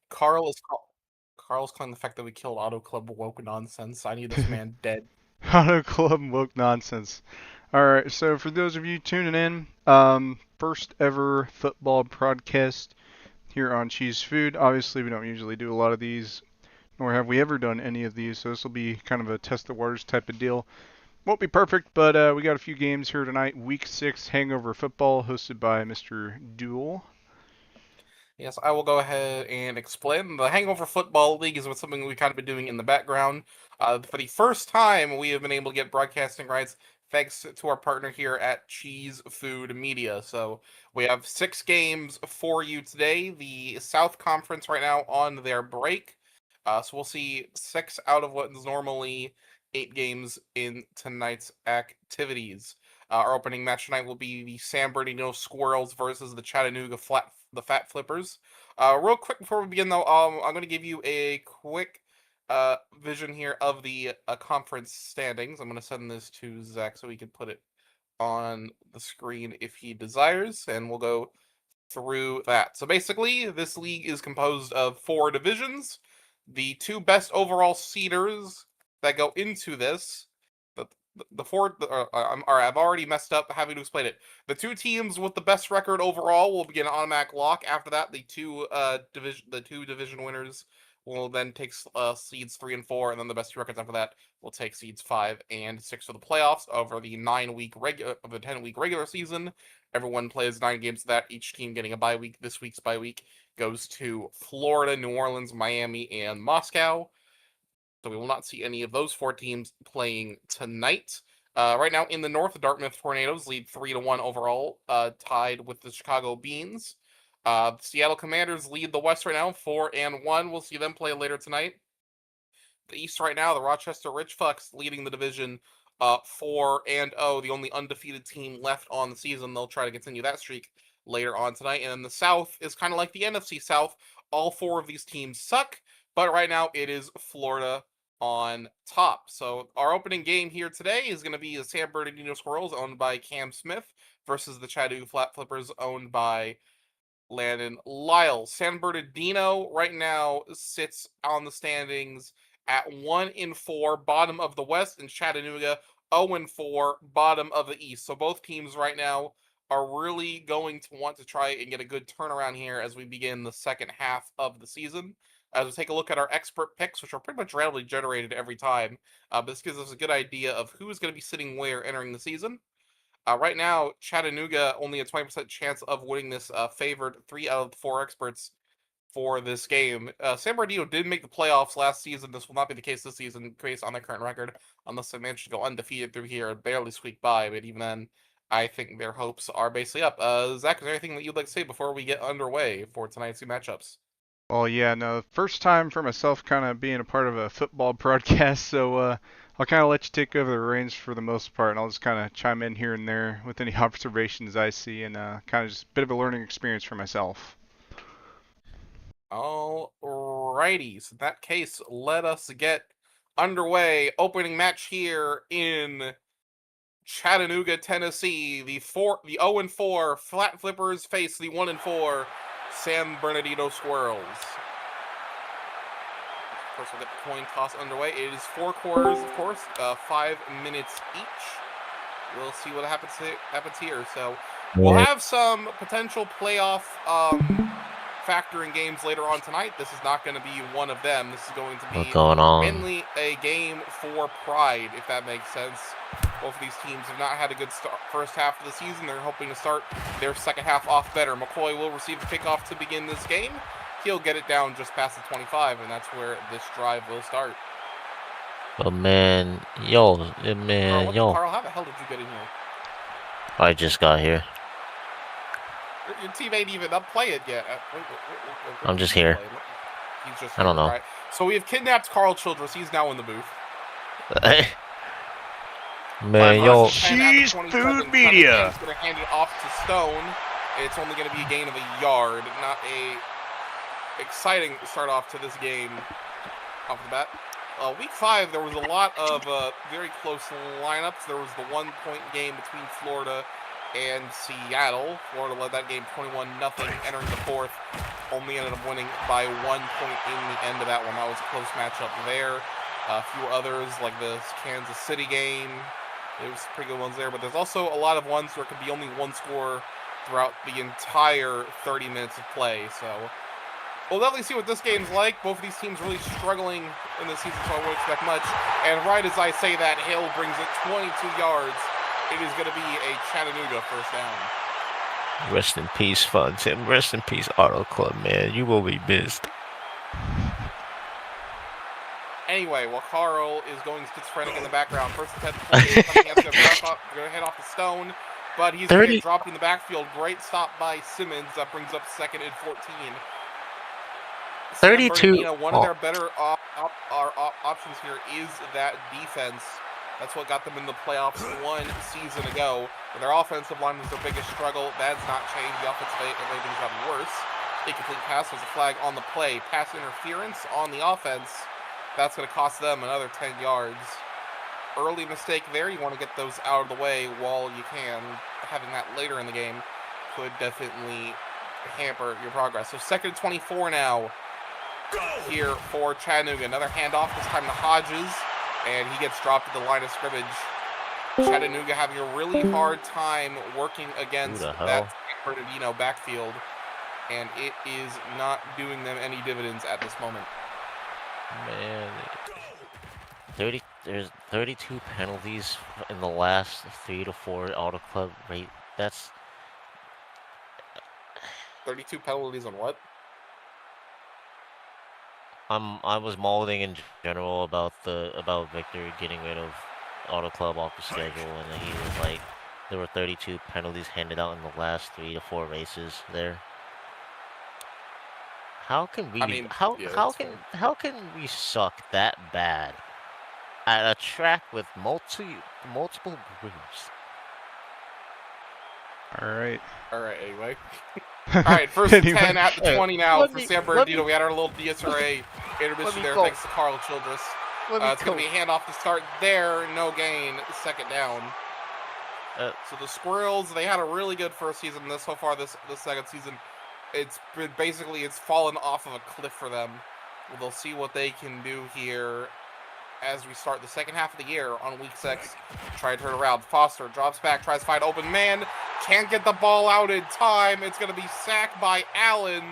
Carl's calling the fact that we killed Auto Club woke nonsense. I need this man dead. Auto Club woke nonsense. All right, so for those of you tuning in, first ever football broadcast here on Cheese Food. Obviously, we don't usually do a lot of these, nor have we ever done any of these, so this will be kind of a test the waters type of deal. Won't be perfect, but we got a few games here tonight. Week 6 Hangover Football, hosted by Mr. Duel. Yes, I will go ahead and explain. The Hangover Football League is something we've kind of been doing in the background. For the first time, we have been able to get broadcasting rights thanks to our partner here at Cheese Food Media. So we have 6 games for you today. The South Conference right now on their break. So we'll see 6 out of what is normally 8 games in tonight's activities. Our opening match tonight will be the San Bernardino Squirrels versus the Chattanooga Fat Flippers. Real quick before we begin, though, I'm going to give you a quick vision here of the conference standings. I'm going to send this to Zach so he can put it on the screen if he desires, and we'll go through that. So basically, this league is composed of 4 divisions. The 2 best overall seeders that go into this, the 4, I've already messed up having to explain it. The 2 teams with the best record overall will begin an automatic lock. After that, the two division winners will then take seeds 3 and 4, and then the best 2 records after that will take seeds 5 and 6 for the playoffs over the 10-week regular season. Everyone plays 9 games of that, each team getting a bye week. This week's bye week goes to Florida, New Orleans, Miami, and Moscow. So we will not see any of those 4 teams playing tonight. Right now in the North, the Dartmouth Tornadoes lead 3-1 overall, tied with the Chicago Beans. The Seattle Commanders lead the West right now, 4-1. We'll see them play later tonight. The East right now, the Rochester Ridgefucks leading the division, 4-0, the only undefeated team left on the season. They'll try to continue that streak later on tonight. And then the South is kind of like the NFC South. All 4 of these teams suck, but right now it is Florida on top. So our opening game here today is going to be the San Bernardino Squirrels, owned by Cam Smith, versus the Chattanooga Flat Flippers, owned by Landon Lyle. San Bernardino right now sits on the standings at 1-4, bottom of the West, and Chattanooga 0-4, bottom of the East. So both teams right now are really going to want to try and get a good turnaround here as we begin the second half of the season. As we take a look at our expert picks, which are pretty much randomly generated every time, but this gives us a good idea of who is going to be sitting where entering the season. Right now, Chattanooga only a 20% chance of winning this, favored 3 out of the 4 experts for this game. San Bernardino did make the playoffs last season. This will not be the case this season based on their current record, unless they manage to go undefeated through here and barely squeak by. But even then, I think their hopes are basically up. Zach, is there anything that you'd like to say before we get underway for tonight's 2 matchups? Well, yeah, no, first time for myself kind of being a part of a football broadcast, so I'll kind of let you take over the reins for the most part, and I'll just kind of chime in here and there with any observations I see, and kind of just a bit of a learning experience for myself. Alrighty, so in that case, let us get underway. Opening match here in Chattanooga, Tennessee. The 0-4 Flat Flippers face the 1-4 San Bernardino Squirrels. Of course, we'll get the coin toss underway. It is 4 quarters, of course, 5 minutes each. We'll see what happens here. So we'll have some potential playoff factoring games later on tonight. This is not going to be one of them. This is going to What's be going on? mainly a game for pride, if that makes sense. Both of these teams have not had a good first half of the season. They're hoping to start their second half off better. McCoy will receive the kickoff to begin this game. He'll get it down just past the 25, and that's where this drive will start. But man, yo, Carl, how the hell did you get in here? I just got here. Your team ain't even up play it yet. I'm just here. He's just I don't know. Right. So we have kidnapped Carl Childress. He's now in the booth. Man, yo. Cheese Food Media. He's going to hand it off to Stone. It's only going to be a gain of a yard. Not a exciting start off to this game off the bat. Week 5, there was a lot of very close lineups. There was the 1-point game between Florida and Seattle. Florida led that game 21-0 entering the 4th. only ended up winning by 1 point in the end of that one. That was a close matchup there. A few others, like the Kansas City game. There was pretty good ones there, but there's also a lot of ones where it could be only one score throughout the entire 30 minutes of play. So we'll definitely see what this game's like. Both of these teams really struggling in this season, so I won't expect much. And right as I say that, Hill brings it 22 yards. It is going to be a Chattanooga first down. Rest in peace, Fun Tim. Rest in peace, Auto Club, man. You will be missed. Anyway, while Carl is going schizophrenic in the background, first attempt to play, going to head off the stone, but he's going to get dropped in the backfield. Great stop by Simmons. That brings up second and 14. 32. One of their better options here is that defense. That's what got them in the playoffs 1 season ago. But their offensive line was their biggest struggle. That's not changed. The offensive rating's gotten worse. Incomplete pass was a flag on the play. Pass interference on the offense. That's going to cost them another 10 yards. Early mistake there. You want to get those out of the way while you can. Having that later in the game could definitely hamper your progress. So second and 24 now here for Chattanooga. Another handoff, this time to Hodges, and he gets dropped at the line of scrimmage. Chattanooga having a really hard time working against that Bernardino backfield, and it is not doing them any dividends at this moment. Man, there's 32 penalties in the last 3 to 4 Auto Club rate. That's 32 penalties on what? I was molding in general about Victor getting rid of Auto Club off the schedule, and then he was like, there were 32 penalties handed out in the last 3 to 4 races there. How can we? How can we suck that bad at a track with multiple grooves? All right. Anyway. All right, first and 10 at the 20 now for San Bernardino. We had our little DSRA intermission there, thanks to Carl Childress. It's going to be a handoff to start there. No gain. Second down. So the Squirrels, they had a really good first season. So far, this second season, it's fallen off of a cliff for them. They'll see what they can do here as we start the second half of the year on week 6. Try to turn around. Foster drops back, tries to find open man. Can't get the ball out in time. It's going to be sacked by Allen.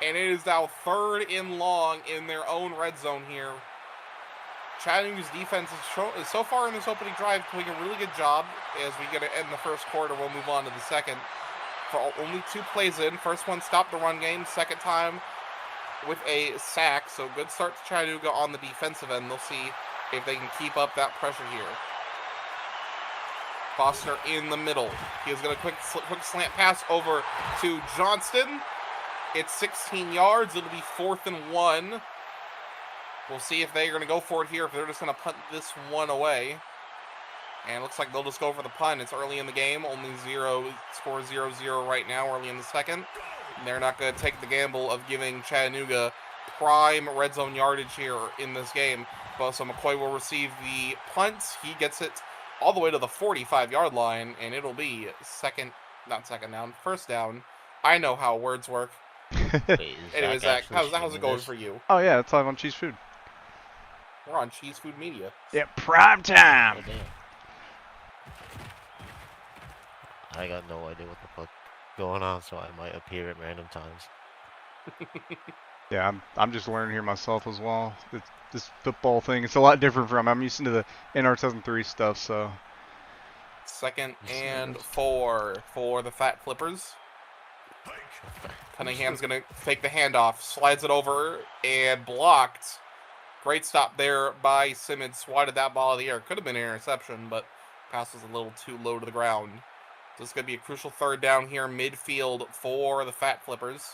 And it is now 3rd and long in their own red zone here. Chattanooga's defense is so far in this opening drive doing a really good job. As we get to end the first quarter, we'll move on to the second. For only 2 plays in. First one stopped the run game. Second time with a sack. So good start to Chattanooga on the defensive end. They'll see if they can keep up that pressure here. Foster in the middle. He is going to quick slant pass over to Johnston. It's 16 yards. It'll be 4th and 1. We'll see if they're going to go for it here, if they're just going to punt this one away. And it looks like they'll just go for the punt. It's early in the game. Only score 0-0 right now, early in the second. And they're not going to take the gamble of giving Chattanooga prime red zone yardage here in this game. But so McCoy will receive the punt. He gets it all the way to the 45-yard line, and it'll be first down. I know how words work. Wait, anyway, Zach, how's it going for you? Oh yeah, it's live on Cheese Food. We're on Cheese Food Media. Yeah, prime time. Oh, I got no idea what the fuck going on, so I might appear at random times. Yeah, I'm just learning here myself as well. This football thing, it's a lot different from I'm used to the NR 2003 stuff, so. Second and 4 for the Fat Flippers. Cunningham's going to take the handoff, slides it over, and blocked. Great stop there by Simmons. Swatted that ball in the air. Could have been an interception, but pass was a little too low to the ground. So it's going to be a crucial 3rd down here midfield for the Fat Flippers.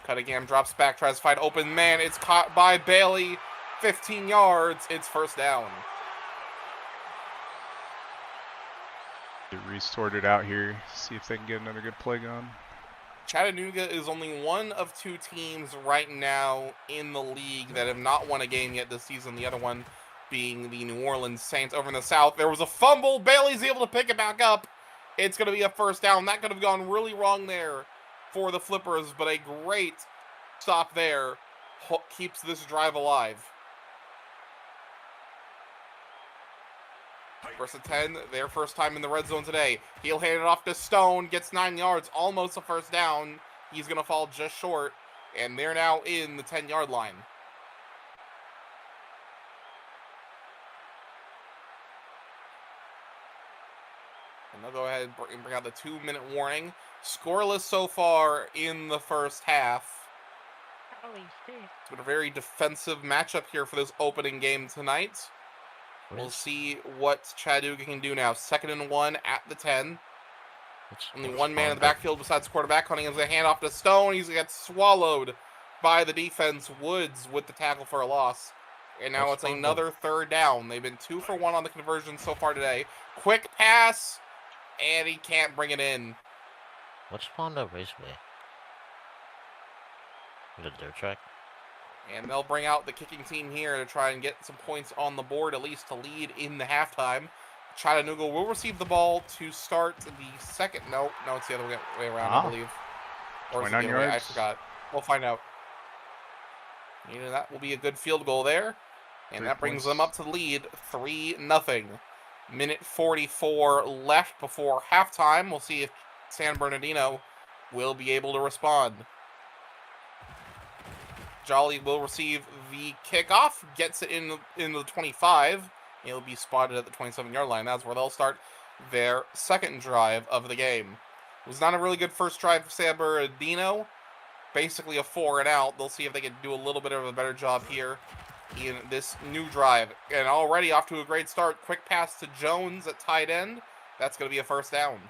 Cunningham drops back, tries to find open man. It's caught by Bailey. 15 yards. It's first down. Resort it out here, see if they can get another good play going. Chattanooga is only one of 2 teams right now in the league that have not won a game yet this season. The other one being the New Orleans Saints over in the south. There was a fumble. Bailey's able to pick it back up. It's going to be a first down. That could have gone really wrong there for the Flippers, but a great stop there keeps this drive alive. First and 10, their first time in the red zone today. He'll hand it off to Stone, gets 9 yards, almost a first down. He's going to fall just short, and they're now in the 10-yard line. And they'll go ahead and bring out the 2-minute warning. Scoreless so far in the first half. It's been a very defensive matchup here for this opening game tonight. We'll see what Chattanooga can do now. 2nd and 1 at the 10. Only one man in the backfield besides quarterback. Cunningham's a handoff to Stone. He's got swallowed by the defense. Woods with the tackle for a loss. And now it's another 3rd down. They've been 2 for 1 on the conversion so far today. Quick pass, and he can't bring it in. What's Fonda Raceway? The dirt track? And they'll bring out the kicking team here to try and get some points on the board, at least to lead in the halftime. Chattanooga will receive the ball to start the second. No, it's the other way around, I believe. Or is it the other way? I forgot. We'll find out. That will be a good field goal there. And that brings them up to the lead, 3-0. Minute 44 left before halftime. We'll see if San Bernardino will be able to respond. Jolly will receive the kickoff, gets it in the 25. He'll be spotted at the 27-yard line. That's where they'll start their second drive of the game. It was not a really good first drive for San Bernardino. Basically a 4-and-out. They'll see if they can do a little bit of a better job here in this new drive. And already off to a great start. Quick pass to Jones at tight end. That's going to be a first down.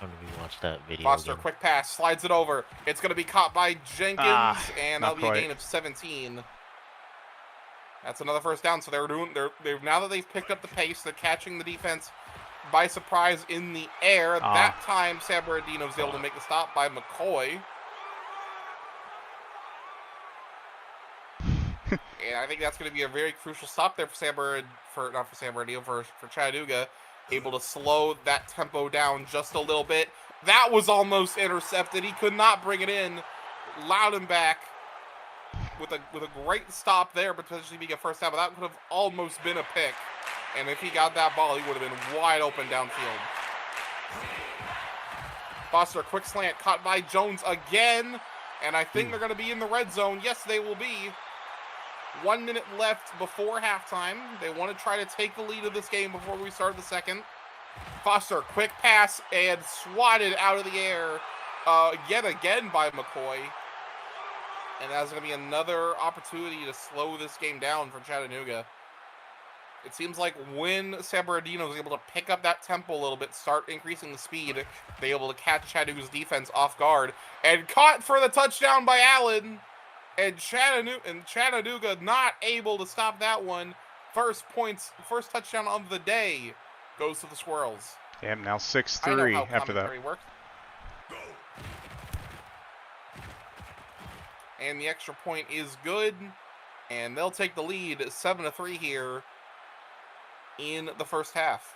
I'm going to watch that video. Foster, again. quick pass, slides it over. It's going to be caught by Jenkins, and that'll be a gain of 17. That's another first down. So they're now that they've picked up the pace, they're catching the defense by surprise in the air. That time, San Bernardino was able to make the stop by McCoy. And I think that's going to be a very crucial stop there for Chattanooga. Able to slow that tempo down just a little bit. That was almost intercepted. He could not bring it in. Loudenback with a great stop there, potentially being a first down, but that could have almost been a pick. And if he got that ball, he would have been wide open downfield. Foster, quick slant, caught by Jones again. And I think they're going to be in the red zone. Yes, they will be. 1 minute left before halftime. They want to try to take the lead of this game before we start the second. Foster, quick pass, and swatted out of the air yet again by McCoy. And that's going to be another opportunity to slow this game down for Chattanooga. It seems like when San Bernardino is able to pick up that tempo a little bit, start increasing the speed, they're able to catch Chattanooga's defense off guard. And caught for the touchdown by Allen. And Chattanooga not able to stop that one. First touchdown of the day goes to the Squirrels. Yeah, now 6-3 after that. Worked. And the extra point is good. And they'll take the lead 7-3 here in the first half.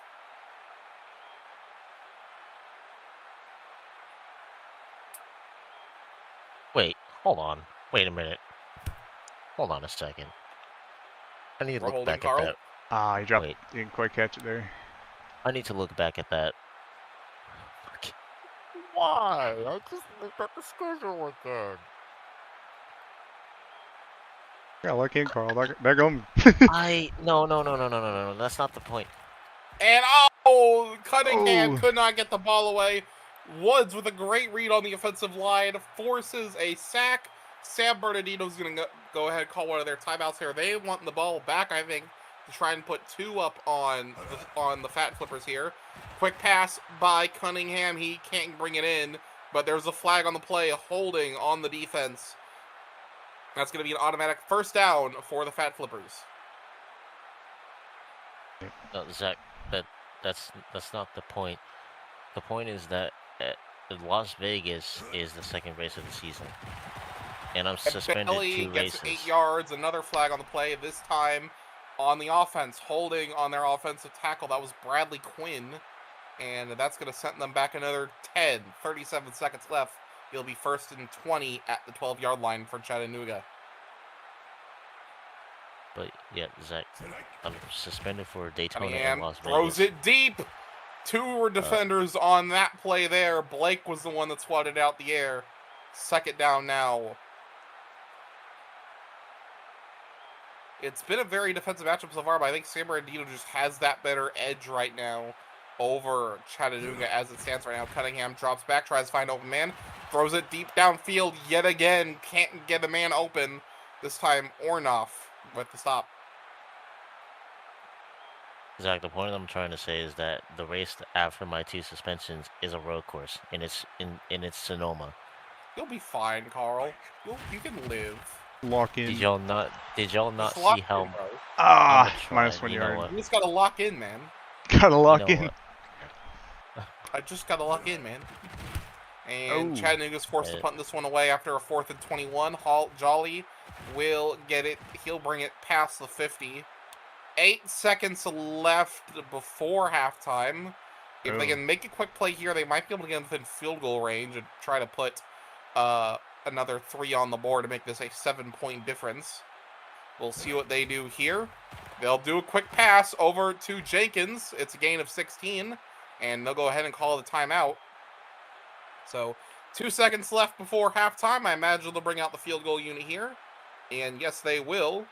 Wait, hold on. Wait a minute. Hold on a second. I need to look back at that. He dropped. You didn't quite catch it there. I need to look back at that. Why? I just looked at the schedule again. Yeah, look in, Carl. There go. No. That's not the point. And Cunningham could not get the ball away. Woods with a great read on the offensive line forces a sack. San Bernardino's going to go ahead and call one of their timeouts here. They want the ball back, I think, to try and put 2 up on the Fat Flippers here. Quick pass by Cunningham. He can't bring it in, but there's a flag on the play, holding on the defense. That's going to be an automatic first down for the Fat Flippers. No, Zach, that's not the point. The point is that Las Vegas is the second race of the season. And I'm suspended Bailey 2 gets races. 8 yards, another flag on the play. This time, on the offense, holding on their offensive tackle. That was Bradley Quinn. And that's going to send them back another 37 seconds left. It'll be 1st and 20 at the 12-yard line for Chattanooga. But yeah, Zach, I'm suspended for Daytona and Cunningham Las throws Vegas. it deep. 2 were defenders on that play there. Blake was the one that swatted out the air. 2nd down now. It's been a very defensive matchup so far, but I think San Bernardino just has that better edge right now over Chattanooga as it stands right now. Cunningham drops back, tries to find open man, throws it deep downfield yet again. Can't get a man open. This time Ornoff with the stop. Zach, the point I'm trying to say is that the race after my 2 suspensions is a road course, and it's in Sonoma. You'll be fine, Carl. You can live. Lock in. Did y'all not Just see lock how in, bro. minus 1 you know yard. what? You just gotta lock in, man. Gotta lock You know in. what? I just gotta lock in, man. And Oh. Chattanooga's forced to punt this one away after a 4th and 21. Jolly will get it. He'll bring it past the 50. 8 seconds left before halftime. If they can make a quick play here, they might be able to get within field goal range and try to put another 3 on the board to make this a 7-point difference. We'll see what they do here. They'll do a quick pass over to Jenkins. It's a gain of 16, and they'll go ahead and call the timeout. So 2 seconds left before halftime. I imagine they'll bring out the field goal unit here. And yes, they will.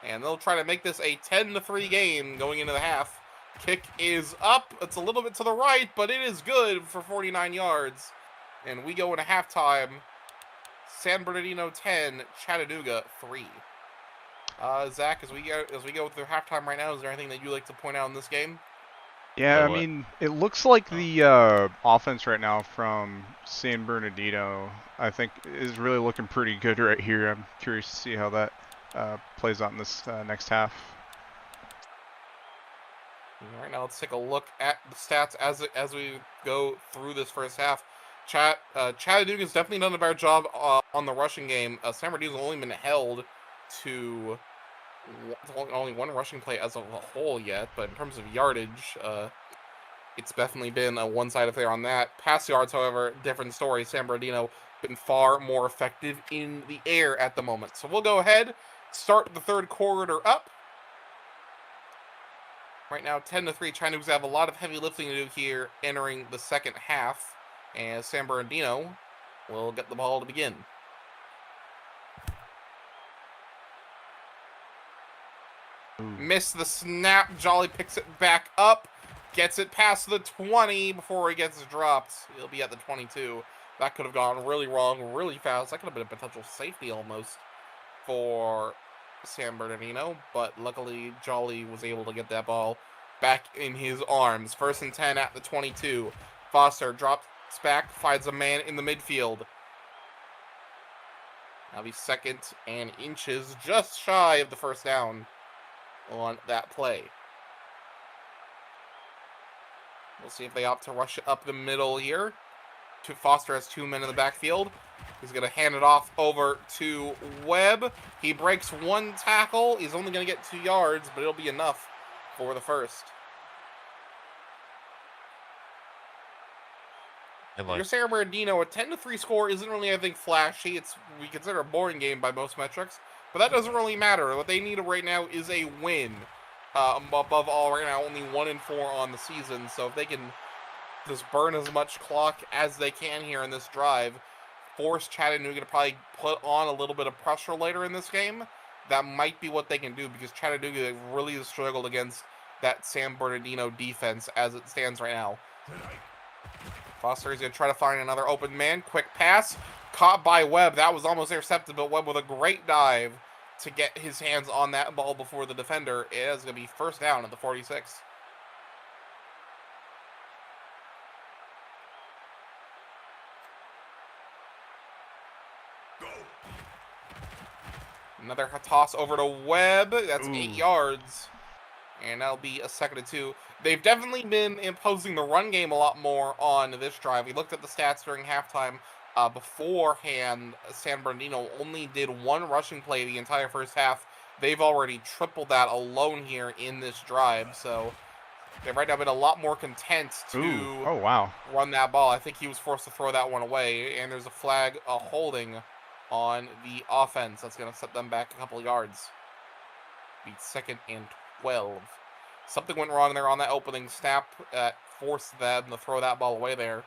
And they'll try to make this a 10-3 game going into the half. Kick is up. It's a little bit to the right, but it is good for 49 yards. And we go into halftime. San Bernardino 10, Chattanooga 3. Zach, as we go through halftime right now, is there anything that you'd like to point out in this game? Yeah, I what? mean, it looks like the offense right now from San Bernardino, I think, is really looking pretty good right here. I'm curious to see how that plays out in this next half. Right now, let's take a look at the stats as we go through this first half. Chattanooga's definitely done a better job on the rushing game. San Bernardino's only been held to only 1 rushing play as a whole yet, but in terms of yardage, it's definitely been a one-sided affair on that. Pass yards, however, different story. San Bernardino been far more effective in the air at the moment. So we'll go ahead, start the 3rd quarter up. Right now, 10-3. Chattanooga's have a lot of heavy lifting to do here entering the 2nd half, and San Bernardino will get the ball to begin. Missed the snap. Jolly picks it back up. Gets it past the 20 before he gets dropped. He'll be at the 22. That could have gone really wrong, really fast. That could have been a potential safety almost for San Bernardino. But luckily, Jolly was able to get that ball back in his arms. 1st and 10 at the 22. Foster drops back, finds a man in the midfield. Now he's 2nd and inches, just shy of the 1st down on that play. We'll see if they opt to rush it up the middle here. Foster has 2 men in the backfield. He's going to hand it off over to Webb. He breaks 1 tackle. He's only going to get 2 yards, but it'll be enough for the 1st. Your San Bernardino, a 10-3 score isn't really anything flashy. We consider a boring game by most metrics, but that doesn't really matter. What they need right now is a win. Above all, right now, only 1-4 on the season. So if they can just burn as much clock as they can here in this drive, force Chattanooga to probably put on a little bit of pressure later in this game, that might be what they can do, because Chattanooga really has struggled against that San Bernardino defense as it stands right now. Foster is going to try to find another open man. Quick pass. Caught by Webb. That was almost intercepted, but Webb with a great dive to get his hands on that ball before the defender. It is going to be 1st down at the 46. Another toss over to Webb. That's 8 yards. And that'll be a 2nd and 2. They've definitely been imposing the run game a lot more on this drive. We looked at the stats during halftime. Beforehand, San Bernardino only did 1 rushing play the entire 1st half they've already tripled that alone here in this drive. So they've right now been a lot more content Ooh. to Oh, wow. run that ball. I think he was forced to throw that one away, and there's a flag holding on the offense. That's going to set them back a couple of yards. Be 2nd and 12. Something went wrong there on that opening snap that forced them to throw that ball away there.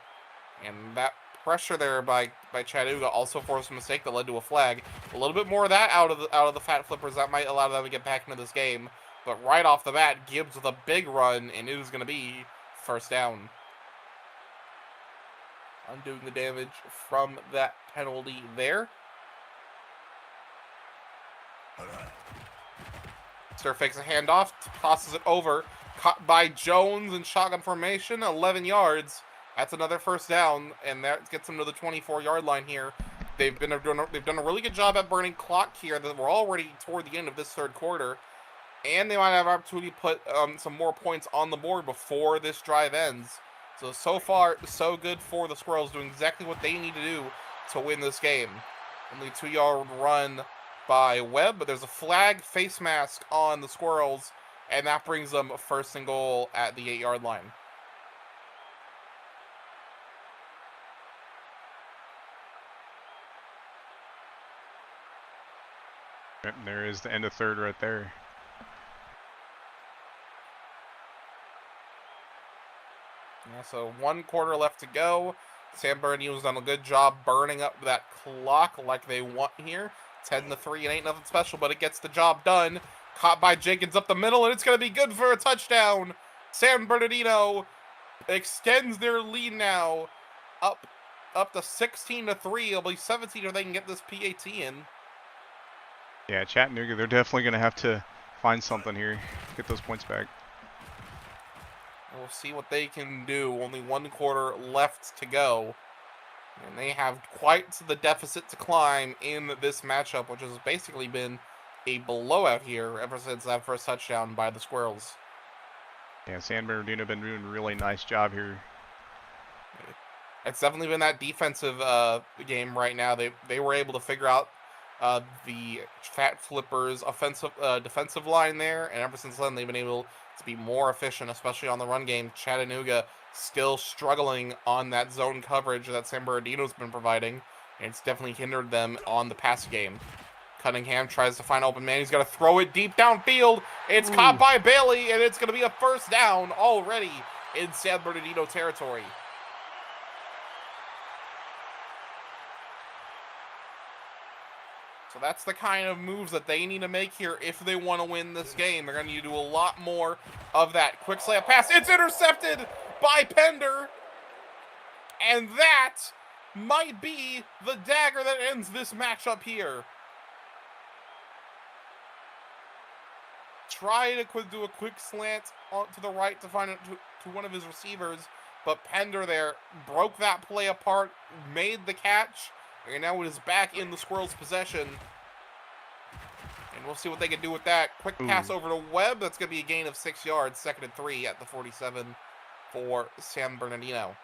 And that pressure there by Chattanooga also forced a mistake that led to a flag. A little bit more of that out of the Fat Flippers that might allow them to get back into this game. But right off the bat, Gibbs with a big run, and it is going to be first down. Undoing the damage from that penalty there. Stir fakes a handoff, tosses it over, caught by Jones in shotgun formation, 11 yards. That's another first down, and that gets them to the 24-yard line here. They've done a really good job at burning clock here. That we're already toward the end of this third quarter, and they might have an opportunity to put some more points on the board before this drive ends. So far, so good for the Squirrels, doing exactly what they need to do to win this game. Only a 2-yard run by Webb, but there's a flag face mask on the Squirrels, and that brings them a 1st and goal at the 8-yard line. Yep, there is the end of third right there. Yeah, so 1 quarter left to go. San Bernardino's done a good job burning up that clock like they want here. 10-3, it ain't nothing special, but it gets the job done. Caught by Jenkins up the middle, and it's going to be good for a touchdown. San Bernardino extends their lead now up to 16-3. It'll be 17 if they can get this PAT in. Yeah, Chattanooga, they're definitely going to have to find something here, get those points back. We'll see what they can do. Only 1 quarter left to go. And they have quite the deficit to climb in this matchup, which has basically been a blowout here ever since that first touchdown by the Squirrels. Yeah, San Bernardino have been doing a really nice job here. It's definitely been that defensive game right now. They were able to figure out the Fat Flippers' defensive line there, and ever since then they've been able to be more efficient, especially on the run game. Chattanooga still struggling on that zone coverage that San Bernardino's been providing, and it's definitely hindered them on the pass game. Cunningham tries to find open man. He's going to throw it deep downfield. It's caught by Bailey, and it's going to be a first down already in San Bernardino territory. So that's the kind of moves that they need to make here if they want to win this game. They're going to need to do a lot more of that. Quick slant pass. It's intercepted by Pender. And that might be the dagger that ends this matchup here. Try to do a quick slant to the right to find it to one of his receivers. But Pender there broke that play apart, made the catch. And now it is back in the Squirrels' possession. And we'll see what they can do with that. Quick pass over to Webb. That's going to be a gain of 6 yards. 2nd and 3 at the 47 for San Bernardino.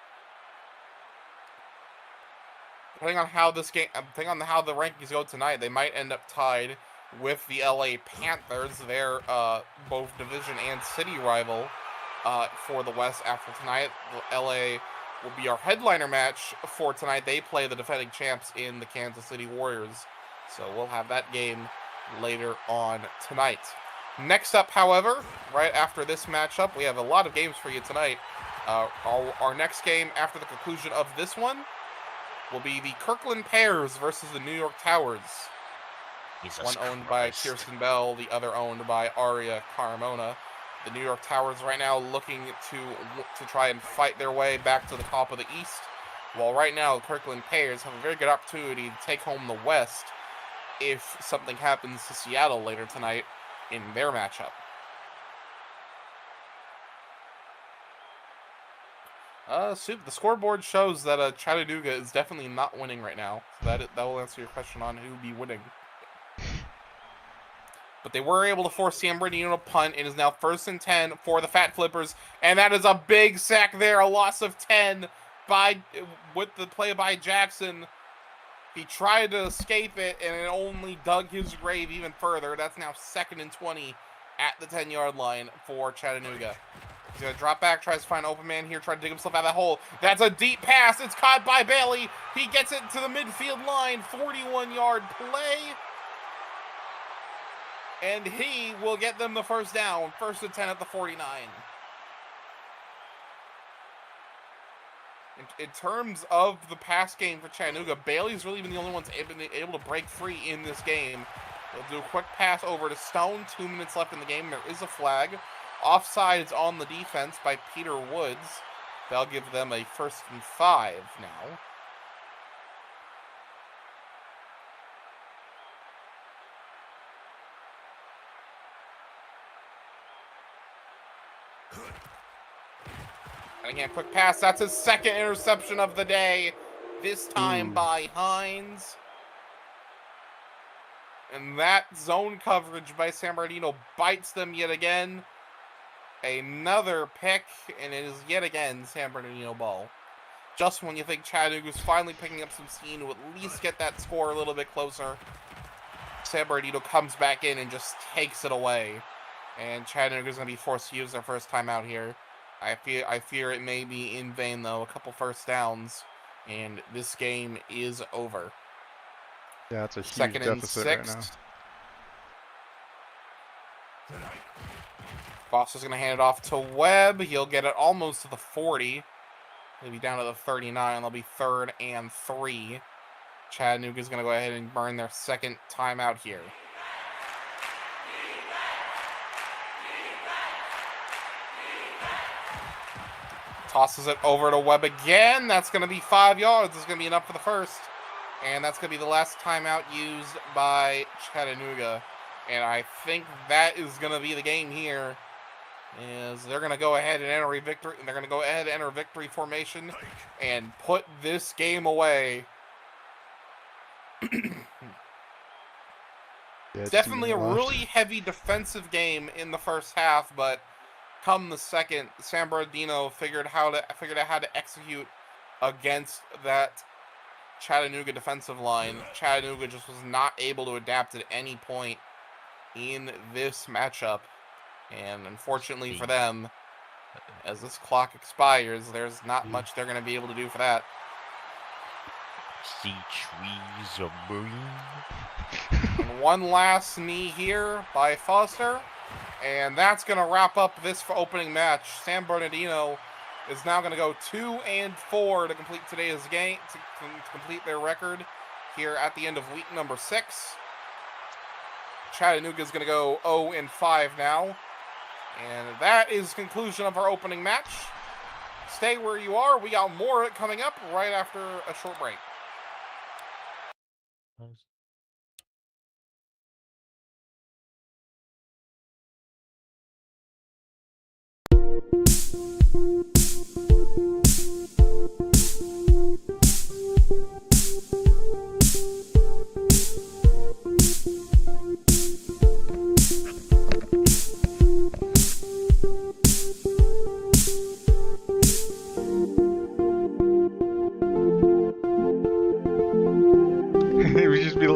Depending on how the rankings go tonight, they might end up tied with the LA Panthers. They're both division and city rival for the West after tonight. LA will be our headliner match for tonight. They play the defending champs in the Kansas City Warriors. So we'll have that game later on tonight. Next up, however, right after this matchup, we have a lot of games for you tonight. Our next game after the conclusion of this one will be the Kirkland Pears versus the New York Towers. One owned by Kirsten Bell, the other owned by Aria Carmona. The New York Towers right now looking to try and fight their way back to the top of the East, while right now the Kirkland Pears have a very good opportunity to take home the West if something happens to Seattle later tonight in their matchup. Soup, the scoreboard shows that Chattanooga is definitely not winning right now. So that will answer your question on who will be winning. But they were able to force San Bernardino to punt. It is now 1st and 10 for the Fat Flippers. And that is a big sack there. A loss of 10 with the play by Jackson. He tried to escape it, and it only dug his grave even further. That's now 2nd and 20 at the 10-yard line for Chattanooga. He's going to drop back, tries to find an open man here, try to dig himself out of that hole. That's a deep pass. It's caught by Bailey. He gets it to the midfield line, 41-yard play. And he will get them the first down, 1st and 10 at the 49. In terms of the pass game for Chattanooga, Bailey's really been the only one able to break free in this game. They'll do a quick pass over to Stone. 2 minutes left in the game. There is a flag. Offsides on the defense by Peter Woods. They'll give them a 1st and 5 now. And again, quick pass. That's his 2nd interception of the day. This time by Hines. And that zone coverage by San Bernardino bites them yet again. Another pick, and it is yet again San Bernardino ball. Just when you think Chattanooga's finally picking up some steam to at least get that score a little bit closer, San Bernardino comes back in and just takes it away. And Chattanooga's going to be forced to use their first timeout here. I fear it may be in vain, though. A couple first downs, and this game is over. Yeah, it's a huge 2nd and deficit 6. right now. Foster's going to hand it off to Webb. He'll get it almost to the 40. He'll be down to the 39. They'll be 3rd and 3. Chattanooga's going to go ahead and burn their 2nd timeout here. Tosses it over to Webb again. That's going to be 5 yards. It's going to be enough for the first. And that's going to be the last timeout used by Chattanooga. And I think that is going to be the game here. Is they're going to go ahead and enter a victory. They're going to go ahead and enter victory formation and put this game away. Yeah, Definitely a really heavy defensive game in the first half, but come the second, San Bernardino figured out how to execute against that Chattanooga defensive line. Chattanooga just was not able to adapt at any point in this matchup. And unfortunately for them, as this clock expires, there's not much they're going to be able to do for that. See trees of green. And one last knee here by Foster. And that's going to wrap up this opening match. San Bernardino is now going to go 2-4 to complete today's game, to complete their record here at the end of week number 6. Chattanooga is going to go 0-5 now. And that is conclusion of our opening match. Stay where you are. We got more coming up right after a short break. It would just be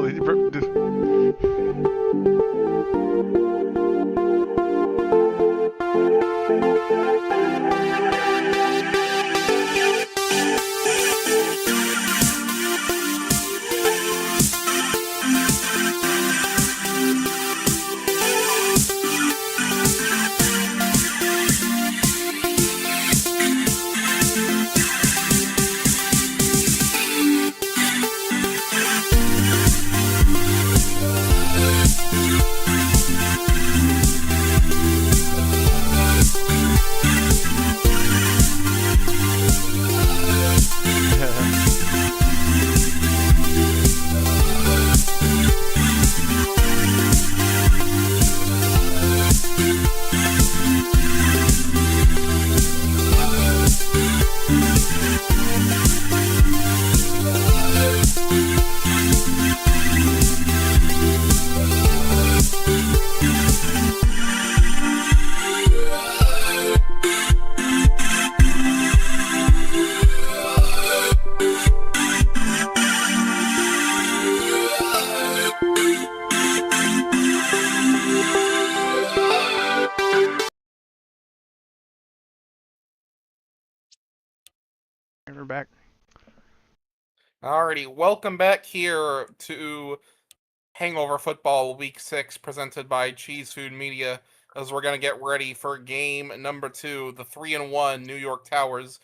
And we're back. Alrighty, welcome back here to Hangover Football Week 6, presented by Cheese Food Media, as we're going to get ready for game number 2. The 3-1 New York Towers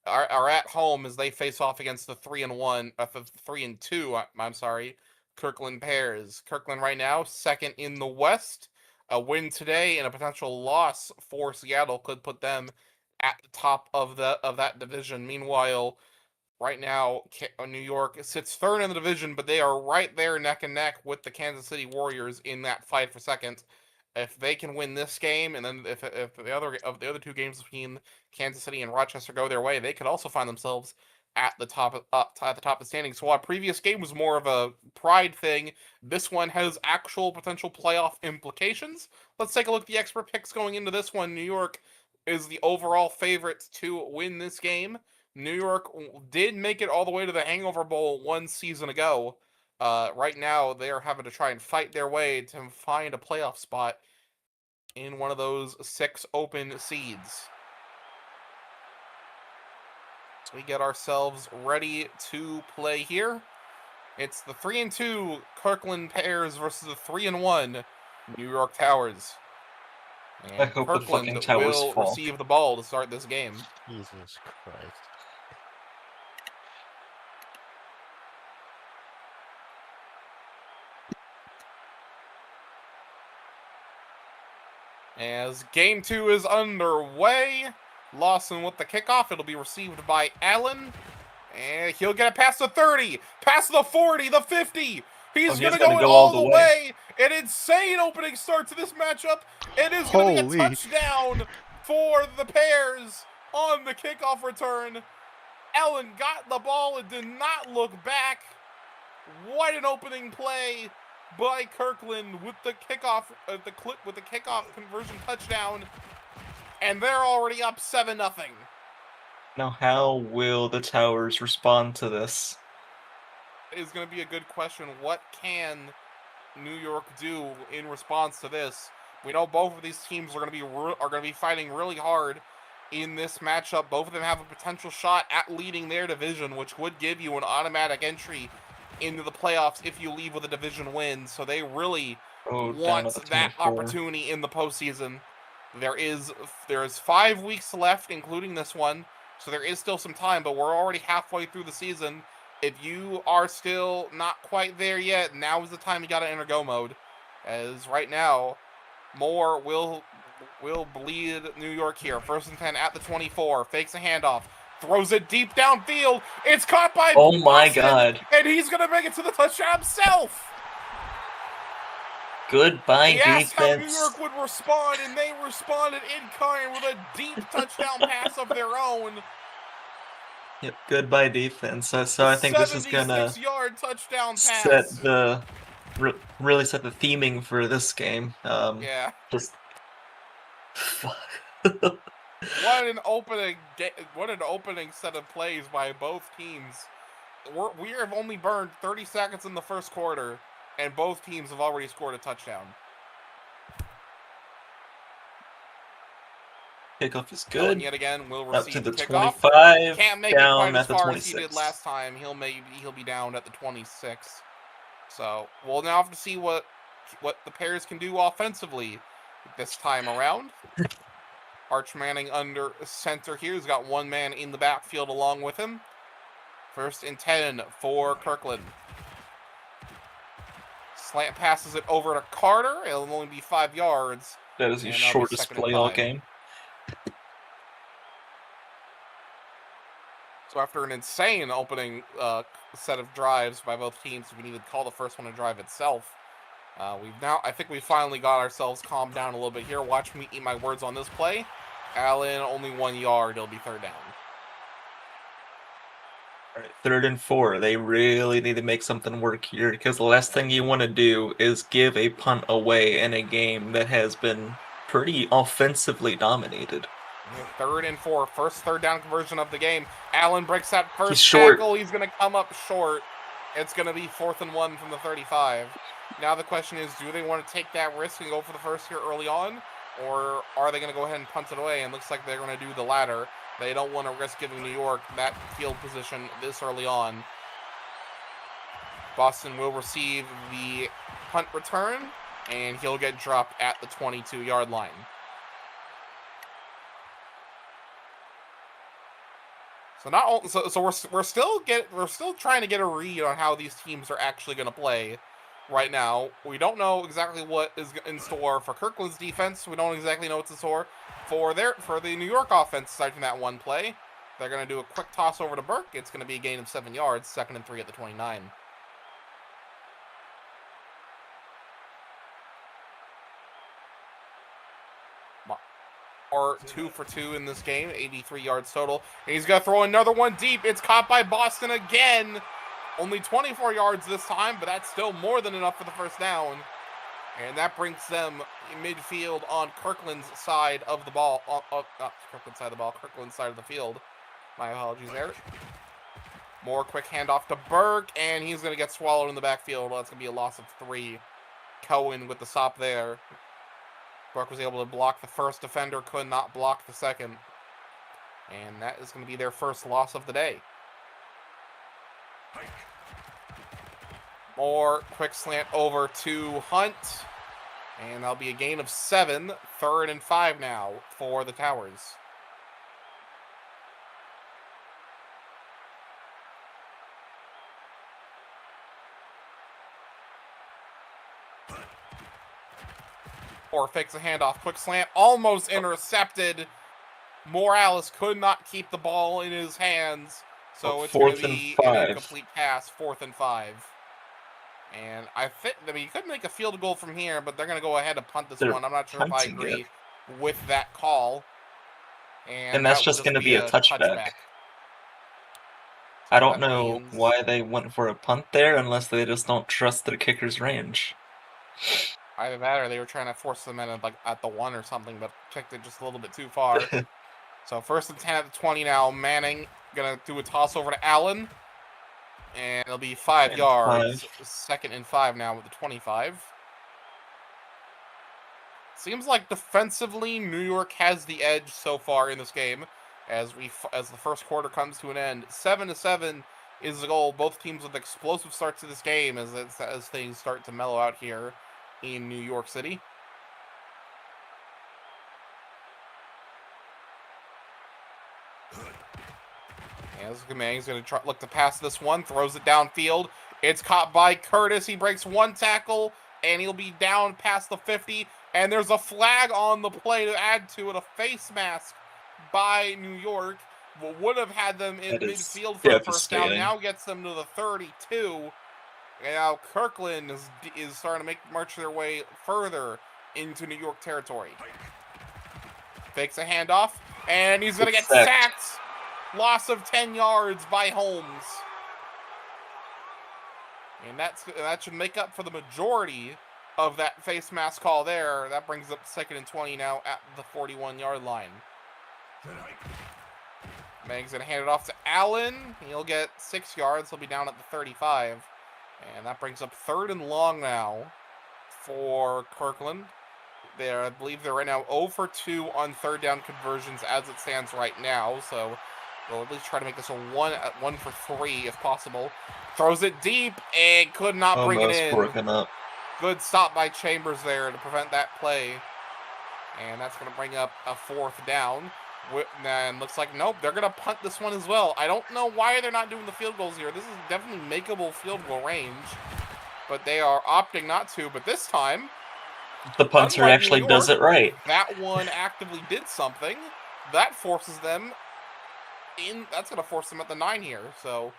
are at home as they face off against the 3-1, the 3-2, I'm sorry, Kirkland Bears. Kirkland right now, second in the West. A win today and a potential loss for Seattle could put them at the top of that division. Meanwhile, right now, New York sits third in the division, but they are right there neck and neck with the Kansas City Warriors in that fight for second. If they can win this game, and then if the other two games between Kansas City and Rochester go their way, they could also find themselves at the top of the standings. So our previous game was more of a pride thing. This one has actual potential playoff implications. Let's take a look at the expert picks going into this one. New York is the overall favorite to win this game. New York did make it all the way to the Hangover Bowl 1 season ago. Right now, they are having to try and fight their way to find a playoff spot in one of those 6 open seeds. So we get ourselves ready to play here. It's the 3-2 Kirkland Bears versus the 3-1 New York Towers. I And hope the Kirkland fucking Towers will fall. receive the ball to start this game. Jesus Christ. As game 2 is underway, Lawson with the kickoff. It'll be received by Allen. And he'll get it past the 30, past the 40, the 50. He's going to go all the way. An insane opening start to this matchup. It is going to be a touchdown for the Bears on the kickoff return. Allen got the ball and did not look back. What an opening play by Kirkland with the kickoff, with the kickoff conversion touchdown, and they're already up 7-0. Now, how will the Towers respond to this? Is going to be a good question. What can New York do in response to this? We know both of these teams are going to be fighting really hard in this matchup. Both of them have a potential shot at leading their division, which would give you an automatic entry into the playoffs if you leave with a division win. So they really want that opportunity in the postseason. There is 5 weeks left, including this one, so there is still some time, but we're already halfway through the season. If you are still not quite there yet, now is the time you got to enter go mode, as right now, Moore will bleed New York here. 1st and 10 at the 24, fakes a handoff, throws it deep downfield. It's caught by my God. And he's going to make it to the touchdown himself. Goodbye, he asked defense. how New York would respond, and they responded in kind with a deep touchdown pass of their own. Yep, goodbye, defense. So I think this is going to 76-yard touchdown pass. Really set the theming for this game. Yeah. Just... Fuck. What an opening set of plays by both teams. We have only burned 30 seconds in the first quarter, and both teams have already scored a touchdown. Kickoff is good. And yet again, will receive up to the kickoff. 25. Can't make down it quite at as the far 26. as he did last time. He'll be down at the 26. So we'll now have to see what the Bears can do offensively this time around. Arch Manning under center here. He's got one man in the backfield along with him. 1st and 10 for Kirkland. Slant passes it over to Carter. It'll only be 5 yards. That is the shortest play all game. So after an insane opening set of drives by both teams, we need to call the first one a drive itself. I think we finally got ourselves calmed down a little bit here. Watch me eat my words on this play. Allen, only 1 yard. It'll be 3rd down. All right, 3rd and 4. They really need to make something work here, because the last thing you want to do is give a punt away in a game that has been pretty offensively dominated. 3rd and 4. First 3rd down conversion of the game. Allen breaks that first tackle. He's going to come up short. It's going to be 4th and 1 from the 35. Now the question is, do they want to take that risk and go for the first here early on? Or are they going to go ahead and punt it away? And looks like they're going to do the latter. They don't want to risk giving New York that field position this early on. Boston will receive the punt return, and he'll get dropped at the 22-yard line. So we're still trying to get a read on how these teams are actually going to play right now. We don't know exactly what is in store for Kirkland's defense. We don't exactly know what's in store for the New York offense aside from that one play. They're going to do a quick toss over to Burke. It's going to be a gain of 7 yards, 2nd and 3 at the 29. Or 2 for 2 in this game, 83 yards total. And he's going to throw another one deep. It's caught by Boston again. Only 24 yards this time, but that's still more than enough for the first down. And that brings them midfield on Kirkland's side of the ball. Not Kirkland's side of the ball, Kirkland's side of the field. My apologies there. More quick handoff to Burke, and he's going to get swallowed in the backfield. That's going to be a loss of 3. Cohen with the stop there. Burke was able to block the first defender, could not block the second. And that is going to be their first loss of the day. More quick slant over to Hunt. And that'll be a gain of 7, 3rd and 5 now for the Towers. Or fakes a handoff, quick slant, almost intercepted. Morales could not keep the ball in his hands, so it's going to be an incomplete pass, 4th and 5. And I mean, you could make a field goal from here, but they're going to go ahead and punt this one. I'm not sure if I agree with that call. And that's just going to be a touchback. I don't know why they went for a punt there unless they just don't trust their kicker's range. Either that or they were trying to force them in at the 1 or something, but kicked it just a little bit too far. So 1st and 10 at the 20 now. Manning going to do a toss over to Allen. And it'll be 5 yards. 2nd and 5 now with the 25. Seems like defensively, New York has the edge so far in this game as the first quarter comes to an end. 7-7 is the goal. Both teams with explosive starts to this game as things start to mellow out here in New York City. And he's going to look to pass this one, throws it downfield. It's caught by Curtis. He breaks 1 tackle, and he'll be down past the 50. And there's a flag on the play to add to it, a face mask by New York. What would have had them in midfield for the first down now gets them to the 32. And now Kirkland is starting to march their way further into New York territory. Fakes a handoff, and he's going to get sacked. Loss of 10 yards by Holmes. And that should make up for the majority of that face mask call there. That brings up 2nd and 20 now at the 41-yard line. Meg's going to hand it off to Allen. He'll get 6 yards. He'll be down at the 35. And that brings up 3rd and long now for Kirkland. I believe they're right now 0 for 2 on 3rd down conversions as it stands right now. So they'll at least try to make this a 1 for 3 if possible. Throws it deep and could not bring it in. Broken up. Good stop by Chambers there to prevent that play. And that's going to bring up a 4th down. And looks like, nope, they're going to punt this one as well. I don't know why they're not doing the field goals here. This is definitely makeable field goal range. But they are opting not to. But this time, the punter actually does it right. That one actively did something. That forces them in. That's going to force them at the 9 here. So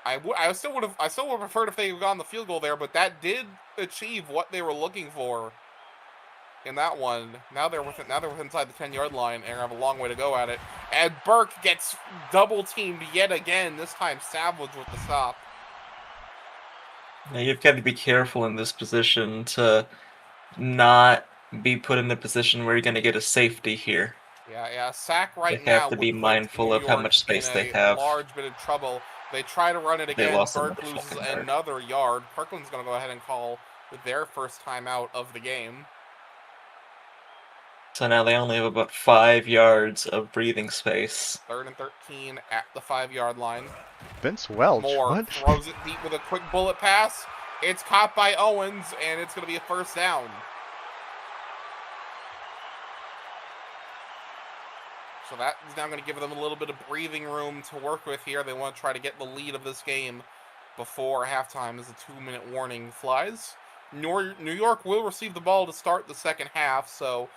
I still would have preferred if they had gone the field goal there, but that did achieve what they were looking for in that one. Now they're inside the 10-yard line and have a long way to go at it. And Burke gets double teamed yet again. This time Savage with the stop. Now you've got to be careful in this position to not be put in the position where you're going to get a safety here. Yeah. Sack right now. They have to be mindful of how much space they have. Large bit of trouble. They try to run it again. Burke loses another yard. Kirkland's going to go ahead and call their first timeout of the game. So now they only have about 5 yards of breathing space. 3rd and 13 at the 5-yard line. Vince Welch. Moore What? throws it deep with a quick bullet pass. It's caught by Owens, and it's going to be a first down. So that is now going to give them a little bit of breathing room to work with here. They want to try to get the lead of this game before halftime as a 2-minute warning flies. New York will receive the ball to start the second half, so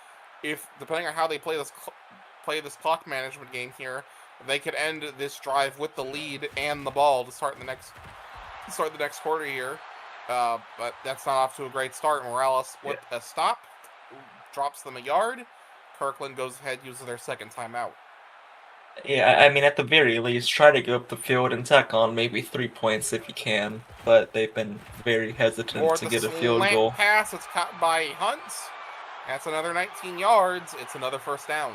if depending on how they play this clock management game here, they could end this drive with the lead and the ball to start the next quarter here. But that's not off to a great start. Morales with a stop drops them a yard. Kirkland goes ahead, uses their second timeout. Yeah, I mean, at the very least, try to go up the field and tack on maybe 3 points if you can. But they've been very hesitant to get a field goal. Pass, it's caught by Hunt. That's another 19 yards. It's another first down.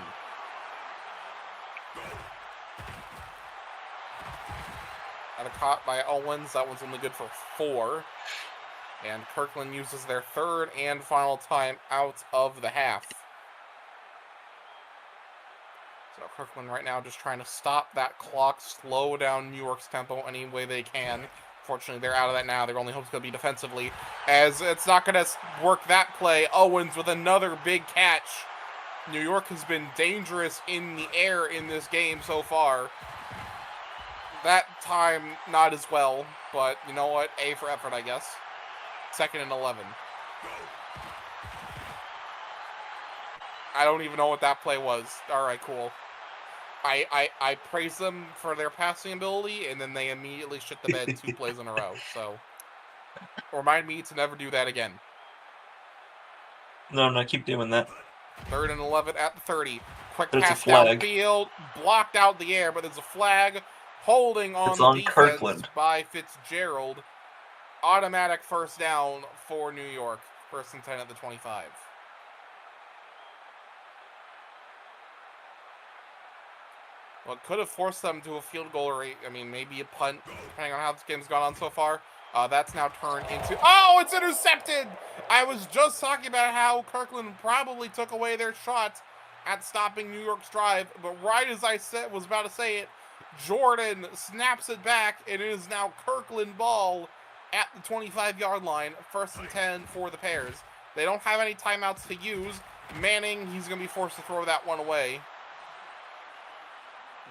Got a caught by Owens. That one's only good for 4. And Kirkland uses their third and final time out of the half. So Kirkland right now just trying to stop that clock, slow down New York's tempo any way they can. Fortunately, they're out of that now. Their only hope is going to be defensively, as it's not going to work that play. Owens with another big catch. New York has been dangerous in the air in this game so far. That time, not as well, but you know what? A for effort, I guess. 2nd and 11. I don't even know what that play was. All right, cool. I praise them for their passing ability, and then they immediately shit the bed 2 plays in a row. So, remind me to never do that again. No, keep doing that. 3rd and 11 at the 30. Quick There's pass a flag. downfield, blocked out the air, but there's a flag holding on It's the on defense Kirkland. by Fitzgerald. Automatic first down for New York. 1st and 10 at the 25. What could have forced them to a field goal rate, I mean, maybe a punt, depending on how this game's gone on so far. That's now turned into... Oh, it's intercepted! I was just talking about how Kirkland probably took away their shot at stopping New York's drive, but right as I was about to say it, Jordan snaps it back, and it is now Kirkland ball at the 25-yard line. 1st and 10 for the Bears. They don't have any timeouts to use. Manning, he's going to be forced to throw that one away.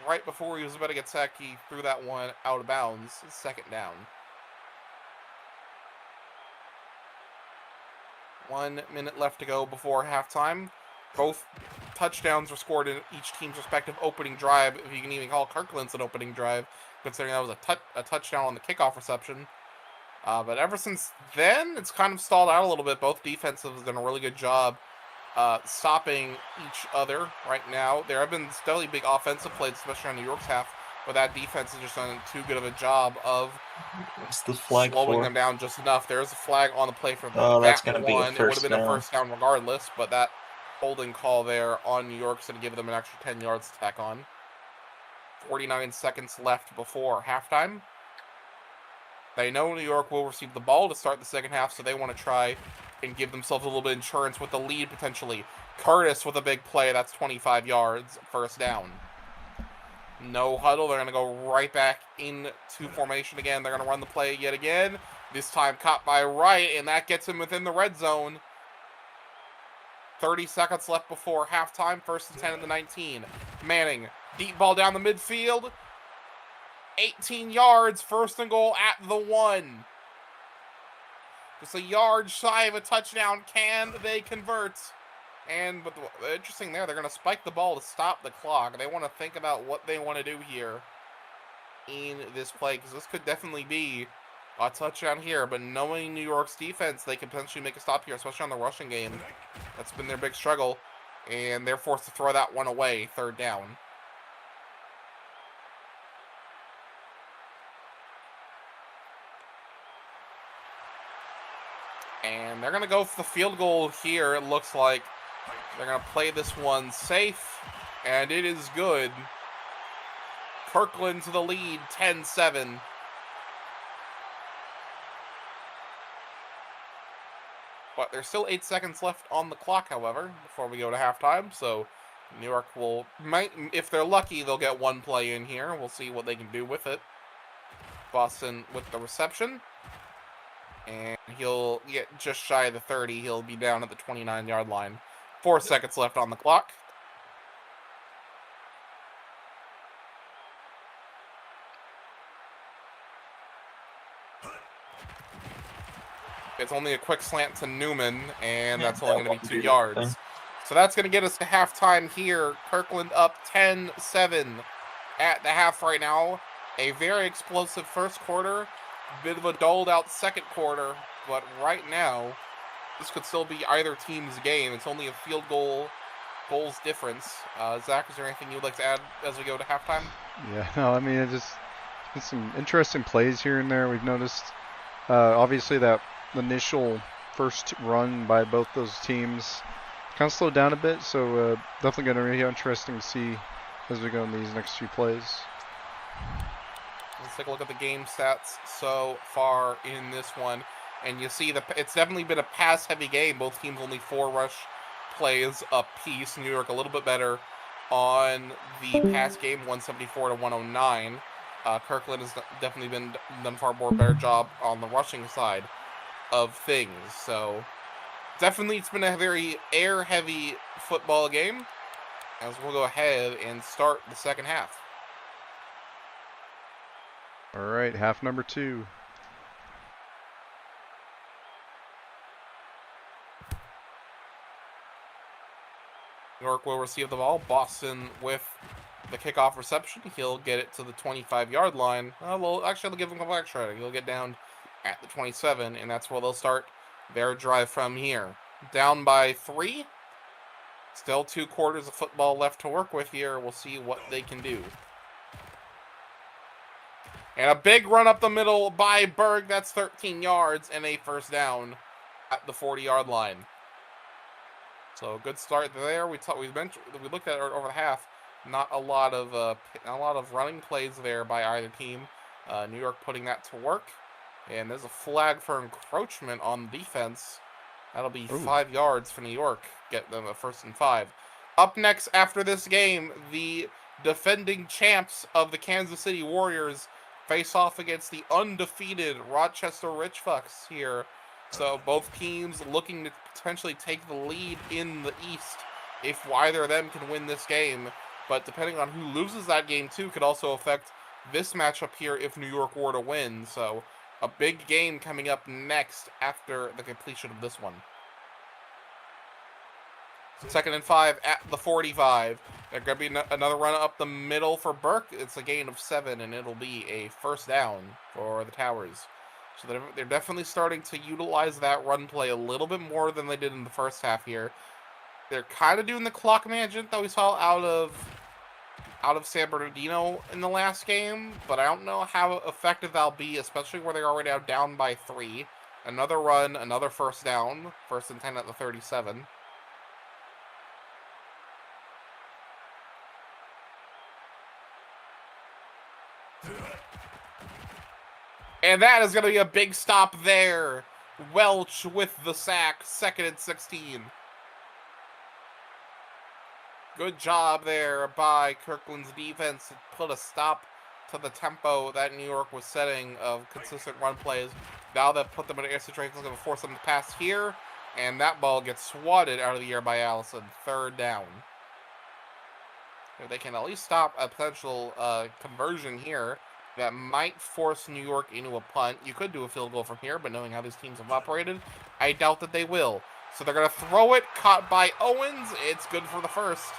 Right before he was about to get sacked, he threw that one out of bounds. 2nd down. 1 minute left to go before halftime. Both touchdowns were scored in each team's respective opening drive, if you can even call Kirkland's an opening drive, considering that was a touchdown on the kickoff reception. But ever since then, it's kind of stalled out a little bit. Both defenses have done a really good job stopping each other right now. There have been steadily big offensive plays, especially on New York's half, but that defense has just done too good of a job of What's the flag slowing for? them down just enough. There's a flag on the play for that's that gonna be a one. It would have first been a down. first down regardless, but that holding call there on New York's going to give them an extra 10 yards to tack on. 49 seconds left before halftime. They know New York will receive the ball to start the second half, so they want to try and give themselves a little bit of insurance with the lead potentially. Curtis with a big play. That's 25 yards. First down. No huddle. They're going to go right back into formation again. They're going to run the play yet again. This time caught by Wright, and that gets him within the red zone. 30 seconds left before halftime. 1st and 10 at the 19. Manning. Deep ball down the midfield. 18 yards. 1st and goal at the 1. Just a yard shy of a touchdown. Can they convert? But the interesting there, they're going to spike the ball to stop the clock. They want to think about what they want to do here in this play, because this could definitely be a touchdown here. But knowing New York's defense, they could potentially make a stop here, especially on the rushing game. That's been their big struggle, and they're forced to throw that one away. 3rd down. And they're going to go for the field goal here, it looks like. They're going to play this one safe, and it is good. Kirkland to the lead, 10-7. But there's still 8 seconds left on the clock, however, before we go to halftime. So New York might, if they're lucky, they'll get one play in here. We'll see what they can do with it. Boston with the reception. And he'll get just shy of the 30. He'll be down at the 29-yard line. 4 seconds left on the clock. It's only a quick slant to Newman, and that's only going to be 2 yards. So that's going to get us to halftime here. Kirkland up 10-7 at the half right now. A very explosive first quarter. Bit of a dulled out second quarter. But right now, this could still be either team's game. It's only a field goals difference. Zach, is there anything you'd like to add as we go to halftime? Yeah, no, I mean, it's some interesting plays here and there. We've noticed, obviously, that initial first run by both those teams kind of slowed down a bit, so definitely going to be interesting to see as we go in these next few plays. Let's take a look at the game stats so far in this one, and you see it's definitely been a pass-heavy game. Both teams only 4 rush plays apiece. New York a little bit better on the pass game, 174 to 109. Kirkland has definitely done far more better job on the rushing side of things. So definitely it's been a very air-heavy football game, as we'll go ahead and start the second half. All right, half number 2. New York will receive the ball. Boston with the kickoff reception. He'll get it to the 25-yard line. Well, actually, they'll give him a couple extra. He'll get down at the 27, and that's where they'll start their drive from here. Down by 3. Still 2 quarters of football left to work with here. We'll see what they can do. And a big run up the middle by Berg. That's 13 yards and a first down at the 40-yard line. So good start there. We looked at it over the half. Not a lot of running plays there by either team. New York putting that to work. And there's a flag for encroachment on defense. That'll be 5 yards for New York. Get them a 1st and 5. Up next after this game, the defending champs of the Kansas City Warriors face off against the undefeated Rochester Ridgefucks here. So both teams looking to potentially take the lead in the East if either of them can win this game. But depending on who loses that game too could also affect this matchup here if New York were to win. So a big game coming up next after the completion of this one. 2nd and 5 at the 45. There's going to be another run up the middle for Burke. It's a gain of 7, and it'll be a first down for the Towers. So they're definitely starting to utilize that run play a little bit more than they did in the first half here. They're kind of doing the clock management that we saw out of San Bernardino in the last game, but I don't know how effective that'll be, especially where they're already down by 3. Another run, another first down, 1st and 10 at the 37. And that is going to be a big stop there. Welch with the sack, 2nd and 16. Good job there by Kirkland's defense to put a stop to the tempo that New York was setting of consistent run plays. Now that put them in an instant trade, it's going to force them to pass here. And that ball gets swatted out of the air by Allison. 3rd down. If they can at least stop a potential conversion here that might force New York into a punt. You could do a field goal from here, but knowing how these teams have operated, I doubt that they will. So they're going to throw it, caught by Owens. It's good for the 1st.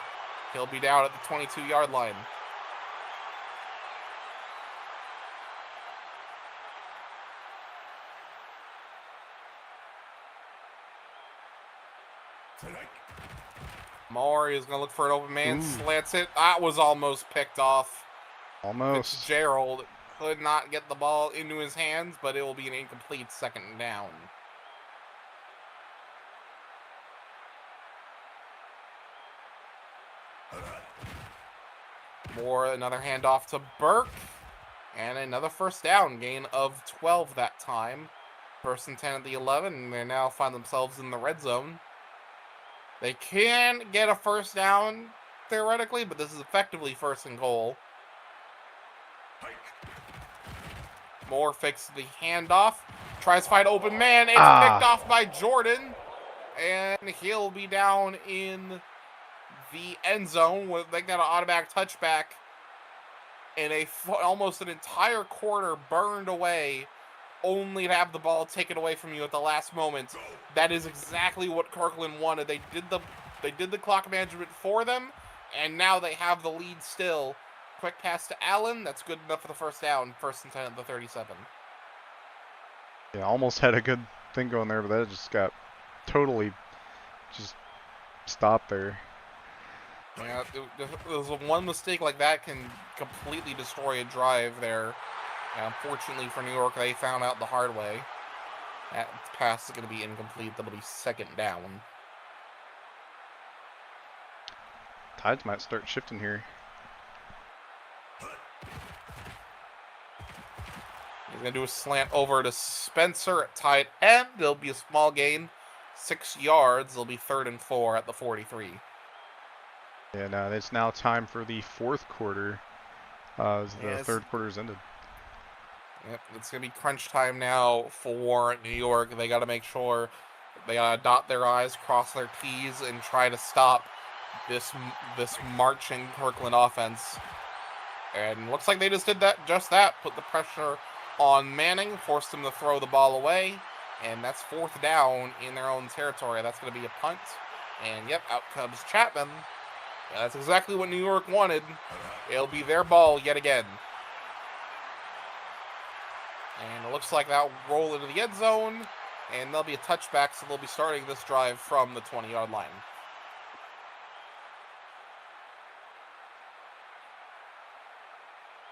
He'll be down at the 22-yard line. Maury is going to look for an open man, slants it. That was almost picked off. Almost. Fitzgerald could not get the ball into his hands, but it will be an incomplete 2nd down. Another handoff to Burke, and another first down, gain of 12 that time. First and 10 at the 11, and they now find themselves in the red zone. They can get a first down, theoretically, but this is effectively first and goal. Moore fixes the handoff. Tries to find open man. It's picked off by Jordan. And he'll be down in the end zone with like that automatic touchback. And almost an entire quarter burned away, only to have the ball taken away from you at the last moment. That is exactly what Kirkland wanted. They did the clock management for them, and now they have the lead still. Quick pass to Allen. That's good enough for the first down. First and 10 at the 37. Yeah, almost had a good thing going there, but that just got totally just stopped there. Yeah, there's one mistake like that can completely destroy a drive there. And unfortunately for New York, they found out the hard way. That pass is going to be incomplete. That'll be second down. Tides might start shifting here. He's going to do a slant over to Spencer at tight end. There'll be a small gain. 6 yards. It'll be 3rd and 4 at the 43. Yeah, now it's now time for the fourth quarter. As the third quarter's ended. Yep, it's going to be crunch time now for New York. They got to make sure they got to dot their I's, cross their T's, and try to stop this marching Kirkland offense. And looks like they just did just that. Put the pressure on Manning, forced him to throw the ball away, and that's 4th down in their own territory. That's going to be a punt. And yep, out comes Chapman. Yeah, that's exactly what New York wanted. It'll be their ball yet again. And it looks like that'll roll into the end zone, and there'll be a touchback, so they'll be starting this drive from the 20-yard line.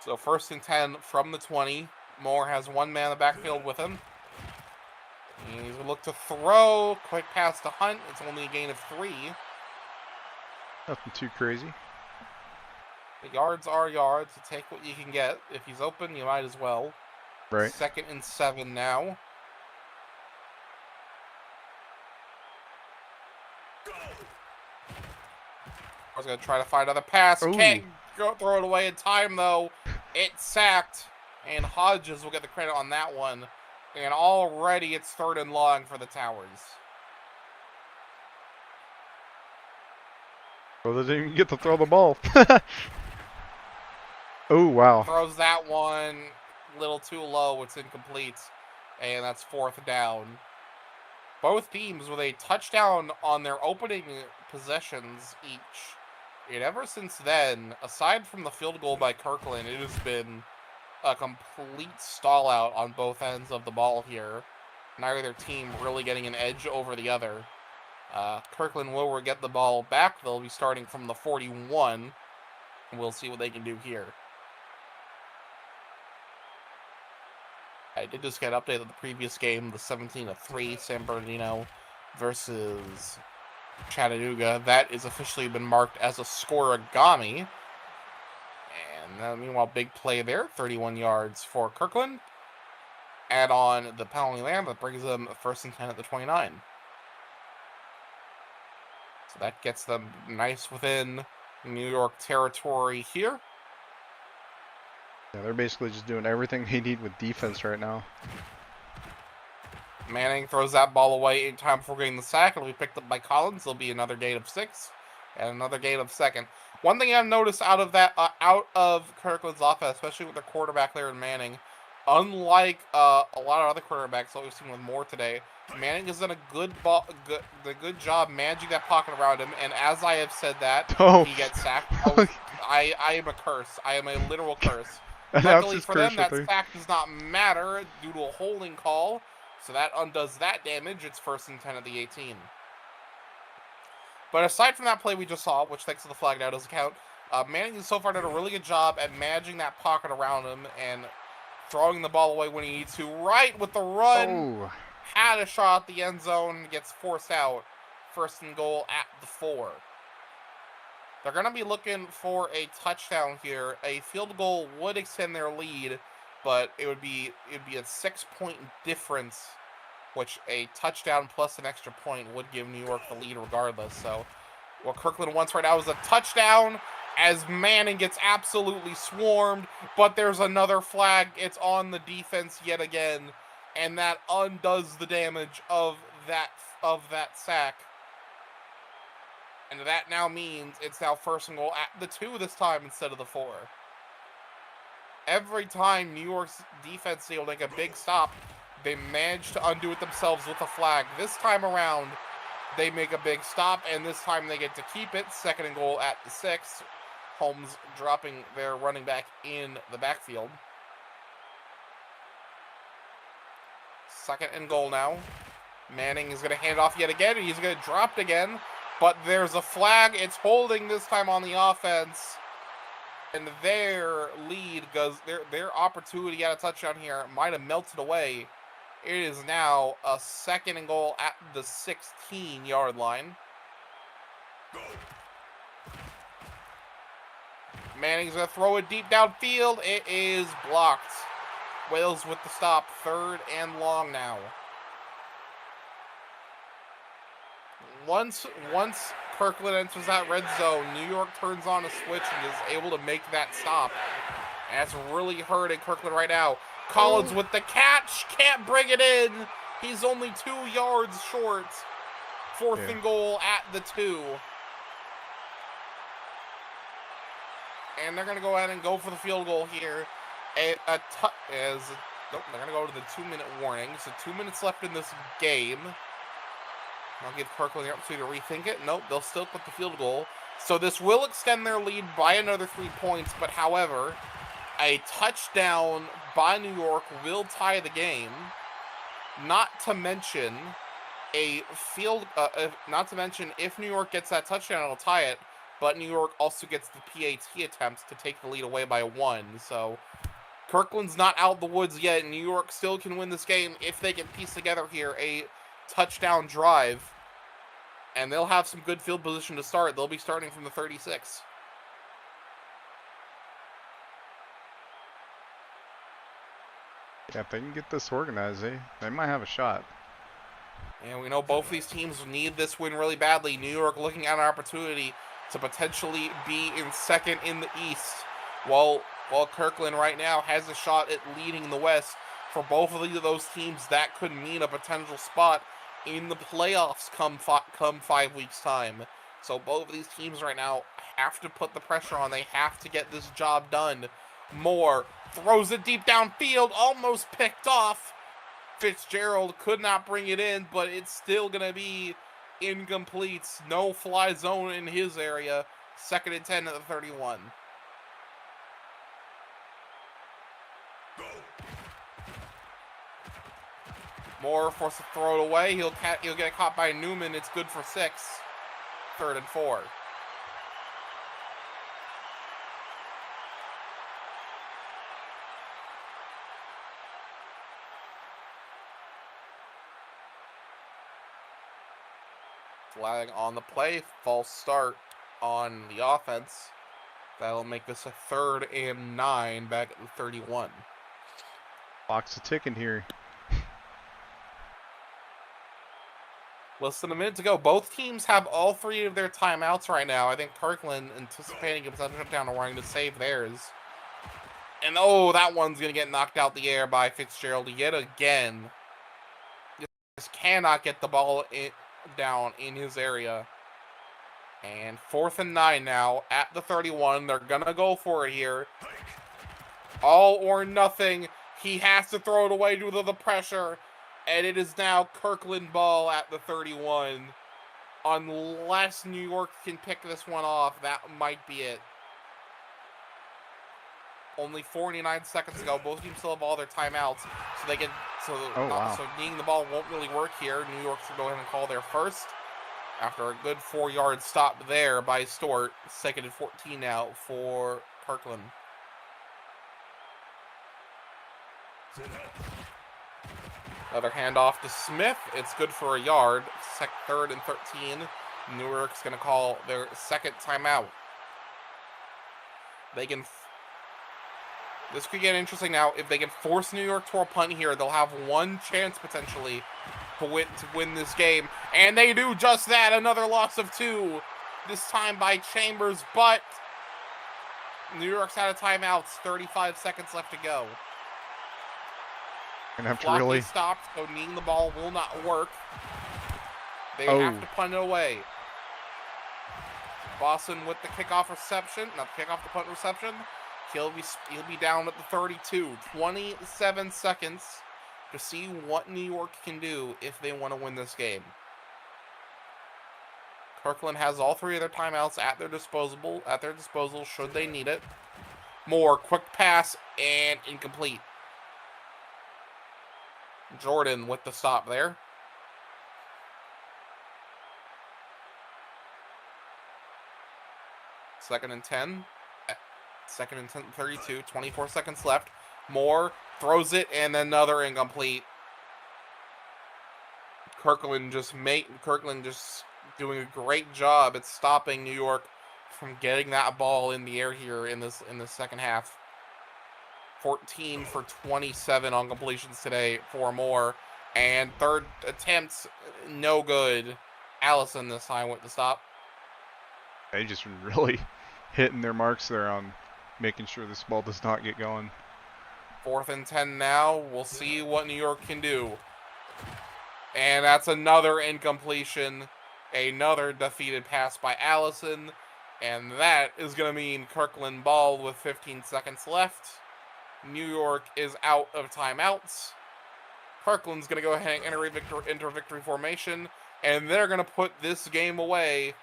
So 1st and 10 from the 20. Moore has one man in the backfield with him. And he's going to look to throw. Quick pass to Hunt. It's only a gain of 3. Nothing too crazy. The yards are yards. You take what you can get. If he's open, you might as well. Right. 2nd and 7 now. I was going to try to find another pass. Ooh. Can't throw it away in time, though. It's sacked. And Hodges will get the credit on that one. And already it's 3rd and long for the Towers. Well, they didn't even get to throw the ball. Oh, wow. Throws that one a little too low. It's incomplete. And that's 4th down. Both teams with a touchdown on their opening possessions each. And ever since then, aside from the field goal by Kirkland, it has been a complete stall out on both ends of the ball here. Neither team really getting an edge over the other. Kirkland will get the ball back. They'll be starting from the 41. We'll see what they can do here. I did just get an update of the previous game, the 17-3 San Bernardino versus Chattanooga. That is officially been marked as a scoregami. And meanwhile, big play there, 31 yards for Kirkland. Add on the penalty land, that brings them 1st and 10 at the 29. So that gets them nice within New York territory here. Yeah, they're basically just doing everything they need with defense right now. Manning throws that ball away in time before getting the sack. It'll be picked up by Collins. There'll be another gain of 6 and another gain of 2nd. One thing I've noticed out of Kirkland's offense, especially with their quarterback there in Manning, unlike a lot of other quarterbacks that we've seen with Moore today, Manning has done a good job managing that pocket around him. And as I have said that, he gets sacked. I am a curse. I am a literal curse. Luckily for them, that sack does not matter due to a holding call. So that undoes that damage. It's 1st and 10 at the 18. But aside from that play we just saw, which thanks to the flag now doesn't count, Manning has so far done a really good job at managing that pocket around him and throwing the ball away when he needs to. Right with the run. Oh. Had a shot at the end zone, gets forced out. 1st and goal at the 4. They're going to be looking for a touchdown here. A field goal would extend their lead, but it would be a 6-point difference which a touchdown plus an extra point would give New York the lead regardless. So what Kirkland wants right now is a touchdown as Manning gets absolutely swarmed, but there's another flag. It's on the defense yet again, and that undoes the damage of that sack. And that now means it's now first and goal at the 2 this time instead of the 4. Every time New York's defense is able to make a big stop, they manage to undo it themselves with a flag. This time around, they make a big stop, and this time they get to keep it. Second and goal at the 6. Holmes dropping their running back in the backfield. Second and goal now. Manning is going to hand off yet again, and he's going to drop it again. But there's a flag. It's holding this time on the offense. And their lead, goes their opportunity at a touchdown here might have melted away. It is now a second and goal at the 16-yard line. Manning's going to throw it deep downfield. It is blocked. Wales with the stop. Third and long now. Once Kirkland enters that red zone, New York turns on a switch and is able to make that stop. And that's really hurting Kirkland right now. Collins with the catch. Can't bring it in. He's only 2 yards short. Fourth and goal at the 2. And they're going to go ahead and go for the field goal here. They're going to go to the 2-minute warning. So 2 minutes left in this game. I'll give Kirkland the opportunity to rethink it. Nope, they'll still put the field goal. So this will extend their lead by another 3 points. But however, a touchdown by New York will tie the game. Not to mention if New York gets that touchdown, it'll tie it. But New York also gets the PAT attempts to take the lead away by 1. So Kirkland's not out of the woods yet. New York still can win this game if they can piece together here a touchdown drive. And they'll have some good field position to start. They'll be starting from the 36. Yeah, if they can get this organized, they might have a shot. And we know both these teams need this win really badly. New York looking at an opportunity to potentially be in second in the East, while Kirkland right now has a shot at leading the West. For both of those teams, that could mean a potential spot in the playoffs come 5 weeks' time. So both of these teams right now have to put the pressure on. They have to get this job done. Moore throws it deep downfield, almost picked off. Fitzgerald could not bring it in, but it's still going to be incomplete. No fly zone in his area. Second and 10 at the 31. Moore forced to throw it away. He'll get caught by Newman. It's good for 6. Third and 4. Flag on the play. False start on the offense. That'll make this a 3rd and 9 back at the 31. Clock's ticking here. Less than a minute to go. Both teams have all 3 of their timeouts right now. I think Kirkland, anticipating a potential touchdown, are wanting to save theirs. And that one's going to get knocked out the air by Fitzgerald yet again. Just cannot get the ball down in his area. And 4th and 9 now at the 31. They're going to go for it here. All or nothing. He has to throw it away due to the pressure. And it is now Kirkland ball at the 31. Unless New York can pick this one off, that might be it. Only 49 seconds ago. Both teams still have all their timeouts. So they can so kneeing the ball won't really work here. New York's gonna go ahead and call their first. After a good 4-yard stop there by Stewart. 2nd and 14 now for Kirkland. Another handoff to Smith. It's good for a yard. 3rd and 13. Newark's going to call their second timeout. They can This could get interesting now. If they can force New York to a punt here, they'll have one chance potentially to win this game. And they do just that. Another loss of 2. This time by Chambers, but New York's out of timeouts. 35 seconds left to go. Gonna have to Clock really. is stopped, so kneeing the ball will not work. They Oh. have to punt it away. Boston with the kickoff reception, not the kickoff, the punt reception. He'll be down at the 32. 27 seconds to see what New York can do if they want to win this game. Kirkland has all 3 of their timeouts at their disposal should they need it. Moore, quick pass, and incomplete. Jordan with the stop there. Second and 10. Second and 10, 32. 24 seconds left. Moore throws it, and another incomplete. Kirkland just doing a great job at stopping New York from getting that ball in the air here in this second half. 14 for 27 on completions today for Moore. And third attempts, no good. Allison this time with the stop. They just really hitting their marks there on making sure this ball does not get going. 4th and 10 now. We'll see what New York can do. And that's another incompletion. Another defeated pass by Allison. And that is going to mean Kirkland ball with 15 seconds left. New York is out of timeouts. Kirkland's going to go ahead and enter victory formation. And they're going to put this game away.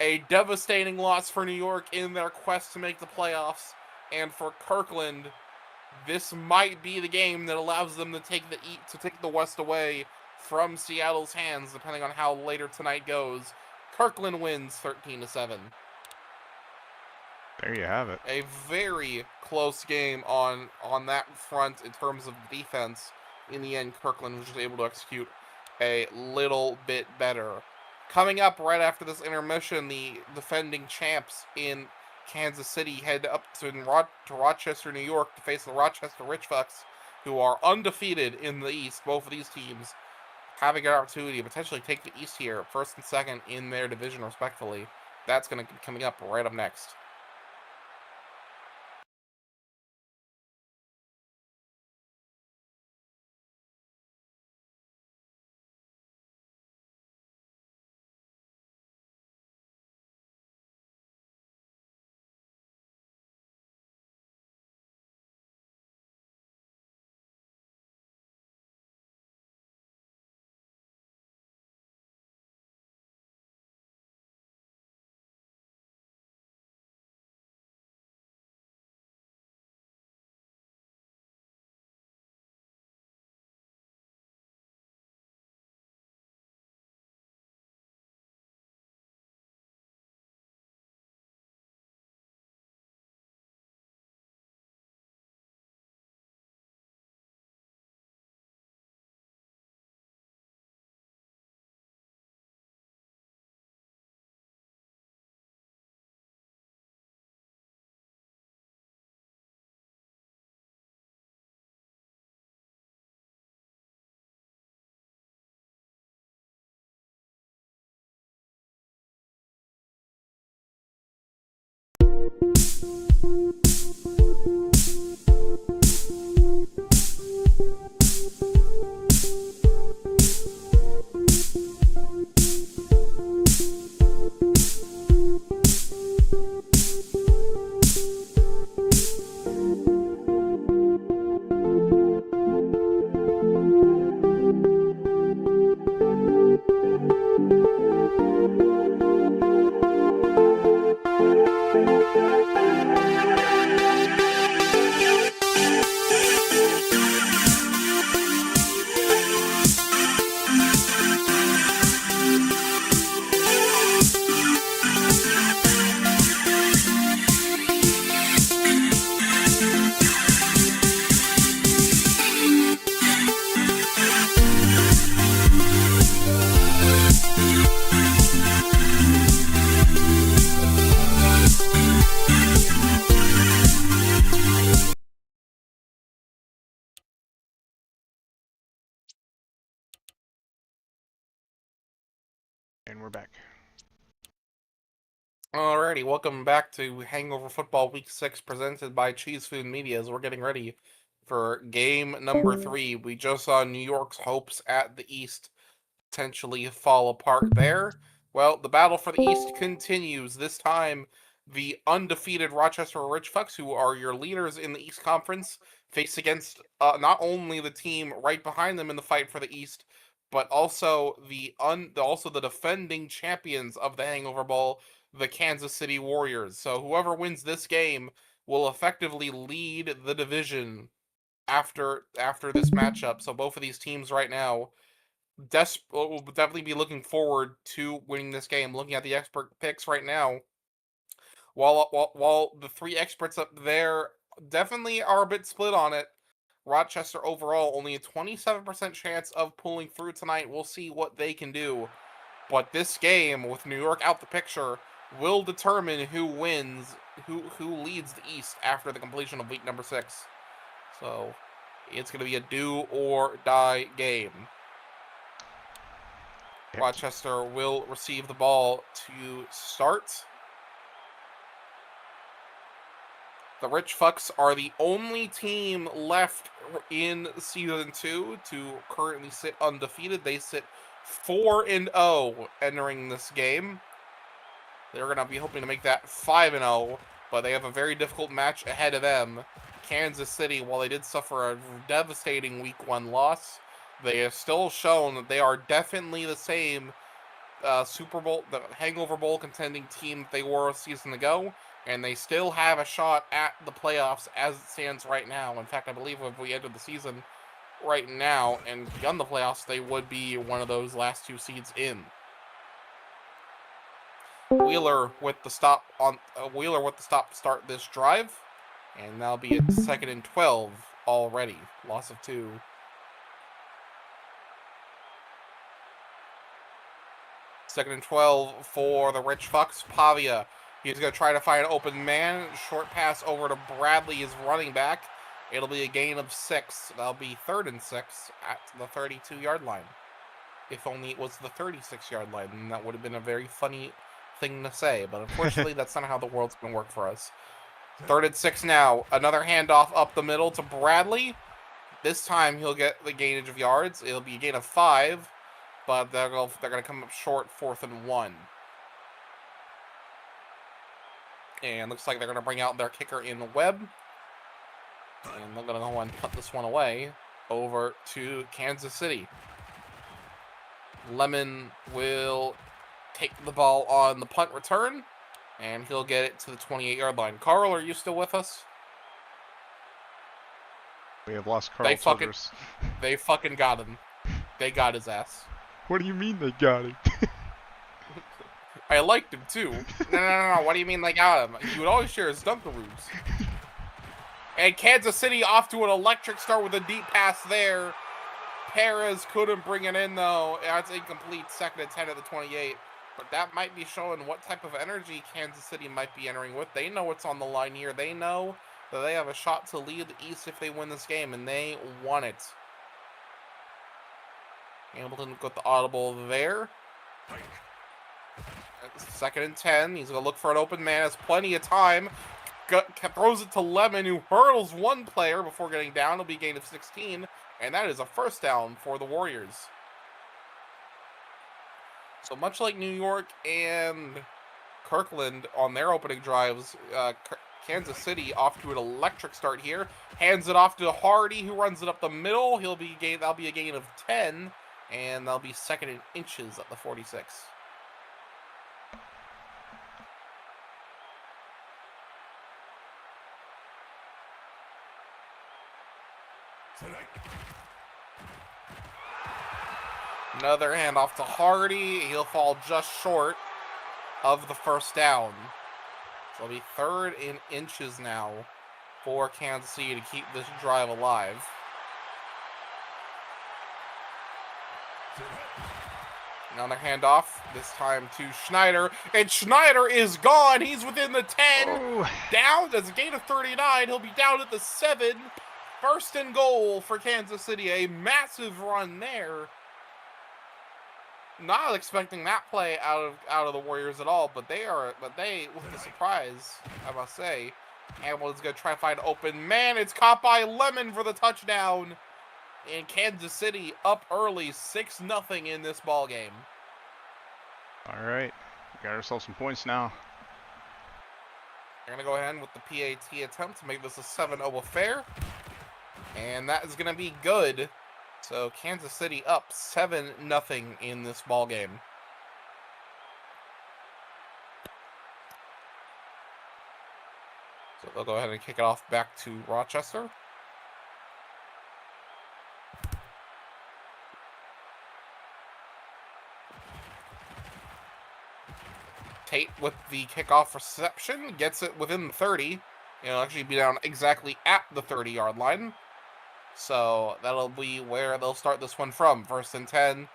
A devastating loss for New York in their quest to make the playoffs. And for Kirkland, this might be the game that allows them to take the West away from Seattle's hands, depending on how later tonight goes. Kirkland wins 13-7. There you have it. A very close game on that front in terms of defense. In the end, Kirkland was just able to execute a little bit better. Coming up right after this intermission, the defending champs in Kansas City head up to Rochester, New York to face the Rochester Ridgefucks, who are undefeated in the East. Both of these teams having an opportunity to potentially take the East here, first and second in their division respectively. That's going to be coming up right up next. And we're back. Alrighty, welcome back to Hangover Football Week 6 presented by Cheese Food Media as we're getting ready for game number 3. We just saw New York's hopes at the East potentially fall apart there. Well, the battle for the East continues. This time, the undefeated Rochester Rich Fucks, who are your leaders in the East Conference, face against not only the team right behind them in the fight for the East, but also the defending champions of the Hangover Bowl, the Kansas City Warriors. So whoever wins this game will effectively lead the division after this matchup. So both of these teams right now will definitely be looking forward to winning this game. Looking at the expert picks right now, while the three experts up there definitely are a bit split on it, Rochester overall only a 27% chance of pulling through tonight. We'll see what they can do. But this game, with New York out the picture, will determine who wins, who leads the East after the completion of week number 6. So it's going to be a do or die game. Yep. Rochester will receive the ball to start. The Rich Fucks are the only team left in Season 2 to currently sit undefeated. They sit 4-0 entering this game. They're going to be hoping to make that 5-0, but they have a very difficult match ahead of them. Kansas City, while they did suffer a devastating Week 1 loss, they have still shown that they are definitely the same Super Bowl, the Hangover Bowl contending team they were a season ago, and they still have a shot at the playoffs as it stands right now. In fact, I believe if we entered the season right now and begun the playoffs, they would be one of those last 2 seeds in. Wheeler with the stop to start this drive, and that'll be a 2nd and 12 already. Loss of 2. Second and 12 for the Rich Fucks. Pavia, he's going to try to find an open man. Short pass over to Bradley, his running back. It'll be a gain of 6. That'll be 3rd and 6 at the 32-yard line. If only it was the 36-yard line, then that would have been a very funny thing to say. But unfortunately, that's not how the world's going to work for us. 3rd and 6 now. Another handoff up the middle to Bradley. This time he'll get the gainage of yards. It'll be a gain of 5. But they're going to come up short, 4th and 1. And looks like they're going to bring out their kicker in the Webb. And they're going to go and punt this one away over to Kansas City. Lemon will take the ball on the punt return, and he'll get it to the 28-yard line. Carl, are you still with us? We have lost Carl Childress. They fucking got him. They got his ass. What do you mean they got him? I liked him too. No. What do you mean they got him? He would always share his Dunkaroos. And Kansas City off to an electric start with a deep pass there. Perez couldn't bring it in though. That's incomplete. 2nd and 10 at the 28. But that might be showing what type of energy Kansas City might be entering with. They know what's on the line here. They know that they have a shot to lead the East if they win this game, and they want it. Hamilton got the audible there. 2nd and 10. He's going to look for an open man. Has plenty of time. Throws it to Lemon, who hurdles one player before getting down. It'll be a gain of 16. And that is a 1st down for the Warriors. So much like New York and Kirkland on their opening drives, Kansas City off to an electric start here. Hands it off to Hardy, who runs it up the middle. That'll be a gain of 10. And that'll be 2nd in inches at the 46. Another handoff to Hardy. He'll fall just short of the 1st down. So it'll be 3rd in inches now for Kansas City to keep this drive alive. Another handoff, this time to Schneider. And Schneider is gone. He's within the 10. Oh. Down. There's a gain of 39. He'll be down at the 7. 1st and goal for Kansas City. A massive run there. Not expecting that play out of the Warriors at all, but they with the surprise, I must say. Hamilton's gonna try to find open man. It's caught by Lemon for the touchdown. And Kansas City up early, 6-0 in this ball game. All right, we got ourselves some points now. We're gonna go ahead with the PAT attempt to make this a 7-0 affair, and that is gonna be good. So Kansas City up 7-0 in this ball game. So they'll go ahead and kick it off back to Rochester. Tate with the kickoff reception gets it within the 30. It'll actually be down exactly at the 30-yard line. So that'll be where they'll start this one from. 1st and 10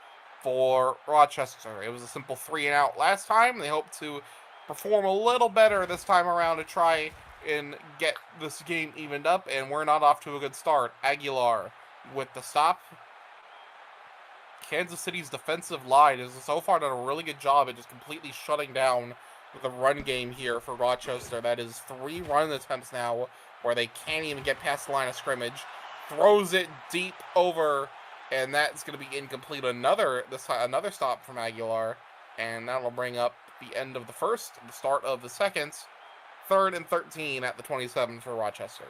for Rochester. It was a simple 3-and-out last time. They hope to perform a little better this time around to try and get this game evened up, and we're not off to a good start. Aguilar with the stop. Kansas City's defensive line has so far done a really good job at just completely shutting down the run game here for Rochester. That is 3 run attempts now where they can't even get past the line of scrimmage. Throws it deep over, and that's going to be incomplete. Another stop from Aguilar, and that'll bring up the end of the first, the start of the second. 3rd and 13 at the 27 for Rochester.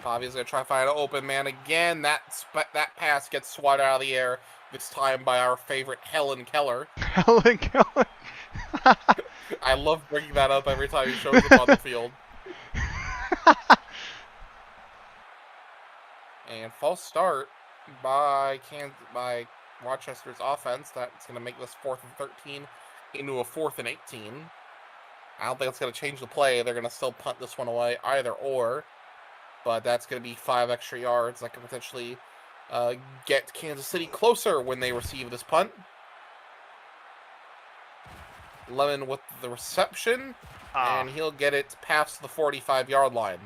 Bobby's going to try to find an open man again. That pass gets swatted out of the air, this time by our favorite Helen Keller. Helen Keller. I love bringing that up every time he shows up on the field. And false start by Rochester's offense. That's going to make this 4th and 13 into a 4th and 18. I don't think it's going to change the play. They're going to still punt this one away, either or. But that's going to be 5 extra yards that could potentially get Kansas City closer when they receive this punt. Lemon with the reception, and he'll get it past the 45-yard line.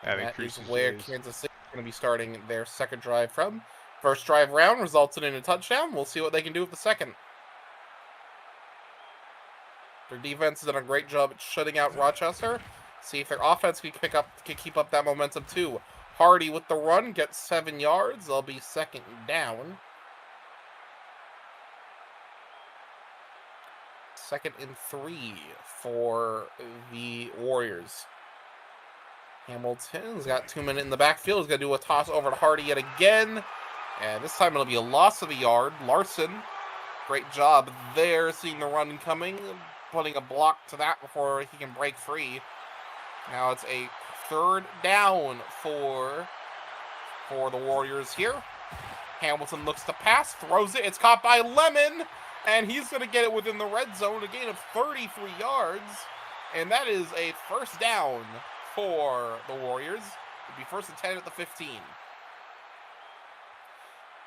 That is where Kansas City is going to be starting their second drive from. First drive round resulted in a touchdown. We'll see what they can do with the second. Their defense has done a great job at shutting out Rochester. See if their offense can keep up that momentum too. Hardy with the run gets 7 yards. They'll be 2nd down. 2nd and 3 for the Warriors. Hamilton's got 2 minutes in the backfield. He's going to do a toss over to Hardy yet again. And this time it'll be a loss of a yard. Larson, great job there, seeing the run coming, putting a block to that before he can break free. Now it's a 3rd down for the Warriors here. Hamilton looks to pass, throws it. It's caught by Lemon, and he's going to get it within the red zone, a gain of 33 yards. And that is a 1st down for the Warriors. It'll be 1st and 10 at the 15.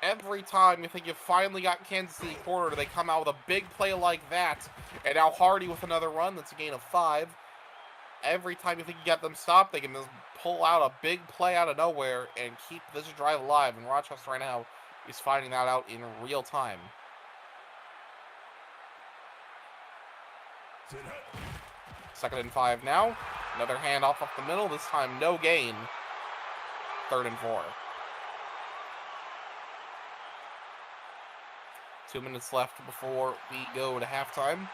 Every time you think you've finally got Kansas City cornered, they come out with a big play like that. And now Hardy with another run. That's a gain of 5. Every time you think you got them stopped, they can just pull out a big play out of nowhere and keep this drive alive. And Rochester right now is finding that out in real time. Second and 5 now. Another handoff up the middle. This time no gain. 3rd and 4. 2 minutes left before we go to halftime.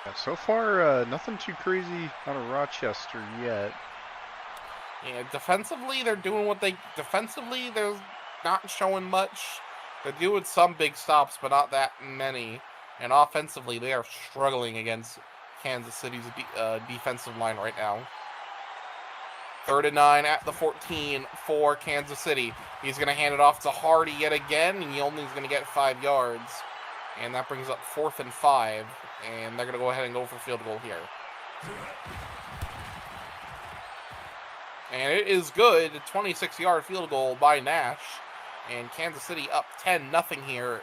Yeah, so far, nothing too crazy out of Rochester yet. Yeah, defensively, they're doing what they... Defensively, they're not showing much. They're doing some big stops, but not that many. And offensively, they are struggling against Kansas City's defensive line right now. 3rd and 9 at the 14 for Kansas City. He's going to hand it off to Hardy yet again, and he only is going to get 5 yards. And that brings up 4th and 5, and they're going to go ahead and go for field goal here. And it is good. 26-yard field goal by Nash. And Kansas City up 10-0 here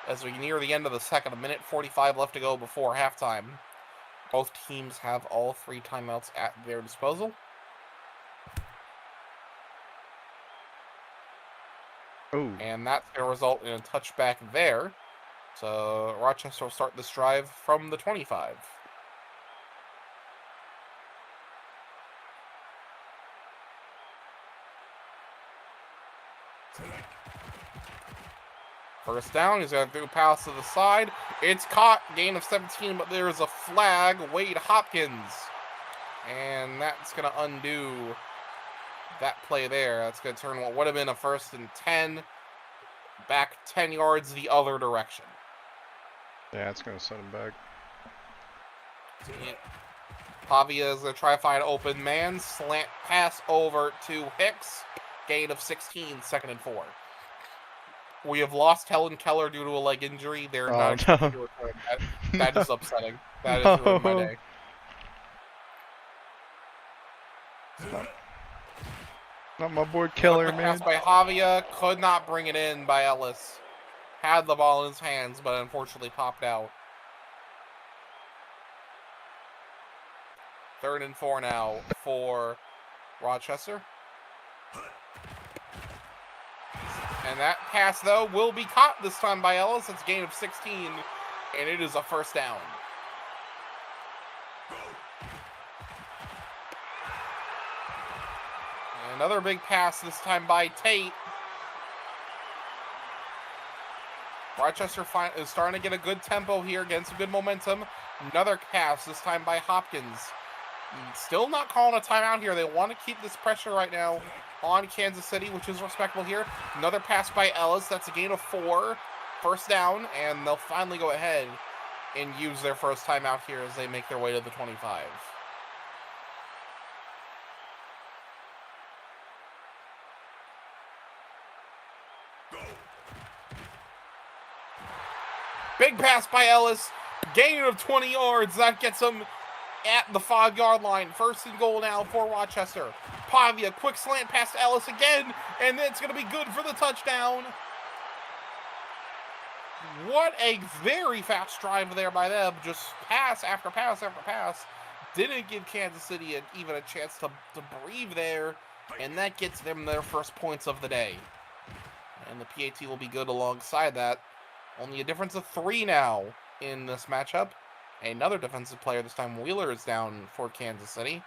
as we near the end of the second. 1:45 left to go before halftime. Both teams have all 3 timeouts at their disposal. Oh, And that's going to result in a touchback there. So Rochester will start this drive from the 25. First down, he's going to throw a pass to the side. It's caught, gain of 17, but there's a flag, Wade Hopkins. And that's going to undo that play there. That's going to turn what would have been a 1st and 10 back 10 yards the other direction. yeah, it's going to set him back. Pavia is going to try to find an open man. Slant pass over to Hicks. Gain of 16, 2nd and 4. We have lost Helen Keller due to a leg injury. They're not expected to return. That is upsetting. That is ruined my day. Not my boy Keller, man. Pass by Javia, could not bring it in by Ellis. Had the ball in his hands, but unfortunately popped out. 3rd and 4 now for Rochester. And that pass, though, will be caught this time by Ellis. It's a gain of 16, and it is a 1st down. And another big pass, this time by Tate. Rochester is starting to get a good tempo here, getting some good momentum. Another pass, this time by Hopkins. Still not calling a timeout here. They want to keep this pressure right now on Kansas City, which is respectable here. Another pass by Ellis. That's a gain of 4. 1st down, and they'll finally go ahead and use their first timeout here as they make their way to the 25. Big pass by Ellis. Gain of 20 yards. That gets them at the 5-yard line. 1st and goal now for Rochester. Pavia, quick slant pass to Ellis again, and it's going to be good for the touchdown. What a very fast drive there by them. Just pass after pass after pass. Didn't give Kansas City even a chance to breathe there, and that gets them their first points of the day. And the PAT will be good alongside that. Only a difference of 3 now in this matchup. Another defensive player, this time Wheeler, is down for Kansas City.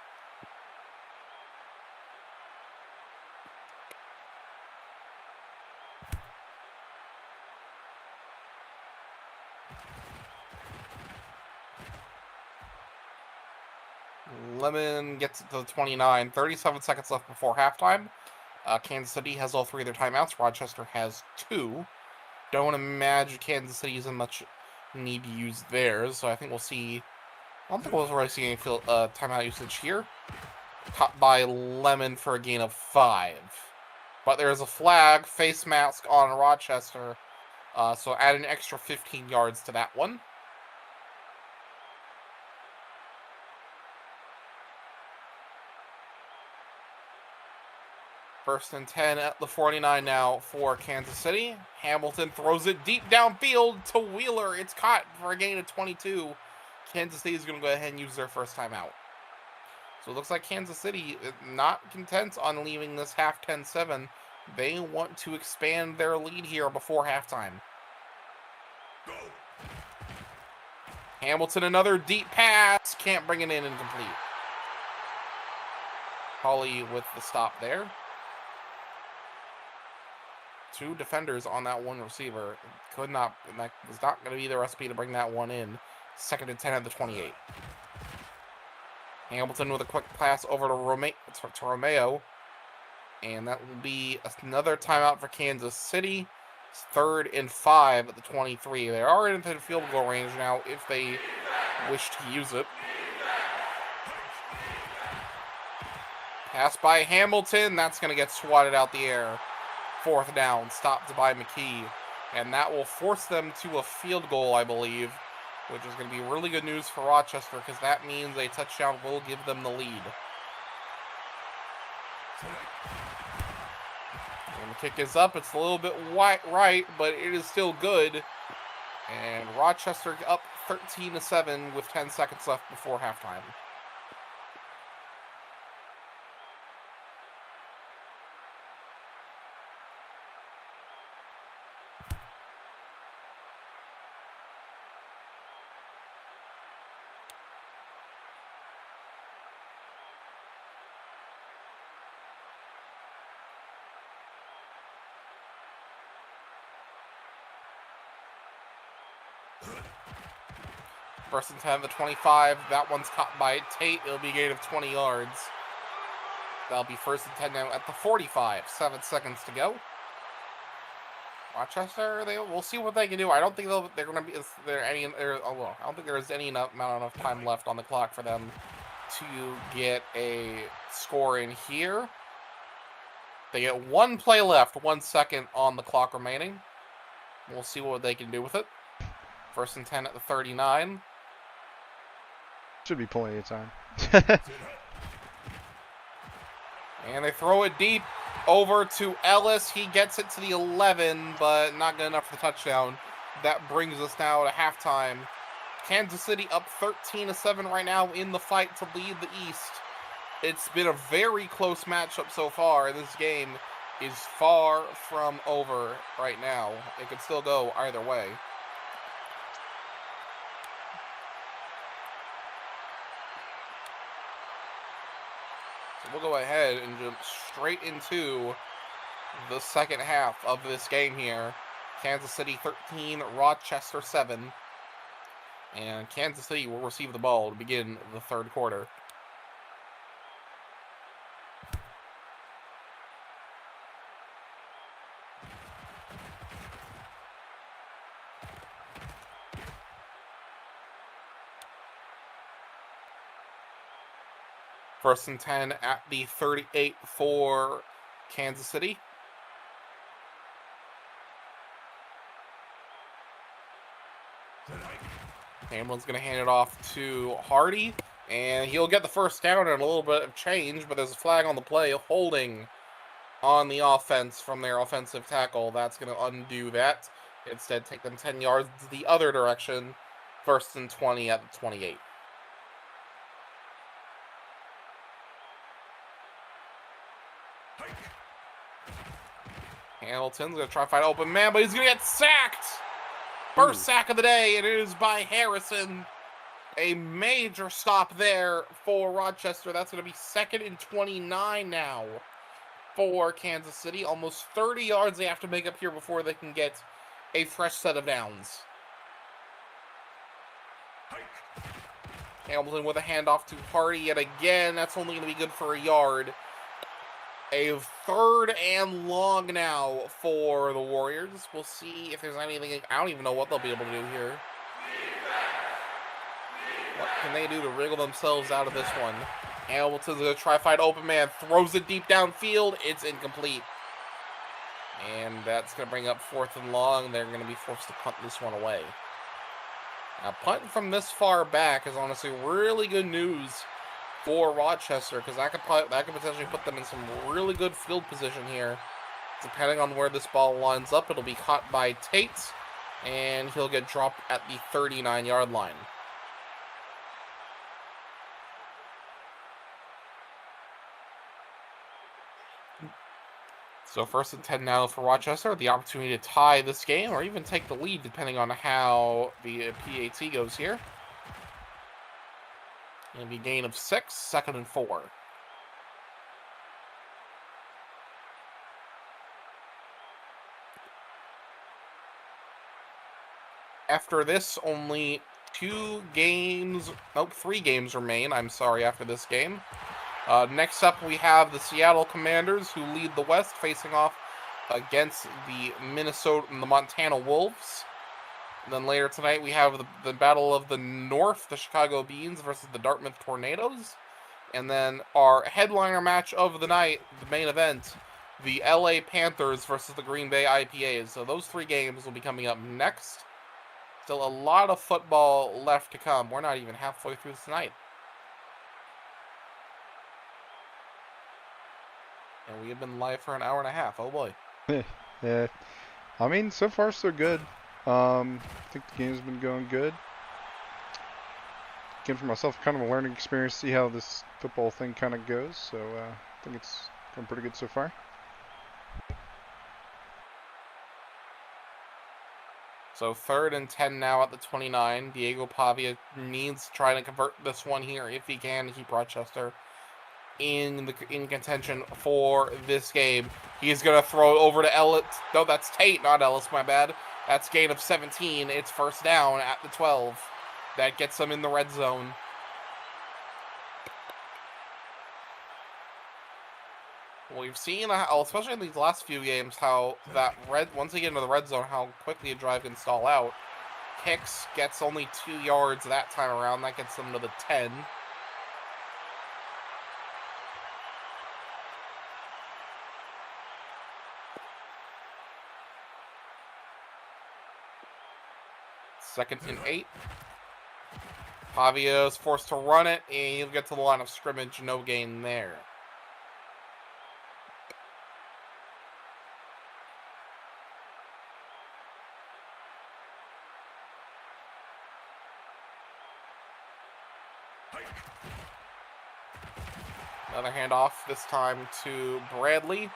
Lemon gets it to the 29. 37 seconds left before halftime. Kansas City has all 3 of their timeouts. Rochester has 2. Don't imagine Kansas City is in much need to use theirs, so I think we'll see. I don't think we'll really see any timeout usage here. Caught by Lemon for a gain of 5. But there's a flag, face mask on Rochester, so add an extra 15 yards to that one. First and 10 at the 49 now for Kansas City. Hamilton throws it deep downfield to Wheeler. It's caught for a gain of 22. Kansas City is going to go ahead and use their first timeout. So it looks like Kansas City is not content on leaving this half 10-7. They want to expand their lead here before halftime. Hamilton, another deep pass. Can't bring it in, incomplete. Hawley with the stop there. 2 defenders on that one receiver. That was not going to be the recipe to bring that one in. 2nd and 10 at the 28. Hamilton with a quick pass over to Romeo. And that will be another timeout for Kansas City. 3rd and 5 at the 23. They are in the field goal range now if they wish to use it. Pass by Hamilton. That's going to get swatted out the air. 4th down, stopped by McKee. And that will force them to a field goal, I believe, which is going to be really good news for Rochester because that means a touchdown will give them the lead. And the kick is up. It's a little bit right, but it is still good. And Rochester up 13-7 with 10 seconds left before halftime. First and 10 at the 25. That one's caught by Tate. It'll be a gain of 20 yards. That'll be first and 10 now at the 45. 7 seconds to go. Rochester, we'll see what they can do. I don't think they're going to be I don't think there's any amount of time left on the clock for them to get a score in here. They get one play left, 1 second on the clock remaining. We'll see what they can do with it. First and 10 at the 39. Should be plenty of time. And they throw it deep over to Ellis. He gets it to the 11, but not good enough for the touchdown. That brings us now to halftime. Kansas City up 13-7 right now in the fight to lead the East. It's been a very close matchup so far. This game is far from over right now. It could still go either way. We'll go ahead and jump straight into the second half of this game here. Kansas City 13, Rochester 7. And Kansas City will receive the ball to begin the third quarter. First and 10 at the 38 for Kansas City. Hamlin's going to hand it off to Hardy, and he'll get the first down and a little bit of change, but there's a flag on the play holding on the offense from their offensive tackle. That's going to undo that. Instead, take them 10 yards the other direction. First and 20 at the 28. Hamilton's going to try to find open man, but he's going to get sacked. First sack of the day, and it is by Harrison. A major stop there for Rochester. That's going to be 2nd and 29 now for Kansas City. Almost 30 yards they have to make up here before they can get a fresh set of downs. Hamilton with a handoff to Hardy yet again. That's only going to be good for a yard. A 3rd and long now for the Warriors. We'll see if there's anything. I don't even know what they'll be able to do here. What can they do to wriggle themselves out of this one? Hamilton's going to try to find open man. Throws it deep downfield. It's incomplete. And that's going to bring up 4th and long. They're going to be forced to punt this one away. Now, punting from this far back is honestly really good news for Rochester, because that could potentially put them in some really good field position here. Depending on where this ball lines up, it'll be caught by Tate, and he'll get dropped at the 39-yard line. So 1st and 10 now for Rochester. The opportunity to tie this game or even take the lead depending on how the PAT goes here. It'll be gain of 6, 2nd and 4. After this, only 3 games remain, after this game. Next up, we have the Seattle Commanders, who lead the West, facing off against the Montana Wolves. And then later tonight, we have the Battle of the North, the Chicago Beans versus the Dartmouth Tornadoes. And then our headliner match of the night, the main event, the LA Panthers versus the Green Bay IPAs. So those 3 games will be coming up next. Still a lot of football left to come. We're not even halfway through tonight. And we have been live for an hour and a half. Oh boy. Yeah. I mean, so far so good. I think the game's been going good. again, for myself, kind of a learning experience, see how this football thing kind of goes. So I think it's going pretty good so far. So 3rd and 10 now at the 29. Diego Pavia needs to try to convert this one here if he can to keep Rochester in contention for this game. He's going to throw it over to Ellis. No, that's Tate, not Ellis, my bad. That's gain of 17. It's first down at the 12. That gets them in the red zone. We've seen, especially in these last few games, how once they get into the red zone, how quickly a drive can stall out. Hicks gets only 2 yards that time around. That gets them to the 10. Second and 8. Pavia is forced to run it, and he'll get to the line of scrimmage. No gain there. Another handoff, this time to Bradley,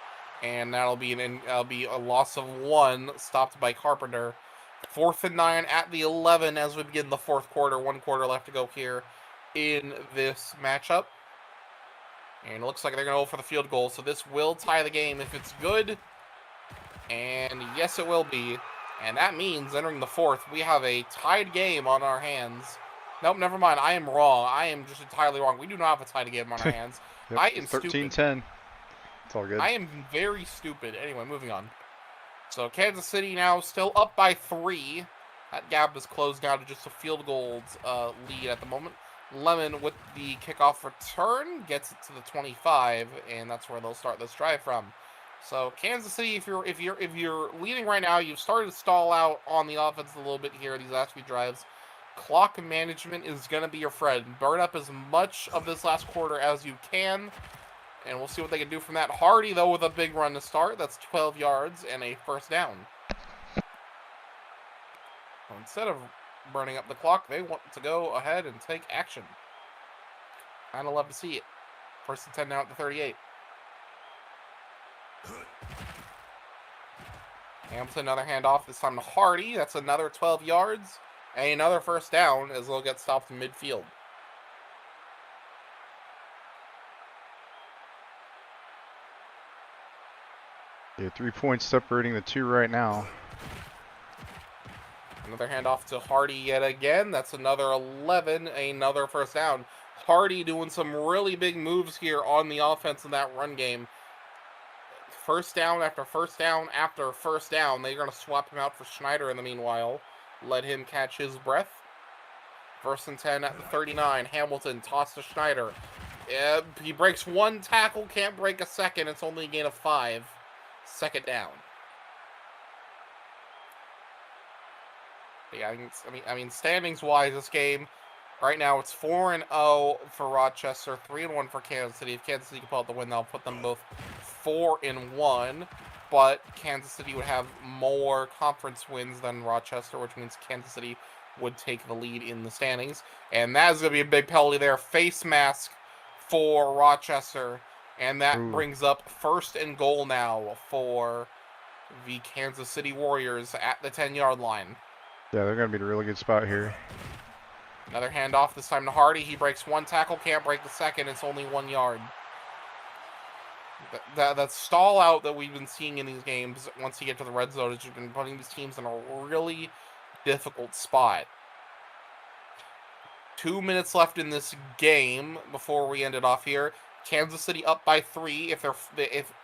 and that'll be a loss of 1, stopped by Carpenter. 4th and 9 at the 11 as we begin the 4th quarter. 1 quarter left to go here in this matchup. And it looks like they're going to go for the field goal, so this will tie the game if it's good. And yes, it will be. And that means entering the 4th, we have a tied game on our hands. Nope, never mind. I am wrong. I am just entirely wrong. We do not have a tied game on our hands. Yep, I am 13-10. stupid. It's all good. I am very stupid. Anyway, moving on. So Kansas City now still up by 3. That gap is closed down to just a field goal lead at the moment. Lemon with the kickoff return gets it to the 25, and that's where they'll start this drive from. So Kansas City, if you're leading right now, you've started to stall out on the offense a little bit here these last few drives. Clock management is going to be your friend. Burn up as much of this last quarter as you can, and we'll see what they can do from that. Hardy, though, with a big run to start. That's 12 yards and a first down. So instead of burning up the clock, they want to go ahead and take action. Kind of love to see it. 1st and 10 now at the 38. Hamilton, another handoff, this time to Hardy. That's another 12 yards. And another first down as they'll get stopped in midfield. Yeah, 3 points separating the two right now. Another handoff to Hardy yet again. That's another 11, another first down. Hardy doing some really big moves here on the offense in that run game. First down after first down after first down. They're going to swap him out for Schneider in the meanwhile. Let him catch his breath. 1st and 10 at the 39. Hamilton toss to Schneider. He breaks 1 tackle, can't break a second. It's only a gain of 5. 2nd down. Yeah, I mean, standings wise, this game right now it's 4-0 for Rochester, 3-1 for Kansas City. If Kansas City can pull out the win, they'll put them both 4-1. But Kansas City would have more conference wins than Rochester, which means Kansas City would take the lead in the standings. And that is going to be a big penalty there. Face mask for Rochester. And that brings up 1st and goal now for the Kansas City Warriors at the 10-yard line. Yeah, they're going to be in a really good spot here. Another handoff, this time to Hardy. He breaks 1 tackle, can't break the second. It's only 1 yard. That stall out that we've been seeing in these games once you get to the red zone has just been putting these teams in a really difficult spot. 2 minutes left in this game before we end it off here. Kansas City up by 3.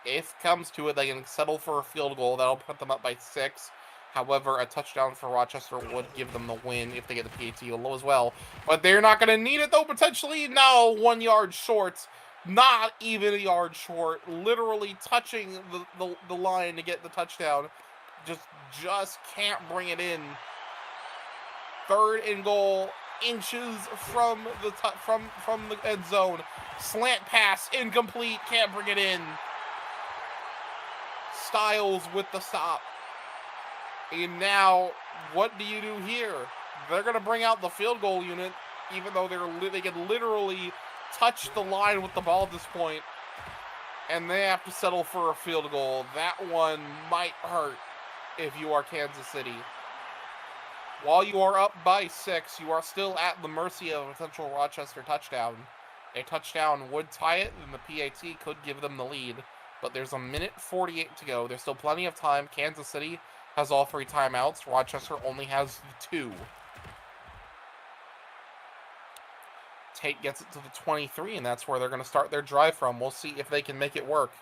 If comes to it, they can settle for a field goal. That'll put them up by 6. However, a touchdown for Rochester would give them the win if they get the PAT low as well. But they're not going to need it, though, potentially. No, 1 yard short. Not even a yard short. Literally touching the line to get the touchdown. Just can't bring it in. 3rd and goal. Inches from the end zone. Slant pass, incomplete, can't bring it in. Styles with the stop. And now, what do you do here? They're going to bring out the field goal unit. even though they can literally touch the line with the ball at this point, and they have to settle for a field goal. That one might hurt if you are Kansas City. While you are up by 6, you are still at the mercy of a potential Rochester touchdown. A touchdown would tie it, and the PAT could give them the lead. But there's a minute 48 to go. There's still plenty of time. Kansas City has all 3 timeouts. Rochester only has 2. Tate gets it to the 23, and that's where they're going to start their drive from. We'll see if they can make it work.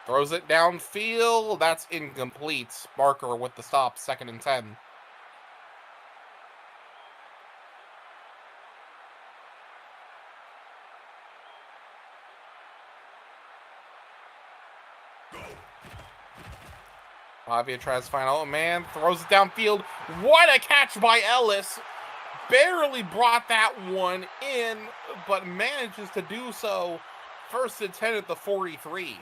Throws it downfield. That's incomplete. Barker with the stop, 2nd and 10. Pavia tries to find out, man, throws it downfield. What a catch by Ellis. Barely brought that one in, but manages to do so. 1st and 10 at the 43.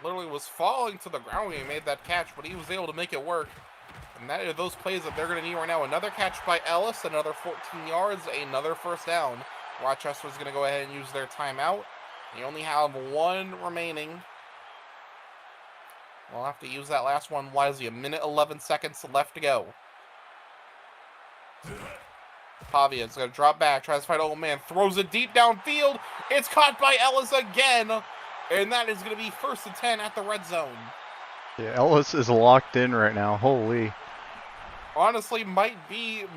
Literally was falling to the ground when he made that catch, but he was able to make it work. And that are those plays that they're going to need right now. Another catch by Ellis, another 14 yards, another 1st down. Rochester's going to go ahead and use their timeout. They only have 1 remaining. We'll have to use that last one wisely. 1:11 left to go. Pavia's going to drop back, tries to find old man, throws it deep downfield. It's caught by Ellis again. And that is going to be 1st and 10 at the red zone. Yeah, Ellis is locked in right now. Holy. Honestly, might be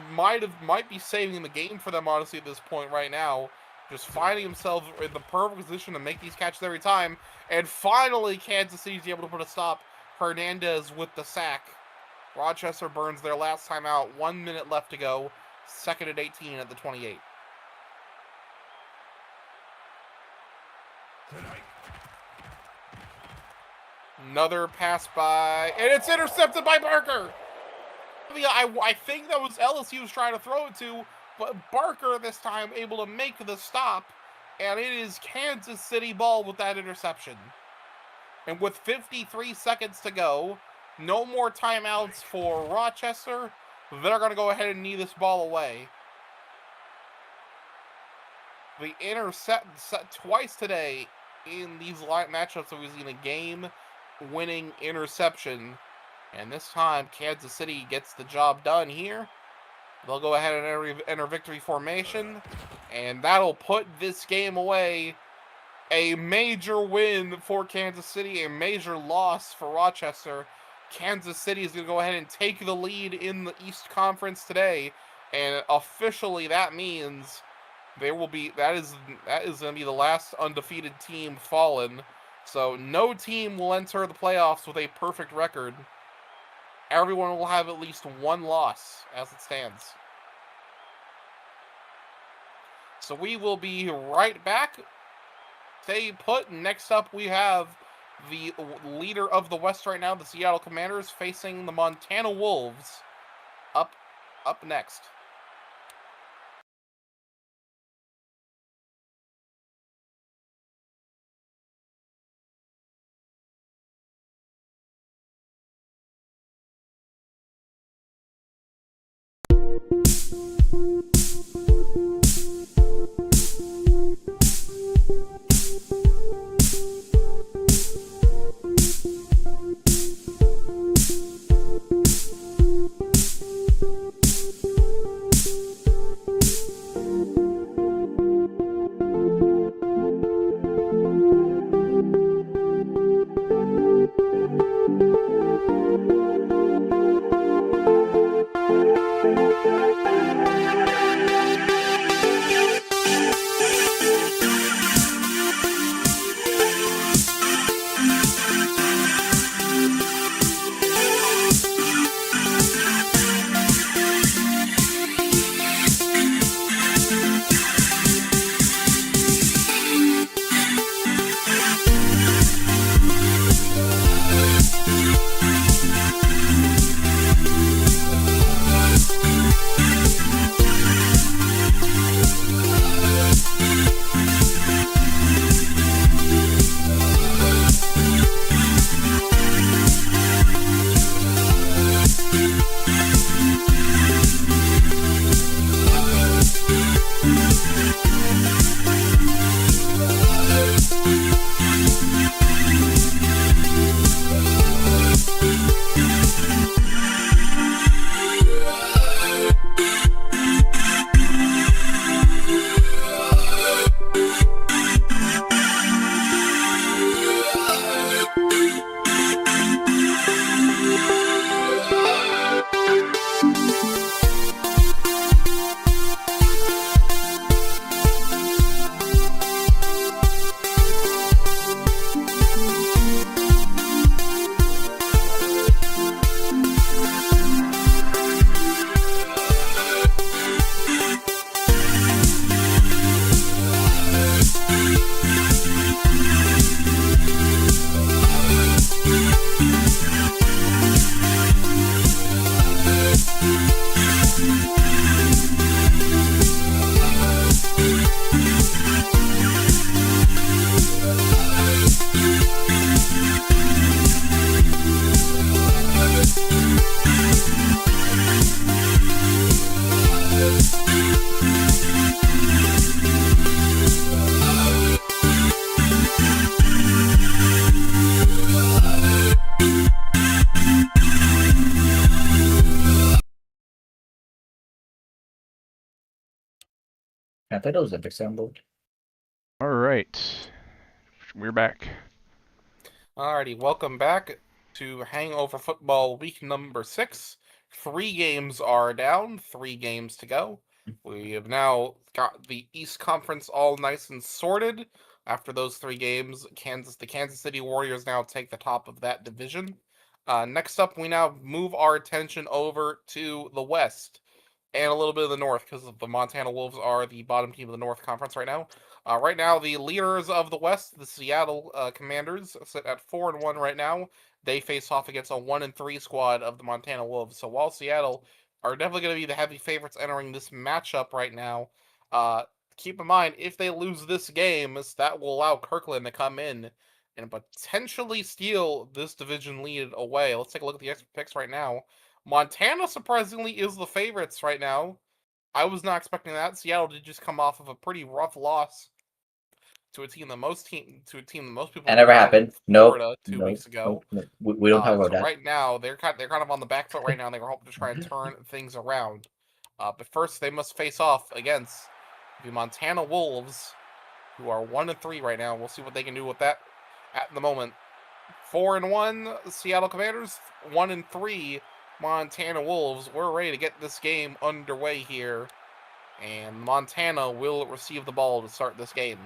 saving the game for them, honestly, at this point right now. Just finding himself in the perfect position to make these catches every time. And finally, Kansas City's able to put a stop. Hernandez with the sack. Rochester burns their last time out. 1 minute left to go. 2nd and 18 at the 28. Another pass by, and it's intercepted by Barker. Yeah, I think that was Ellis he was trying to throw it to, but Barker this time able to make the stop, and it is Kansas City ball with that interception. And with 53 seconds to go, no more timeouts for Rochester. They're going to go ahead and knee this ball away. The intercept set twice today in these matchups that we've seen a game-winning interception. And this time, Kansas City gets the job done here. They'll go ahead and enter victory formation. And that'll put this game away. A major win for Kansas City, a major loss for Rochester. Kansas City is going to go ahead and take the lead in the East Conference today. And officially that means that is going to be the last undefeated team fallen. So no team will enter the playoffs with a perfect record. Everyone will have at least 1 loss as it stands. So we will be right back. Stay put. Next up, we have the leader of the West right now, the Seattle Commanders, facing the Montana Wolves. Up next. I thought it was Epic Soundboard. All right, we're back. Alrighty, welcome back to Hangover Football Week number 6. 3 games are down, 3 games to go. We have now got the East Conference all nice and sorted. After those 3 games, the Kansas City Warriors now take the top of that division. Next up, we now move our attention over to the West and a little bit of the North, because the Montana Wolves are the bottom team of the North Conference right now. Right now, the leaders of the West, the Seattle Commanders, sit at 4-1 right now. They face off against a 1-3 squad of the Montana Wolves. So while Seattle are definitely going to be the heavy favorites entering this matchup right now, keep in mind, if they lose this game, that will allow Kirkland to come in and potentially steal this division lead away. Let's take a look at the extra picks right now. Montana, surprisingly, is the favorites right now. I was not expecting that. Seattle did just come off of a pretty rough loss to a team that most people That never down in happened. Nope. Florida 2 weeks ago. Nope. We don't talk about So that. right now they're kind of on the back foot right now. They were hoping to try and turn things around. But first they must face off against the Montana Wolves, who are 1-3 right now. We'll see what they can do with that at the moment. 4-1 Seattle Commanders, 1-3 Montana Wolves. We're ready to get this game underway here, and Montana will receive the ball to start this game.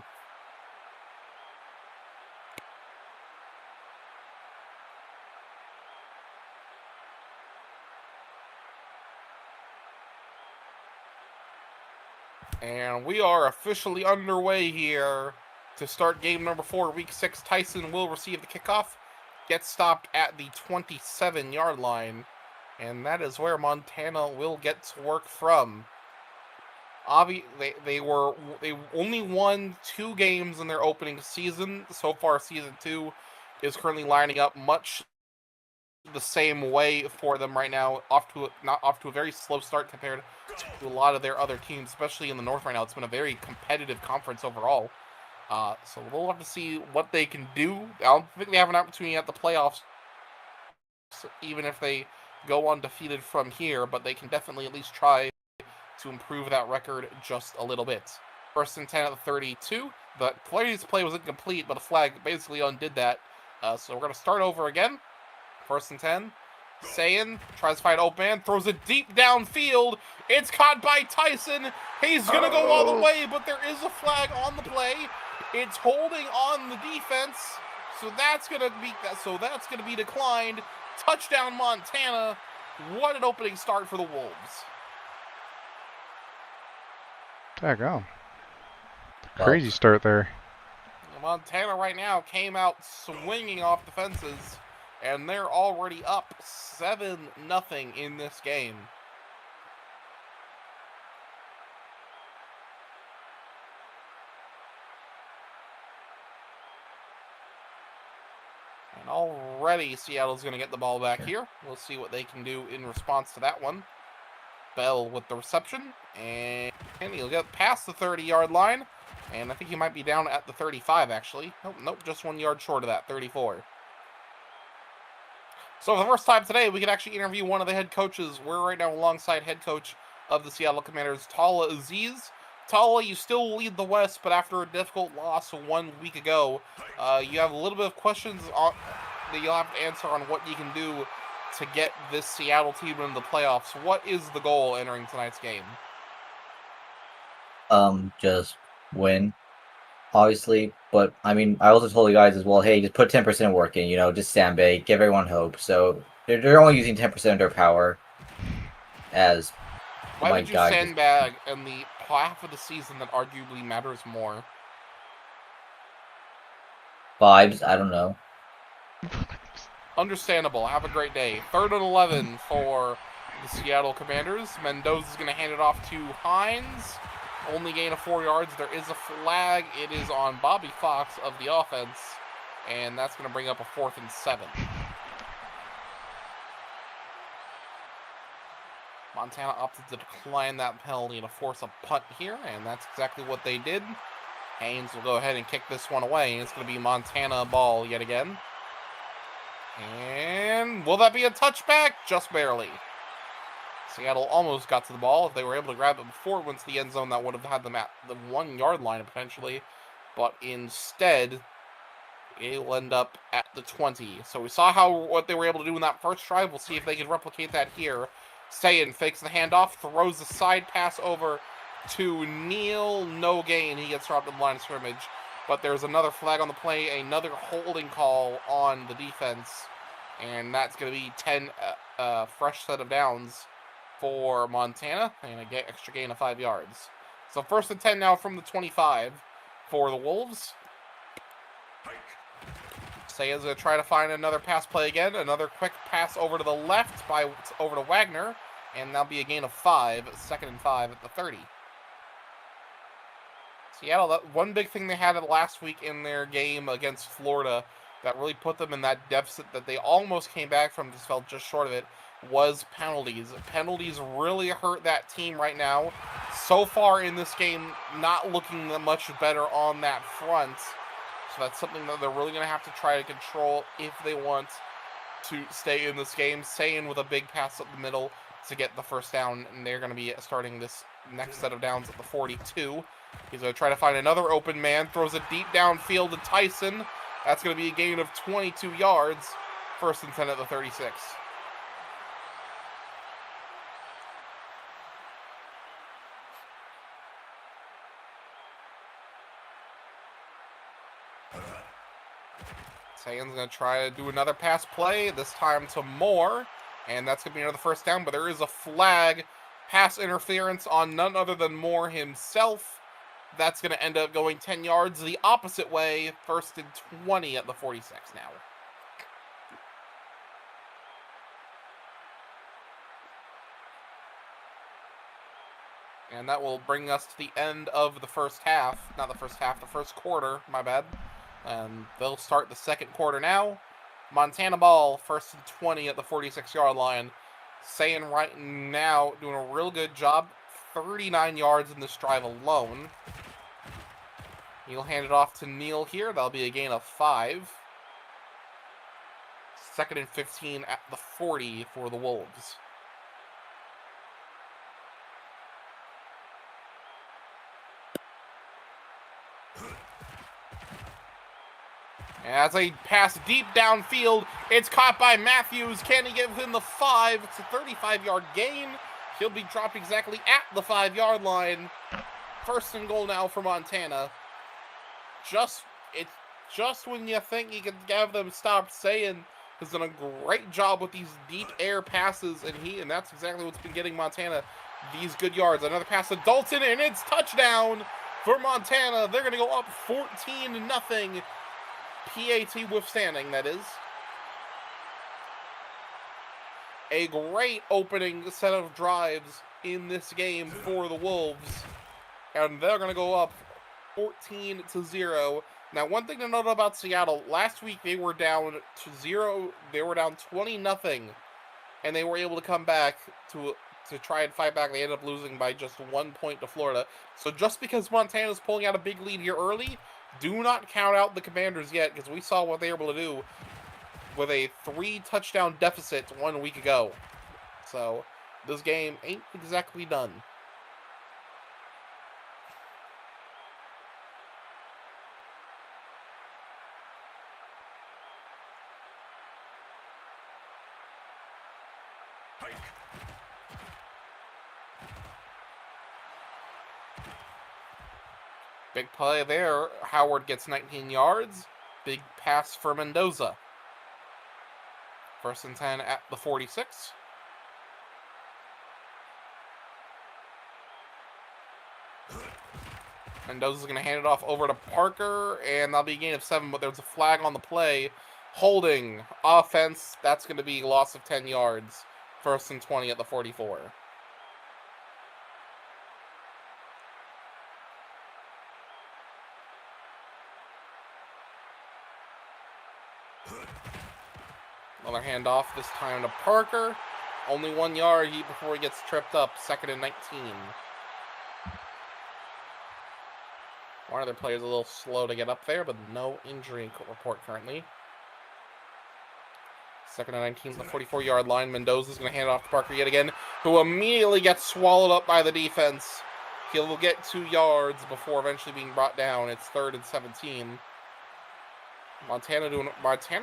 And we are officially underway here to start game number 4, week 6. Tyson will receive the kickoff, gets stopped at the 27-yard line, and that is where Montana will get to work from. They only won 2 games in their opening season. So far, season 2 is currently lining up much the same way for them right now. Not off to a very slow start compared to a lot of their other teams, especially in the North right now. It's been a very competitive conference overall. So we'll have to see what they can do. I don't think they have an opportunity at the playoffs, even if they go undefeated from here, but they can definitely at least try to improve that record just a little bit. 1st and 10 at the 32. The previous play was incomplete, but a flag basically undid that. So we're going to start over again. 1st and 10. Sayin tries to find open man, throws it deep downfield. It's caught by Tyson. He's going to go all the way, but there is a flag on the play. It's holding on the defense. So that's going to be declined. Touchdown Montana. What an opening start for the Wolves. Daggone. Crazy start there. Montana right now came out swinging off the fences, and they're already up 7-0 in this game. And already Seattle's going to get the ball back here. We'll see what they can do in response to that one. Bell with the reception, and he'll get past the 30-yard line, and I think he might be down at the 35, actually. Nope, just 1 yard short of that, 34. So for the first time today, we can actually interview one of the head coaches. We're right now alongside head coach of the Seattle Commanders, Tala Aziz. Tala, you still lead the West, but after a difficult loss 1 week ago, you have a little bit of questions that you'll have to answer on what you can do to get this Seattle team into the playoffs. What is the goal entering tonight's game? Just win, obviously. But I mean, I also told you guys as well, hey, just put 10% work in. Just sandbag, give everyone hope. So they're only using 10% of their power. As why would you sandbag in the half of the season that arguably matters more? Vibes, I don't know. Understandable. Have a great day. 3rd and 11 for the Seattle Commanders. Mendoza's going to hand it off to Hines. Only gain of 4 yards. There is a flag. It is on Bobby Fox of the offense, and that's going to bring up a 4th and 7. Montana opted to decline that penalty to force a punt here, and that's exactly what they did. Haynes will go ahead and kick this one away, and it's going to be Montana ball yet again. And will that be a touchback? Just barely. Seattle almost got to the ball. If they were able to grab it before it went to the end zone, that would have had them at the 1 yard line potentially. But instead, it'll end up at the 20. So we saw what they were able to do in that first drive. We'll see if they can replicate that here. Sayin fakes the handoff, throws the side pass over to Neal. No gain. He gets dropped at the line of scrimmage. But there's another flag on the play, another holding call on the defense. And that's going to be 10 fresh set of downs for Montana, and an extra gain of 5 yards. So 1st and 10 now from the 25 for the Wolves. Sayin's going to try to find another pass play again. Another quick pass over to the left over to Wagner, and that'll be a gain of 5, 2nd and 5 at the 30. Seattle, that one big thing they had last week in their game against Florida that really put them in that deficit that they almost came back from, just fell just short of it, was penalties. Penalties really hurt that team right now. So far in this game, not looking much better on that front. So that's something that they're really going to have to try to control if they want to stay in this game. Sayin with a big pass up the middle to get the first down, and they're going to be starting this next set of downs at the 42. He's going to try to find another open man, throws it deep downfield to Tyson. That's going to be a gain of 22 yards. 1st and 10 at the 36. Sayin's going to try to do another pass play, this time to Moore, and that's going to be another first down, but there is a flag, pass interference on none other than Moore himself. That's going to end up going 10 yards the opposite way, 1st and 20 at the 46 now. And that will bring us to the end of the first half. Not the first half, the first quarter, my bad. And they'll start the second quarter now. Montana ball, 1st and 20 at the 46-yard line. Sayin right now doing a real good job. 39 yards in this drive alone. He'll hand it off to Neal here. That'll be a gain of 5. 2nd and 15 at the 40 for the Wolves. As a pass deep downfield, it's caught by Matthews. Can he get within the 5? It's a 35-yard gain. He'll be dropped exactly at the 5-yard line. 1st and goal now for Montana. It's just when you think you can have them stop. Sayin has done a great job with these deep air passes, and that's exactly what's been getting Montana these good yards. Another pass to Dalton, and it's touchdown for Montana. They're going to go up 14-0. PAT withstanding, that is. A great opening set of drives in this game for the Wolves. And they're going to go up 14-0. Now, one thing to note about Seattle, last week they were down to 0. They were down 20-0. And they were able to come back to try and fight back. They ended up losing by just 1 point to Florida. So just because Montana's pulling out a big lead here early, do not count out the Commanders yet, because we saw what they were able to do with a 3-touchdown deficit 1 week ago. So this game ain't exactly done. Big play there. Howard gets 19 yards. Big pass for Mendoza. 1st and 10 at the 46. Mendoza's going to hand it off over to Parker, and that'll be a gain of 7, but there's a flag on the play. Holding. Offense, that's going to be a loss of 10 yards. 1st and 20 at the 44. Another handoff, this time to Parker. Only 1 yard before he gets tripped up. 2nd and 19. One of their players a little slow to get up there, but no injury report currently. Second and 19 the 44-yard line. Mendoza's going to hand it off to Parker yet again, who immediately gets swallowed up by the defense. He'll get 2 yards before eventually being brought down. It's 3rd and 17. Montana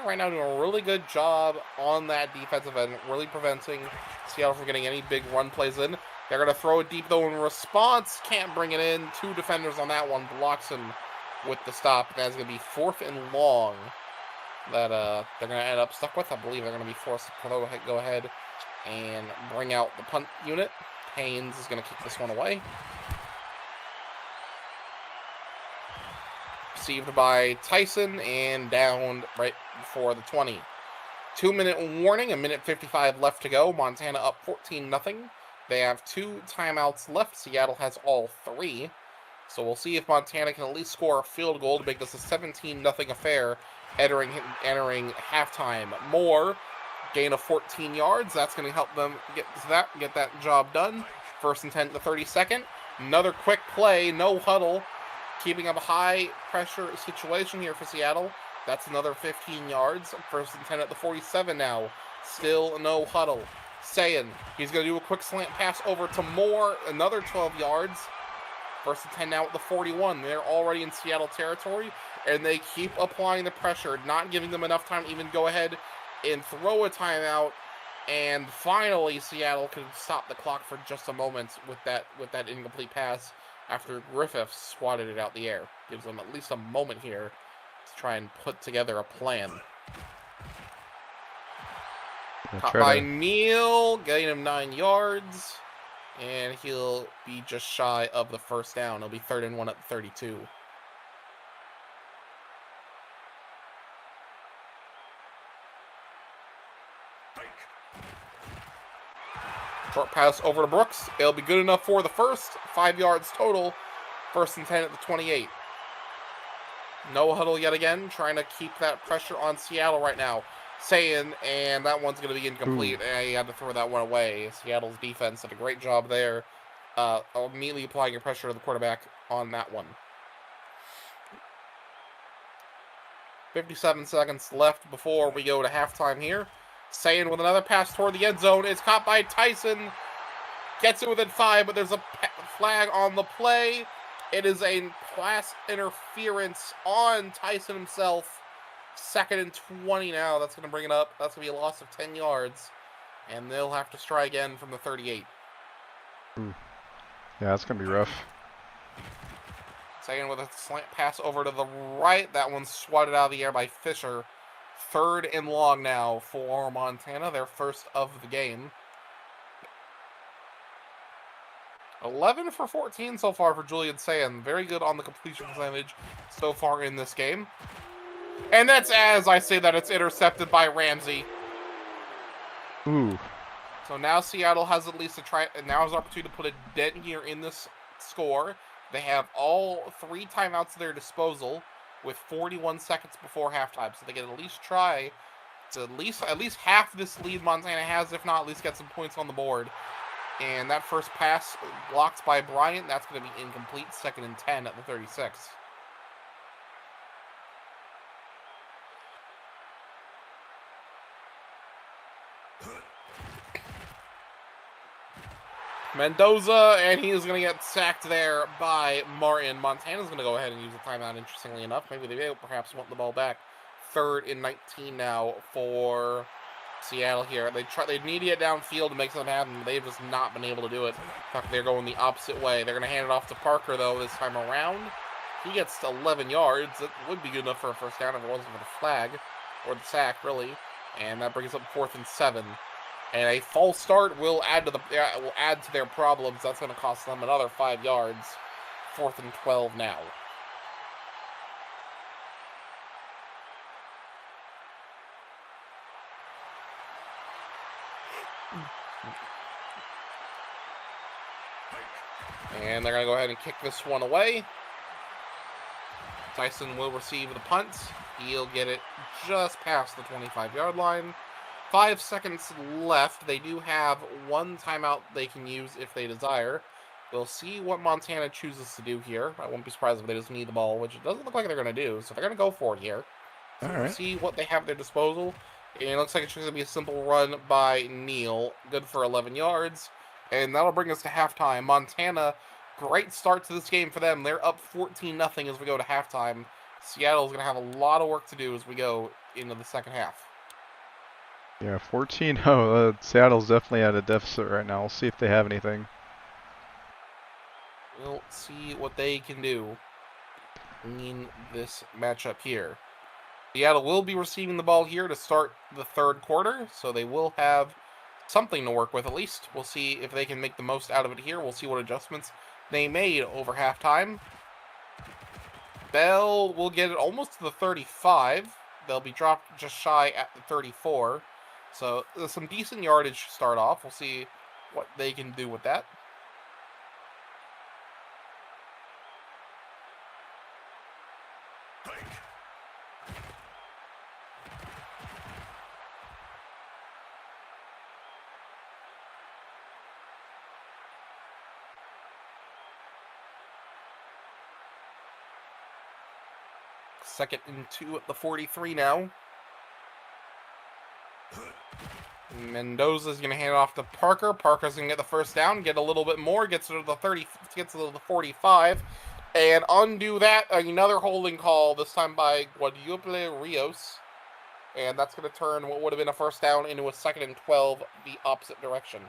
right now doing a really good job on that defensive end, really preventing Seattle from getting any big run plays in. They're going to throw it deep, though, in response. Can't bring it in. 2 defenders on that one. Blocks him with the stop. That's going to be 4th and long that they're going to end up stuck with. I believe they're going to be forced to go ahead and bring out the punt unit. Haynes is going to kick this one away. Received by Tyson and down right before the 20. 2-minute warning, 1:55 left to go. Montana up 14-0. They have 2 timeouts left. Seattle has all 3. So we'll see if Montana can at least score a field goal to make this a 17-0 affair entering halftime. Moore, gain of 14 yards. That's going to help them get that job done. 1st and 10 at the 32nd. Another quick play, no huddle. Keeping up a high-pressure situation here for Seattle. That's another 15 yards. 1st and 10 at the 47 now. Still no huddle. Sayin, he's going to do a quick slant pass over to Moore. Another 12 yards. 1st and 10 now at the 41. They're already in Seattle territory, and they keep applying the pressure, not giving them enough time to even go ahead and throw a timeout. And finally, Seattle can stop the clock for just a moment with that incomplete pass after Griffith swatted it out the air. Gives them at least a moment here to try and put together a plan. Caught by Neal, getting him 9 yards, and he'll be just shy of the 1st down. It'll be 3rd and 1 at the 32. Short pass over to Brooks. It'll be good enough for the 1st. 5 yards total. 1st and 10 at the 28. No huddle yet again. Trying to keep that pressure on Seattle right now. Sayin, and that one's going to be incomplete. And he had to throw that one away. Seattle's defense did a great job there. Immediately applying your pressure to the quarterback on that one. 57 seconds left before we go to halftime here. Sayin with another pass toward the end zone. It's caught by Tyson. Gets it within 5, but there's a flag on the play. It is a pass interference on Tyson himself. 2nd and 20 now. That's going to bring it up. That's going to be a loss of 10 yards. And they'll have to try again from the 38. Yeah, that's going to be rough. Sayin with a slant pass over to the right. That one's swatted out of the air by Fisher. 3rd and long now for Montana, their 1st of the game. 11 for 14 so far for Julian Sayin. Very good on the completion percentage so far in this game. And that's as I say that it's intercepted by Ramsey. Ooh. So now Seattle has at least now has an opportunity to put a dent here in this score. They have all 3 timeouts at their disposal with 41 seconds before halftime. So they can at least try to at least half this lead Montana has, if not at least get some points on the board. And that first pass blocked by Bryant. That's going to be incomplete. 2nd and 10 at the 36. Mendoza, and he is going to get sacked there by Martin. Montana's going to go ahead and use a timeout, interestingly enough. Maybe they perhaps want the ball back. 3rd and 19 now for Seattle here. They need to get downfield to make something happen. They've just not been able to do it. In fact, they're going the opposite way. They're going to hand it off to Parker, though, this time around. He gets 11 yards. It would be good enough for a 1st down if it wasn't for the flag, or the sack, really. And that brings up 4th and 7. And a false start will add to their problems. That's going to cost them another 5 yards. 4th and 12 now. And they're going to go ahead and kick this one away. Tyson will receive the punt. He'll get it just past the 25-yard line. 5 seconds left. They do have 1 timeout they can use if they desire. We'll see what Montana chooses to do here. I won't be surprised if they just need the ball, which it doesn't look like they're going to do. So they're going to go for it here. So All we'll right. see what they have at their disposal. And it looks like it's just going to be a simple run by Neal. Good for 11 yards. And that'll bring us to halftime. Montana, great start to this game for them. They're up 14-0 as we go to halftime. Seattle's going to have a lot of work to do as we go into the second half. Yeah, 14-0. Seattle's definitely at a deficit right now. We'll see if they have anything. We'll see what they can do in this matchup here. Seattle will be receiving the ball here to start the third quarter, so they will have something to work with at least. We'll see if they can make the most out of it here. We'll see what adjustments they made over halftime. Bell will get it almost to the 35. They'll be dropped just shy at the 34. So there's some decent yardage to start off. We'll see what they can do with that. Second and 2 at the 43 now. Mendoza's going to hand it off to Parker. Parker's going to get the first down, get a little bit more, gets it to the 30, gets it to the 45, and undo that. Another holding call, this time by Guadalupe Rios. And that's going to turn what would have been a first down into a second and 12 the opposite direction.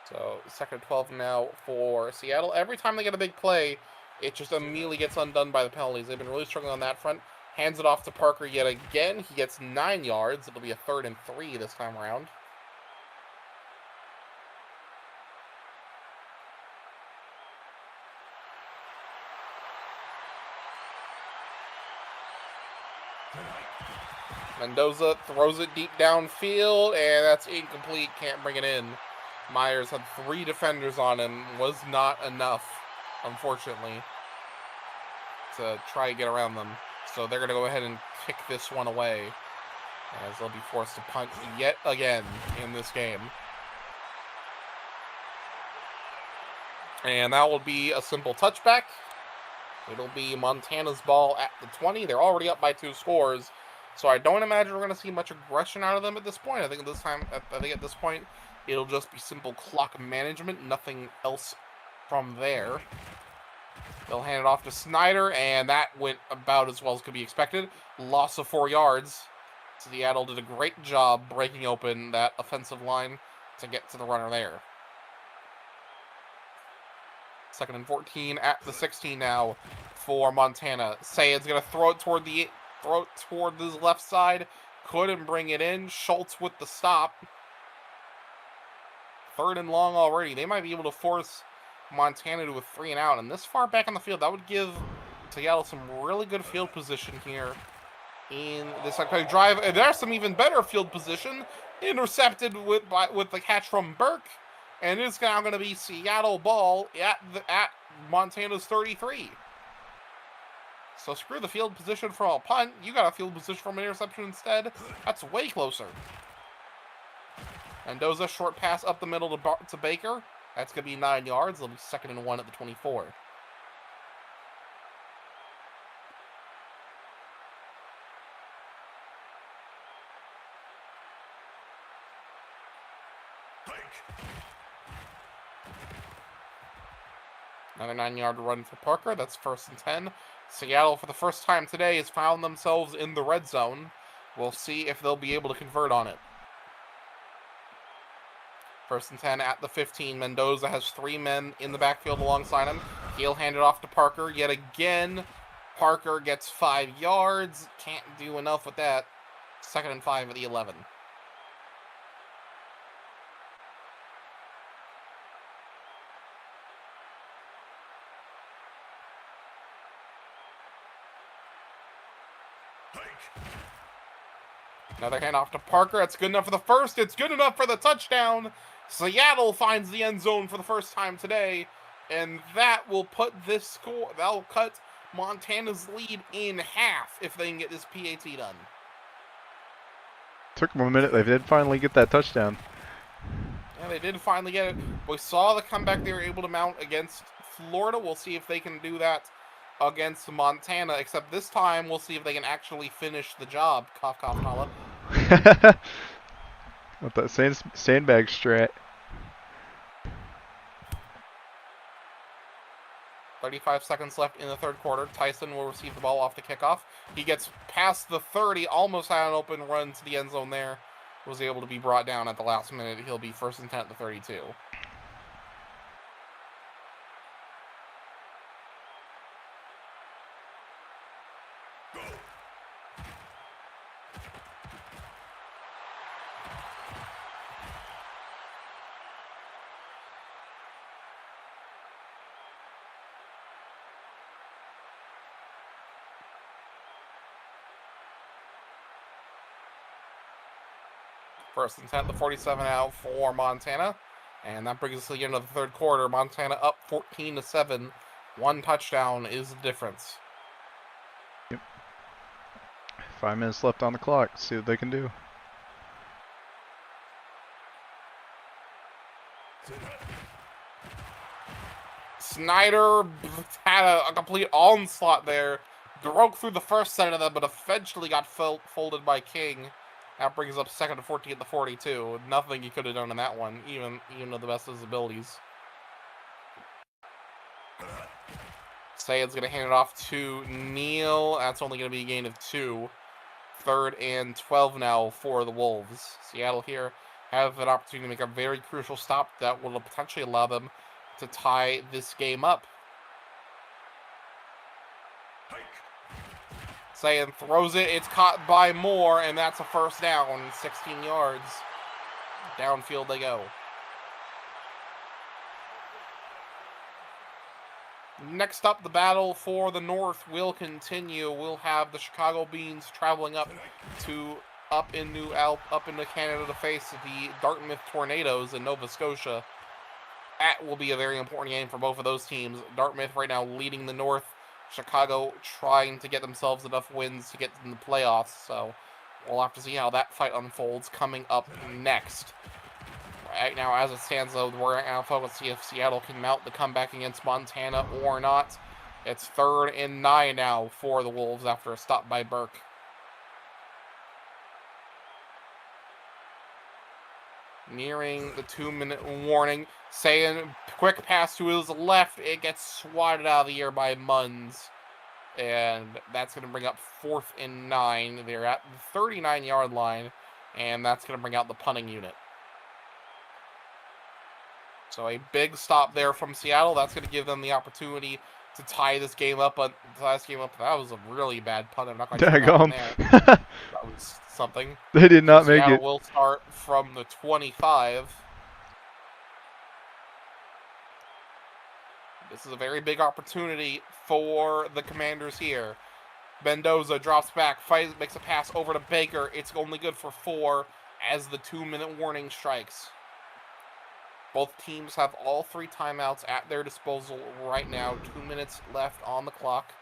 So, second and 12 now for Seattle. Every time they get a big play, it just immediately gets undone by the penalties. They've been really struggling on that front. Hands it off to Parker yet again. He gets 9 yards. It'll be a 3rd and 3 this time around. Mendoza throws it deep downfield, and that's incomplete. Can't bring it in. Myers had 3 defenders on him. Was not enough, unfortunately, to try to get around them. So they're going to go ahead and kick this one away, as they'll be forced to punt yet again in this game. And that will be a simple touchback. It'll be Montana's ball at the 20. They're already up by 2 scores, so I don't imagine we're going to see much aggression out of them at this point. I think at this point, it'll just be simple clock management, nothing else from there. They'll hand it off to Snyder, and that went about as well as could be expected. Loss of 4 yards. Seattle did a great job breaking open that offensive line to get to the runner there. 2nd and 14 at the 16 now for Montana. Sayed's going to throw it toward his left side. Couldn't bring it in. Schultz with the stop. 3rd and long already. They might be able to force Montana to a 3 and out, and this far back on the field, that would give Seattle some really good field position here in this upcoming drive. And there's some even better field position, intercepted with the catch from Burke, and it's now going to be Seattle ball at Montana's 33. So screw the field position from a punt. You got a field position from an interception instead. That's way closer. Mendoza, short pass up the middle to Baker. That's going to be 9 yards. It'll be 2nd and 1 at the 24. Another 9-yard run for Parker. That's 1st and 10. Seattle, for the first time today, has found themselves in the red zone. We'll see if they'll be able to convert on it. 1st and 10 at the 15. Mendoza has 3 men in the backfield alongside him. He'll hand it off to Parker yet again. Parker gets 5 yards. Can't do enough with that. 2nd and 5 at the 11. Another handoff to Parker. That's good enough for the first. It's good enough for the touchdown. Seattle finds the end zone for the first time today, and that will put this score. That'll cut Montana's lead in half if they can get this PAT done. Took them a minute. They did finally get that touchdown. Yeah, they did finally get it. We saw the comeback they were able to mount against Florida. We'll see if they can do that against Montana, except this time we'll see if they can actually finish the job. Cough, cough, holla. With that sandbag strat. 35 seconds left in the third quarter. Tyson will receive the ball off the kickoff. He gets past the 30, almost had an open run to the end zone there. Was able to be brought down at the last minute. He'll be first and 10 at the 32. First and 10 at the 47 out for Montana. And that brings us to the end of the third quarter. Montana up 14-7. One touchdown is the difference. 5 minutes left on the clock. See what they can do. Snyder had a complete onslaught there. Broke through the first set of them, but eventually got folded by King. That brings up second to 14 at the 42. Nothing he could have done in that one, even to the best of his abilities. Sayed's going to hand it off to Neal. That's only going to be a gain of 2. Third and 12 now for the Wolves. Seattle here have an opportunity to make a very crucial stop that will potentially allow them to tie this game up. Sayed throws it. It's caught by Moore, and that's a first down. 16 yards. Downfield they go. Next up, the battle for the North will continue. We'll have the Chicago Beans traveling up into Canada to face the Dartmouth Tornadoes in Nova Scotia. That will be a very important game for both of those teams. Dartmouth right now leading the North. Chicago trying to get themselves enough wins to get in the playoffs. So we'll have to see how that fight unfolds coming up next. Right now, as it stands, though, we're going to focus to see if Seattle can mount the comeback against Montana or not. It's 3rd and 9 now for the Wolves after a stop by Burke. Nearing the 2-minute warning. Saying quick pass to his left. It gets swatted out of the air by Munns. And that's going to bring up 4th and 9. They're at the 39-yard line. And that's going to bring out the punting unit. So a big stop there from Seattle. That's going to give them the opportunity to tie this game up. But that was a really bad punt. I'm not quite sure what happened there. That was something. They did not make Seattle it. Will start from the 25. This is a very big opportunity for the Commanders here. Mendoza drops back, makes a pass over to Baker. It's only good for 4 as the 2-minute warning strikes. Both teams have all 3 timeouts at their disposal right now. 2 minutes left on the clock.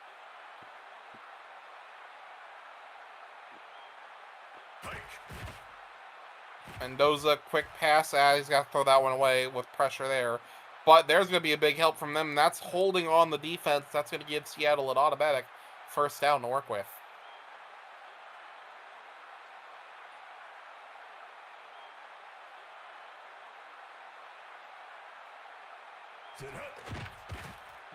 Mendoza, quick pass. He's got to throw that one away with pressure there. But there's going to be a big help from them. That's holding on the defense. That's going to give Seattle an automatic first down to work with.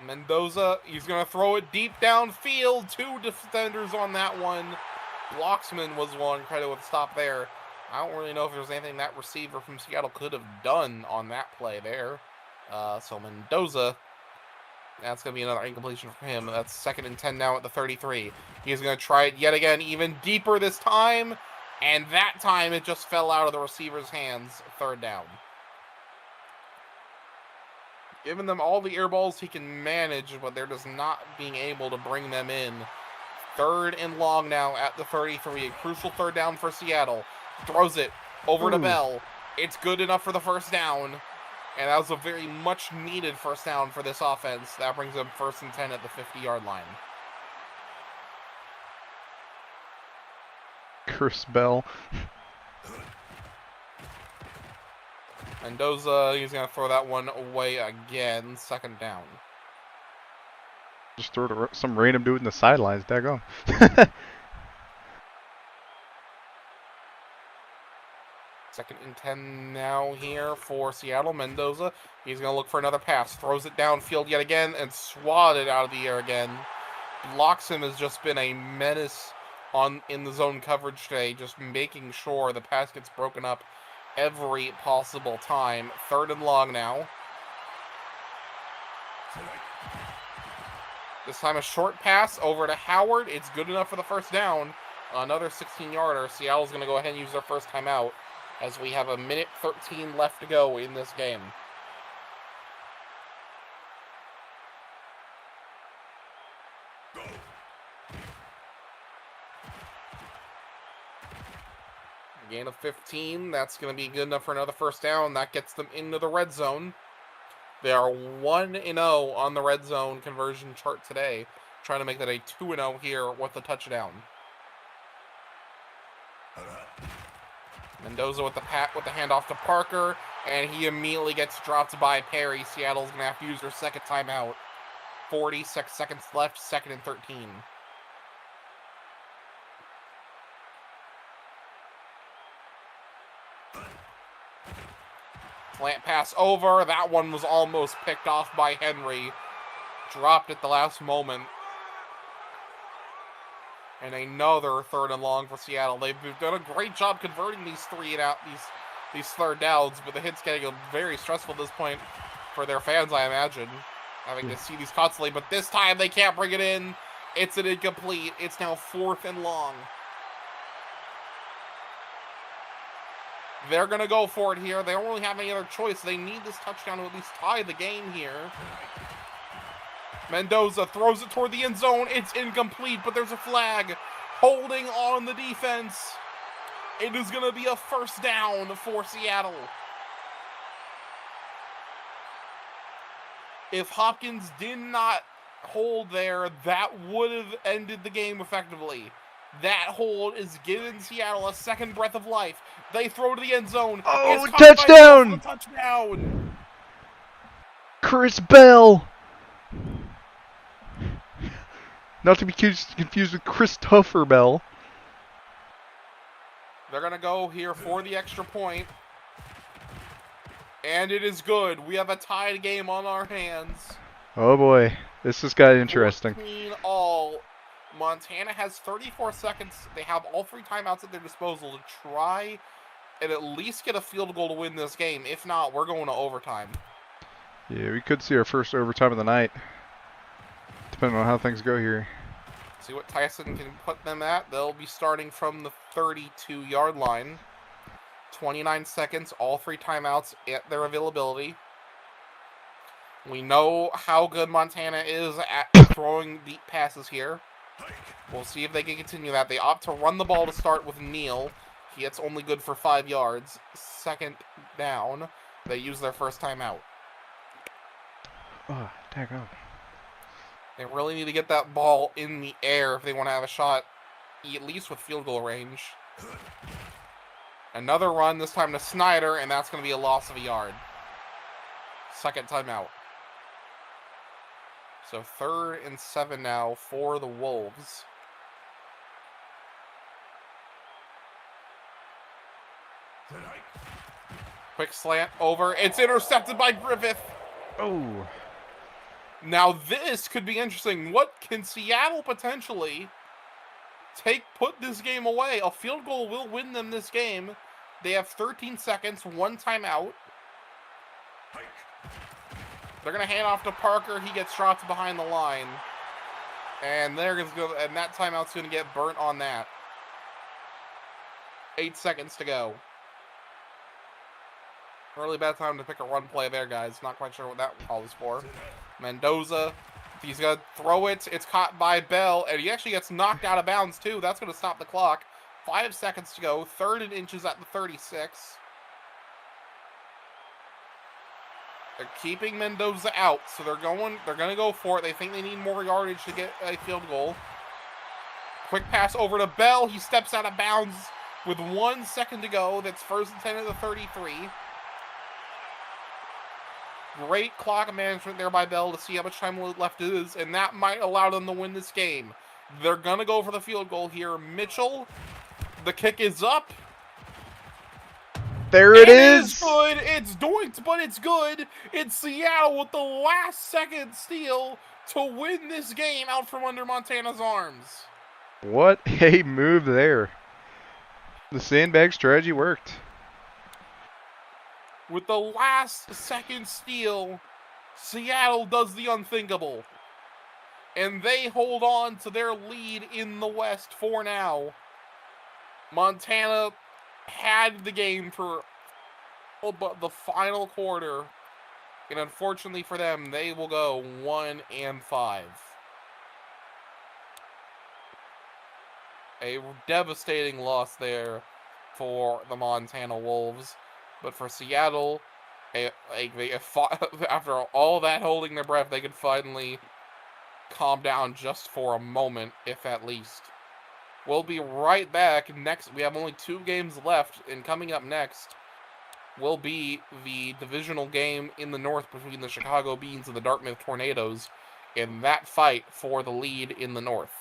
Mendoza, he's going to throw it deep downfield. 2 defenders on that one. Bloxman was one, credit with a stop there. I don't really know if there's anything that receiver from Seattle could have done on that play there. So Mendoza, that's going to be another incompletion for him. That's 2nd and 10 now at the 33. He's going to try it yet again, even deeper this time. And that time it just fell out of the receiver's hands. 3rd down. Giving them all the air balls he can manage, but they're just not being able to bring them in. 3rd and long now at the 33. A crucial 3rd down for Seattle. Throws it over to Bell. It's good enough for the first down. And that was a very much needed first down for this offense. That brings them 1st and 10 at the 50-yard line. Chris Bell. Mendoza, he's going to throw that one away again. 2nd down. Just throw to some random dude in the sidelines. Daggone. 2nd and 10 now here for Seattle. Mendoza, he's going to look for another pass. Throws it downfield yet again and swatted out of the air again. Blocks him has just been a menace in the zone coverage today, just making sure the pass gets broken up every possible time. 3rd and long now. This time a short pass over to Howard. It's good enough for the first down. Another 16-yarder. Seattle's going to go ahead and use their first timeout as we have a minute 13 left to go in this game. Gain of 15. That's going to be good enough for another first down. That gets them into the red zone. They are 1-0 on the red zone conversion chart today. Trying to make that a 2-0 here with the touchdown. Mendoza with the handoff to Parker, and he immediately gets dropped by Perry. Seattle's going to have to use their second timeout. 46 seconds left, 2nd and 13. Slant pass over. That one was almost picked off by Henry. Dropped at the last moment. And another 3rd and long for Seattle. They've done a great job converting these these 3rd downs, but the hit's getting very stressful at this point for their fans, I imagine, having to see these constantly. But this time they can't bring it in. It's an incomplete. It's now 4th and long. They're going to go for it here. They don't really have any other choice. They need this touchdown to at least tie the game here. Mendoza throws it toward the end zone. It's incomplete, but there's a flag holding on the defense. It is going to be a first down for Seattle. If Hopkins did not hold there, that would have ended the game effectively. That hold is giving Seattle a second breath of life. They throw to the end zone. Oh, touchdown! Touchdown! Chris Bell! Not to be confused with Christopher Bell. They're going to go here for the extra point. And it is good. We have a tied game on our hands. Oh boy, this has got interesting. 14 all. Montana has 34 seconds. They have all 3 timeouts at their disposal to try and at least get a field goal to win this game. If not, we're going to overtime. Yeah, we could see our first overtime of the night, depending on how things go here. See what Tyson can put them at. They'll be starting from the 32-yard line. 29 seconds, all 3 timeouts at their availability. We know how good Montana is at throwing deep passes here. We'll see if they can continue that. They opt to run the ball to start with Neal. It's only good for 5 yards. 2nd down. They use their first timeout. Oh, tag on. They really need to get that ball in the air if they want to have a shot, at least with field goal range. Another run, this time to Snyder, and that's going to be a loss of a yard. 2nd timeout. So 3rd and 7 now for the Wolves. Quick slant over. It's intercepted by Griffith. Oh. Now this could be interesting. What can Seattle potentially put this game away? A field goal will win them this game. They have 13 seconds, 1 timeout. They're going to hand off to Parker. He gets dropped behind the line. And that timeout's going to get burnt on that. 8 seconds to go. Really bad time to pick a run play there, guys. Not quite sure what that call is for. Mendoza, he's going to throw it. It's caught by Bell, and he actually gets knocked out of bounds, too. That's going to stop the clock. 5 seconds to go. 3rd and inches at the 36. They're keeping Mendoza out, so they're going to go for it. They think they need more yardage to get a field goal. Quick pass over to Bell. He steps out of bounds with 1 second to go. That's 1st and 10 at the 33. Great clock management there by Bell to see how much time left is, and that might allow them to win this game. They're going to go for the field goal here. Mitchell, the kick is up. There it It is. is good. It's doinked, but it's good. It's Seattle with the last second steal to win this game out from under Montana's arms. What a move there. The sandbag strategy worked. With the last second steal, Seattle does the unthinkable. And they hold on to their lead in the West for now. Montana had the game for but the final quarter. And unfortunately for them, they will go 1-5. A devastating loss there for the Montana Wolves. But for Seattle, after all that holding their breath, they could finally calm down just for a moment, if at least. We'll be right back next. We have only 2 games left, and coming up next will be the divisional game in the North between the Chicago Beans and the Dartmouth Tornadoes in that fight for the lead in the North.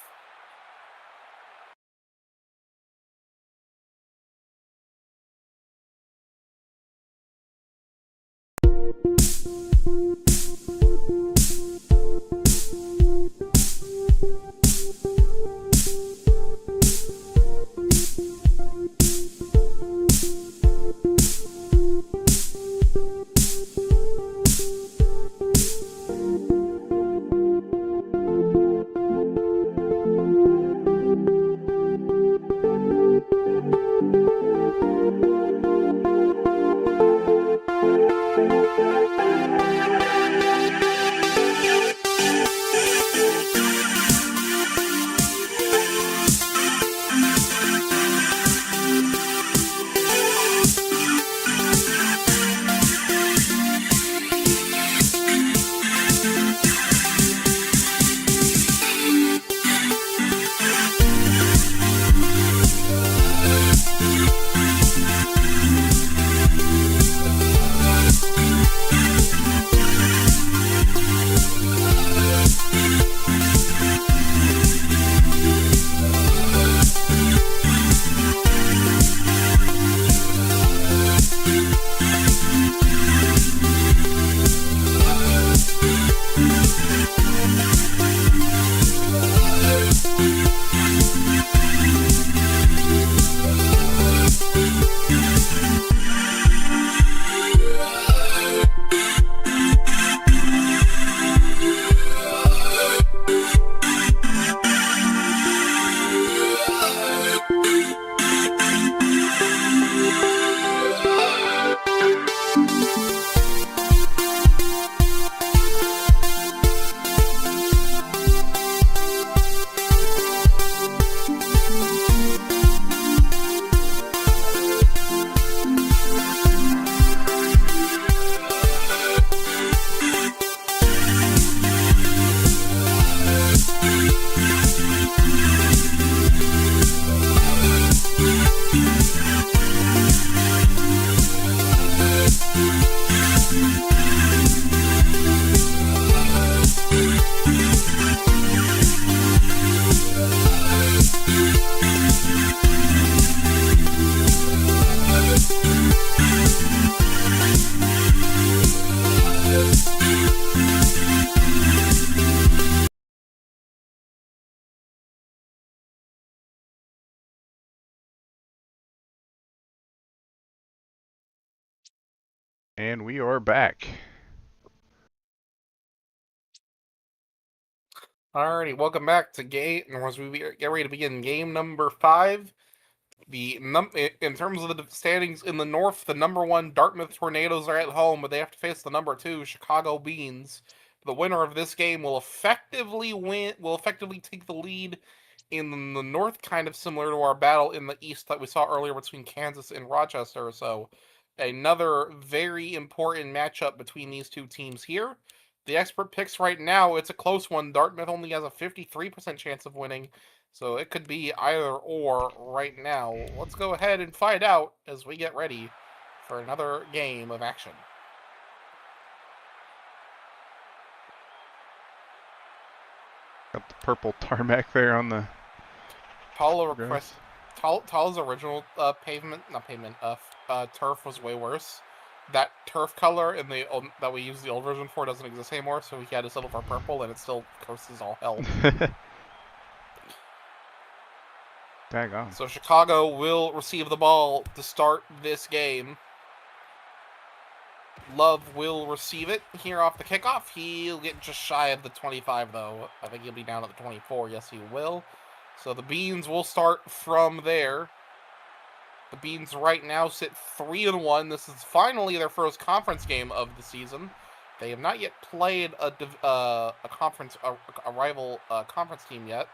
And we are back. Alrighty, welcome back to game. As we get ready to begin game number 5. In terms of the standings in the North, the number 1 Dartmouth Tornadoes are at home, but they have to face the number 2 Chicago Beans. The winner of this game will effectively take the lead in the North, kind of similar to our battle in the East that we saw earlier between Kansas and Rochester. So, another very important matchup between these 2 teams here. The expert picks right now, it's a close one. Dartmouth only has a 53% chance of winning, so it could be either or right now. Let's go ahead and find out as we get ready for another game of action. Got the purple tarmac there on the Paula grass. Tall's original turf was way worse. That turf color in the that we used the old version for doesn't exist anymore, so he had to settle for purple, and it still curses all hell. Dang on. So Chicago will receive the ball to start this game. Love will receive it here off the kickoff. He'll get just shy of the 25, though. I think he'll be down at the 24. Yes, he will. So the Beans will start from there. The Beans right now sit 3-1. This is finally their first conference game of the season. They have not yet played a rival conference team yet.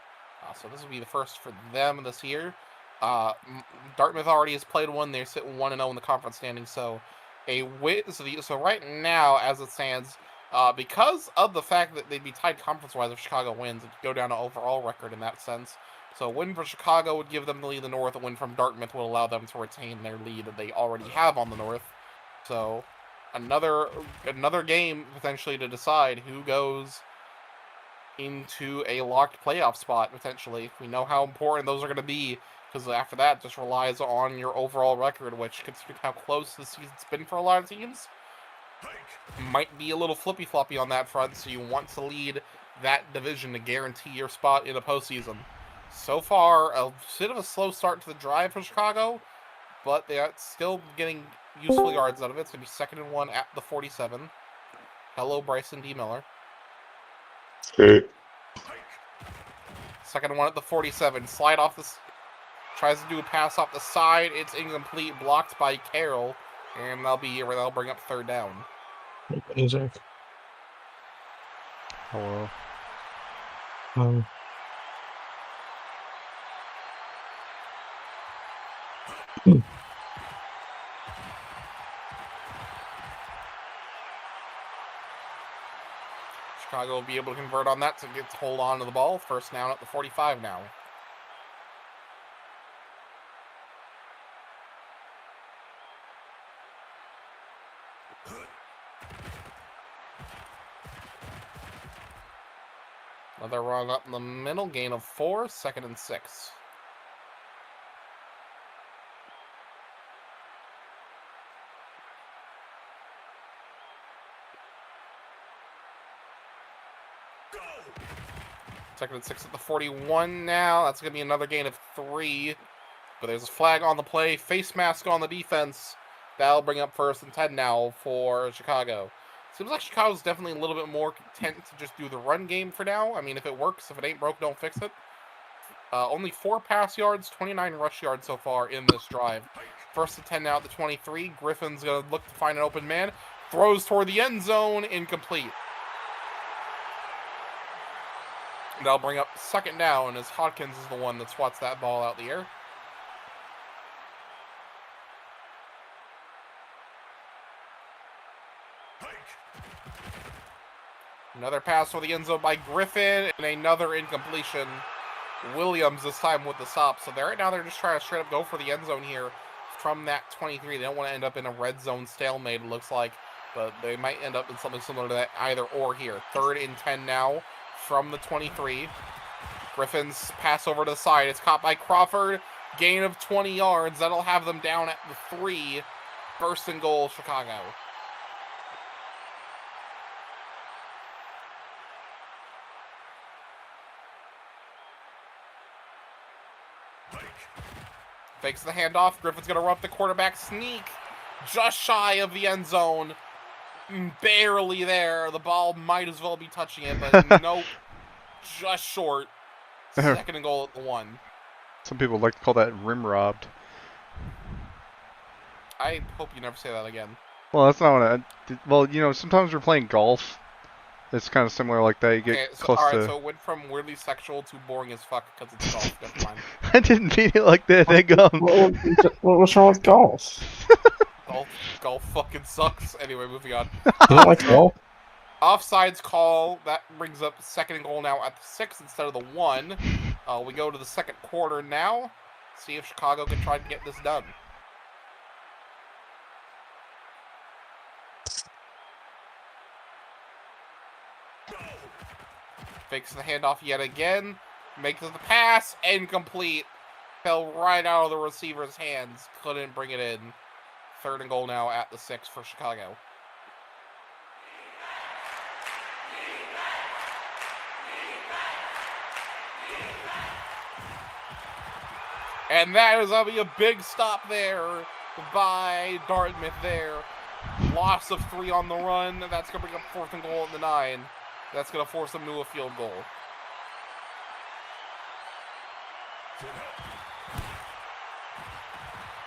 So this will be the first for them this year. Dartmouth already has played one. They're sitting 1-0 in the conference standings. So a win. So right now, as it stands, because of the fact that they'd be tied conference-wise if Chicago wins, it'd go down to overall record in that sense. So a win for Chicago would give them the lead in the North. A win from Dartmouth would allow them to retain their lead that they already have on the North. So another game potentially to decide who goes into a locked playoff spot potentially. We know how important those are going to be, because after that it just relies on your overall record, which, considering how close the season's been for a lot of teams, might be a little flippy-floppy on that front, so you want to lead that division to guarantee your spot in the postseason. So far, a bit of a slow start to the drive for Chicago, but they are still getting useful yards out of it. It's going to be 2nd and 1 at the 47. Hello, Bryson D. Miller. Hey. 2nd and 1 at the 47. Slide off this. Tries to do a pass off the side. It's incomplete. Blocked by Carroll. And they'll bring up 3rd down. Hey, Zach. Hello. Chicago will be able to convert on that to hold on to the ball. 1st down at the 45 now. Another run up in the middle. Gain of 4. 2nd and 6. Second and 6 at the 41 now. That's going to be another gain of 3. But there's a flag on the play. Face mask on the defense. That'll bring up 1st and 10 now for Chicago. Seems like Chicago's definitely a little bit more content to just do the run game for now. I mean, if it works, if it ain't broke, don't fix it. Only 4 pass yards, 29 rush yards so far in this drive. 1st and 10 now at the 23. Griffin's going to look to find an open man. Throws toward the end zone. Incomplete. That'll bring up 2nd down as Hodkins is the one that swats that ball out the air. Another pass for the end zone by Griffin, and another incompletion. Williams this time with the stop. So right now they're just trying to straight up go for the end zone here from that 23. They don't want to end up in a red zone stalemate, it looks like. But they might end up in something similar to that either or here. 3rd and 10 now from the 23. Griffin's pass over to the side. It's caught by Crawford. Gain of 20 yards. That'll have them down at the 3. 1st and goal, Chicago. Fakes the handoff. Griffin's going to run up the quarterback sneak. Just shy of the end zone. Barely there. The ball might as well be touching it, but nope. Just short. 2nd and goal at the 1. Some people like to call that rim robbed. I hope you never say that again. Well, that's not what I did. Well, you know, sometimes we're playing golf. It's kind of similar like that. You get close to... So it went from weirdly sexual to boring as fuck because it's golf. Never mind. I didn't mean it like that. What's wrong with golf? Golf fucking sucks. Anyway, moving on. You don't like golf? Offsides call. That brings up 2nd and goal now at the 6 instead of the 1. We go to the 2nd quarter now. See if Chicago can try to get this done. Fakes the handoff yet again. Makes the pass. Incomplete. Fell right out of the receiver's hands. Couldn't bring it in. 3rd and goal now at the 6 for Chicago. And that is going to be a big stop there by Dartmouth there. Loss of 3 on the run. That's going to bring up 4th and goal at the 9. That's going to force them to a field goal.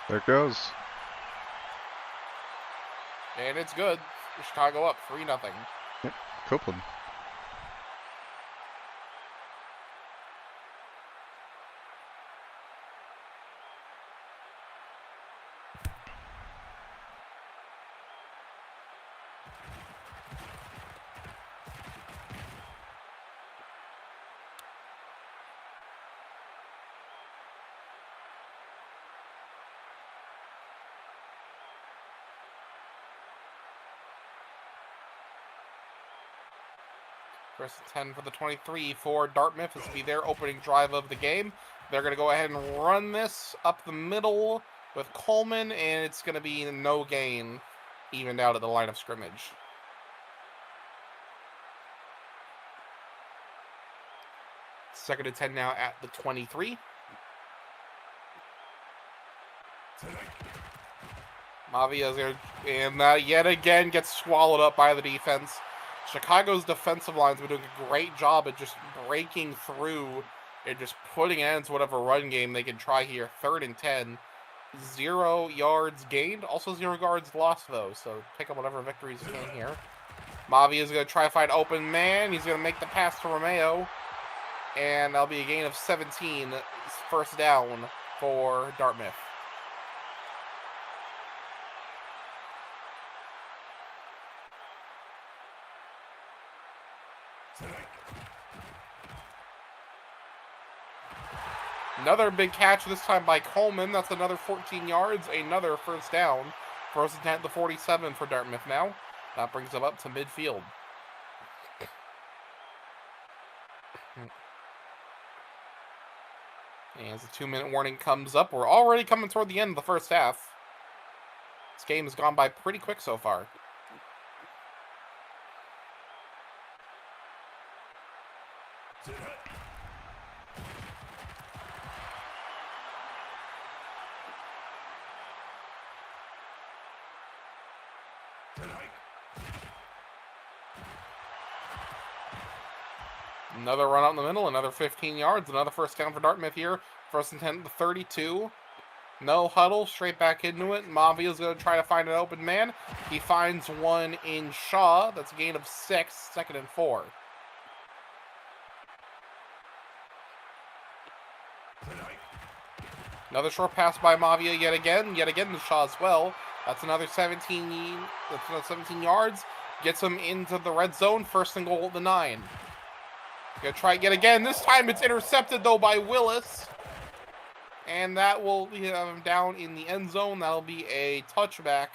There it goes. And it's good. Chicago up 3-0. Yep. Copeland. First and 10 for the 23 for Dartmouth. This will be their opening drive of the game. They're going to go ahead and run this up the middle with Coleman, and it's going to be no gain, evened out at the line of scrimmage. Second and 10 now at the 23. Mavia's there, and that yet again gets swallowed up by the defense. Chicago's defensive line's been doing a great job at just breaking through and just putting ends to whatever run game they can try here. 3rd and 10. 0 yards gained, also 0 yards lost though, so pick up whatever victories you can here. Mavi is going to try to find open man. He's going to make the pass to Romeo, and that'll be a gain of 17, 1st down for Dartmouth. Another big catch, this time by Coleman. That's another 14 yards, another 1st down. 1st and 10 at the 47 for Dartmouth now. That brings them up to midfield. And as the 2-minute warning comes up, we're already coming toward the end of the 1st half. This game has gone by pretty quick so far. Another run out in the middle, another 15 yards, another 1st down for Dartmouth here. 1st and 10 to 32. No huddle, straight back into it. Mavia's going to try to find an open man. He finds one in Shaw. That's a gain of 6, 2nd and 4. Another short pass by Mavia yet again to Shaw as well. That's another 17 yards. Gets him into the red zone. 1st and goal at the 9. Gonna try yet again. This time it's intercepted though by Willis. And that will have him down in the end zone. That'll be a touchback.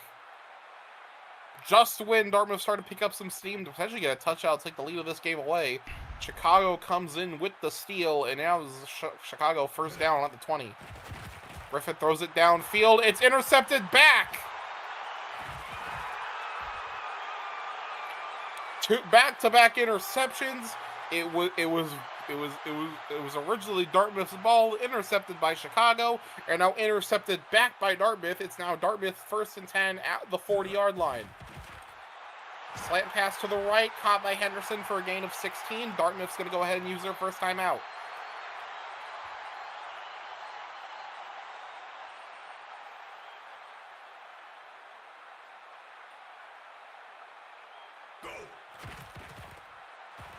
Just when Dartmouth started to pick up some steam to potentially get a touchdown, take the lead of this game away, Chicago comes in with the steal, and now is Chicago 1st down at the 20. Griffith throws it downfield. It's intercepted back. Back-to-back interceptions. It was originally Dartmouth's ball, intercepted by Chicago, and now intercepted back by Dartmouth. It's now Dartmouth 1st and 10 at the 40-yard line. Slant pass to the right, caught by Henderson for a gain of 16. Dartmouth's going to go ahead and use their 1st time out.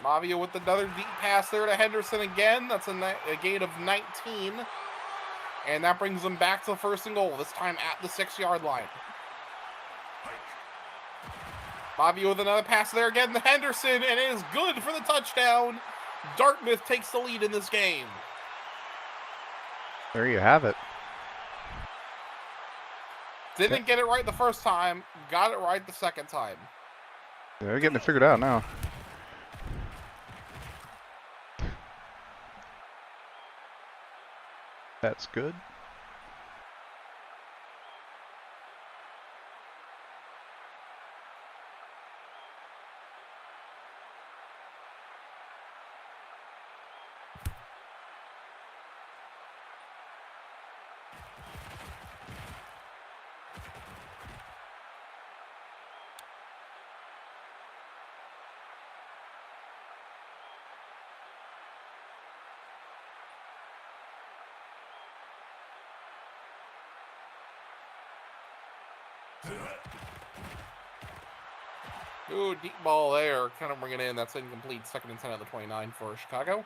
Mavia with another deep pass there to Henderson again. That's a gain of 19. And that brings them back to 1st and goal, this time at the 6-yard line. Mavia with another pass there again to Henderson, and it is good for the touchdown. Dartmouth takes the lead in this game. There you have it. Didn't get it right the 1st time, got it right the 2nd time. Yeah, they're getting it figured out now. That's good. Ooh, deep ball there. Kind of bring it in. That's incomplete. 2nd and 10 at the 29 for Chicago.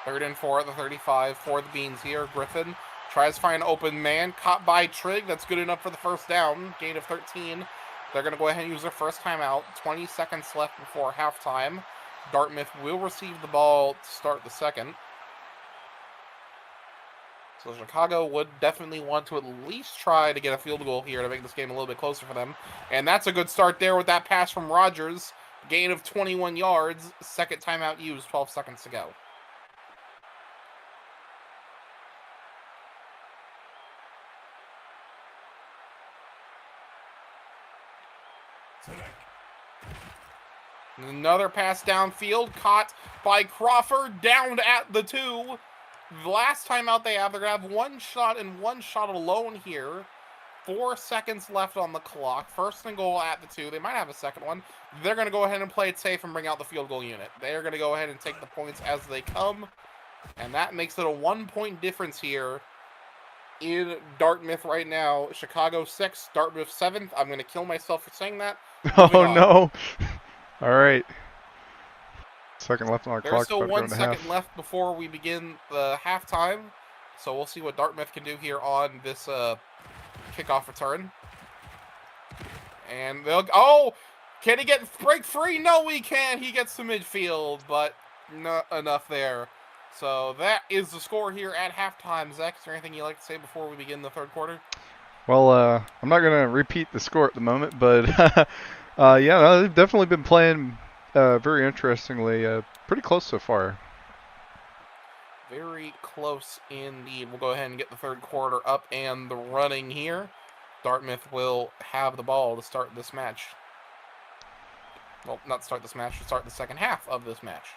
Third and 4 at the 35 for the Beans here. Griffin tries to find an open man. Caught by Trigg. That's good enough for the first down. Gain of 13. They're going to go ahead and use their first timeout. 20 seconds left before halftime. Dartmouth will receive the ball to start the second. So Chicago would definitely want to at least try to get a field goal here to make this game a little bit closer for them. And that's a good start there with that pass from Rogers. Gain of 21 yards. Second timeout used. 12 seconds to go. Another pass downfield, caught by Crawford, down at the 2. The last time out they have, they're going to have one shot and one shot alone here. 4 seconds left on the clock. First and goal at the 2. They might have a second one. They're going to go ahead and play it safe and bring out the field goal unit. They're going to go ahead and take the points as they come. And that makes it a 1-point difference here in Dartmouth right now. Chicago 6, Dartmouth 7th. I'm going to kill myself for saying that. Oh no! All right. Second left on the There's clock. still about to go 1 into second half. left before we begin the halftime. So we'll see what Dartmouth can do here on this kickoff return. And they'll... Oh! Can he break free? No, he can't. He gets to midfield, but not enough there. So that is the score here at halftime. Zach, is there anything you'd like to say before we begin the third quarter? Well, I'm not going to repeat the score at the moment, but yeah, they've definitely been playing very interestingly. Pretty close so far. Very close indeed. We'll go ahead and get the third quarter up and the running here. Dartmouth will have the ball to start this match. Well, not start this match, to start the second half of this match.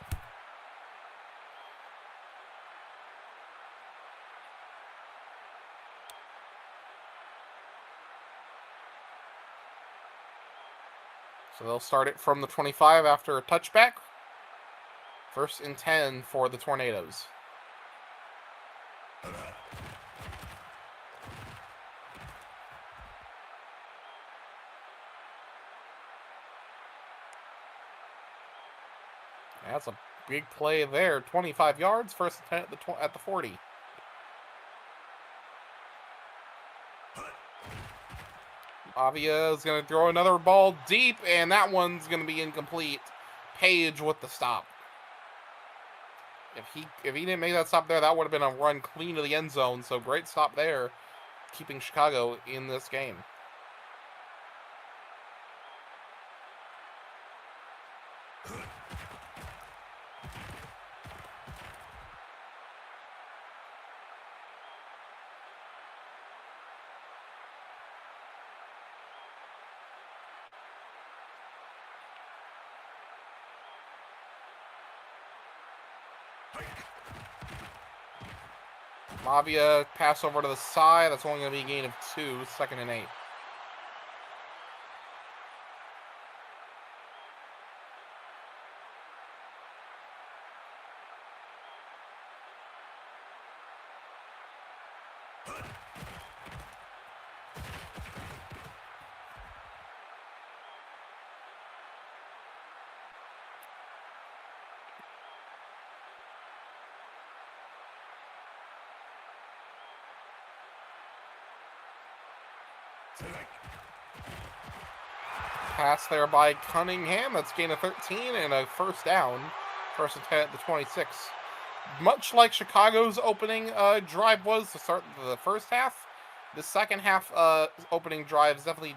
So they'll start it from the 25 after a touchback. 1st and 10 for the Tornadoes. That's a big play there. 25 yards, 1st and 10 at the 40. Avia is going to throw another ball deep, and that one's going to be incomplete. Page with the stop. If he didn't make that stop there, that would have been a run clean to the end zone. So great stop there, keeping Chicago in this game. Mavia pass over to the side. That's only going to be a gain of 2, 2nd and 8. Pass there by Cunningham. That's gain of 13 and a first down. 1st and 10 at the 26. Much like Chicago's opening drive was to start the first half, the second half opening drive is definitely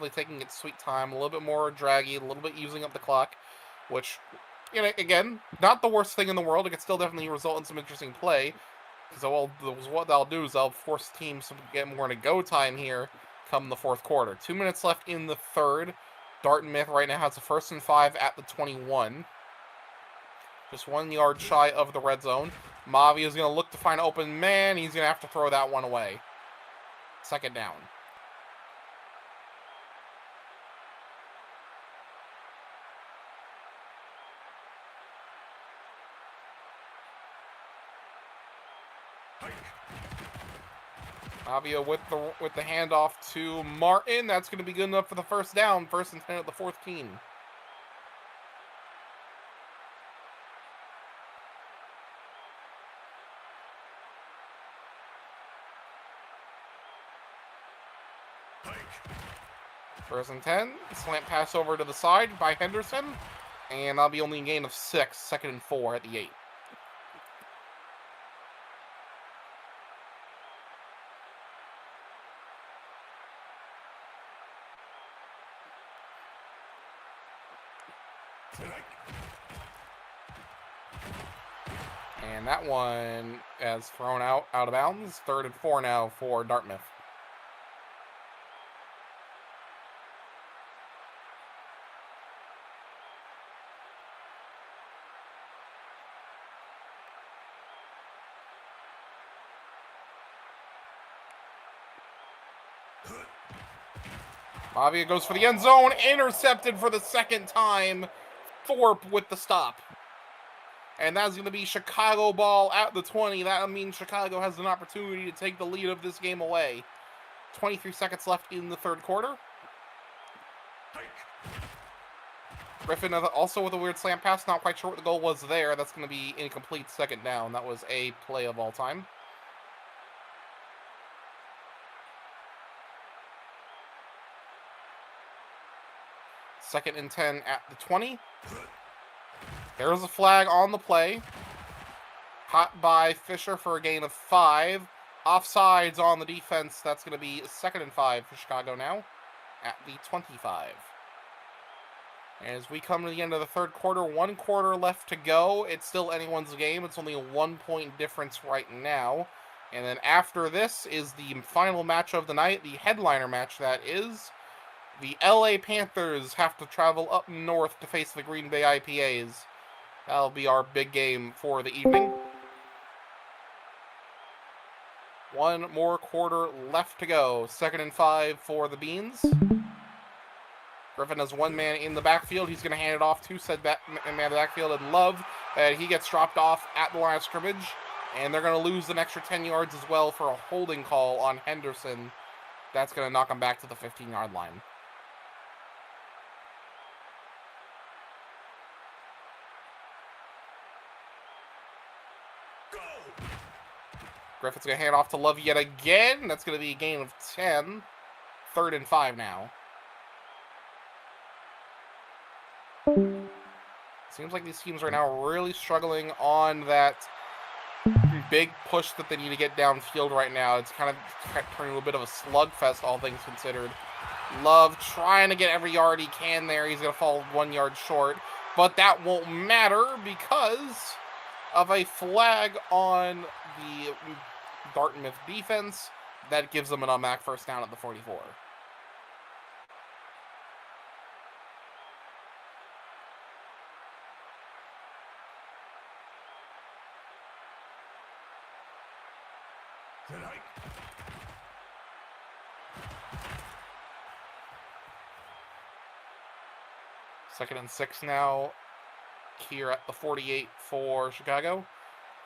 taking its sweet time. A little bit more draggy, a little bit using up the clock, which, you know, again, not the worst thing in the world. It could still definitely result in some interesting play. So what they'll do is they'll force teams to get more in a go time here come the fourth quarter. 2 minutes left in the third. Dartmouth right now has a 1st and 5 at the 21. Just 1 yard shy of the red zone. Mavi is going to look to find an open man. He's going to have to throw that one away. 2nd down. Avia with the handoff to Martin. That's going to be good enough for the 1st down. 1st and 10 at the 14. First and 10. Slant pass over to the side by Henderson. And that'll be only a gain of 6. 2nd and 4 at the 8. And that one has thrown out of bounds. 3rd and 4 now for Dartmouth. Avia goes for the end zone. Intercepted for the 2nd time. Thorpe with the stop. And that's going to be Chicago ball at the 20. That means Chicago has an opportunity to take the lead of this game away. 23 seconds left in the 3rd quarter. Griffin also with a weird slant pass. Not quite sure what the goal was there. That's going to be incomplete 2nd down. That was a play of all time. Second and 10 at the 20. There's a flag on the play. Caught by Fisher for a gain of 5. Offsides on the defense. That's going to be 2nd and 5 for Chicago now at the 25. As we come to the end of the 3rd quarter, 1 quarter left to go. It's still anyone's game. It's only a 1-point difference right now. And then after this is the final match of the night, the headliner match that is. The LA Panthers have to travel up north to face the Green Bay IPAs. That'll be our big game for the evening. 1 more quarter left to go. 2nd and 5 for the Beans. Griffin has 1 man in the backfield. He's going to hand it off to said man in the backfield and Love. He gets dropped off at the line of scrimmage. And they're going to lose an extra 10 yards as well for a holding call on Henderson. That's going to knock him back to the 15-yard line. Griffin's going to hand off to Love yet again. That's going to be a gain of 10. 3rd and 5 now. Seems like these teams are now really struggling on that big push that they need to get downfield right now. It's kind of turning a bit of a slugfest, all things considered. Love trying to get every yard he can there. He's going to fall 1 yard short. But that won't matter because of a flag on the Dartmouth defense. That gives them an automatic 1st down at the 44. Second and 6 now here at the 48 for Chicago.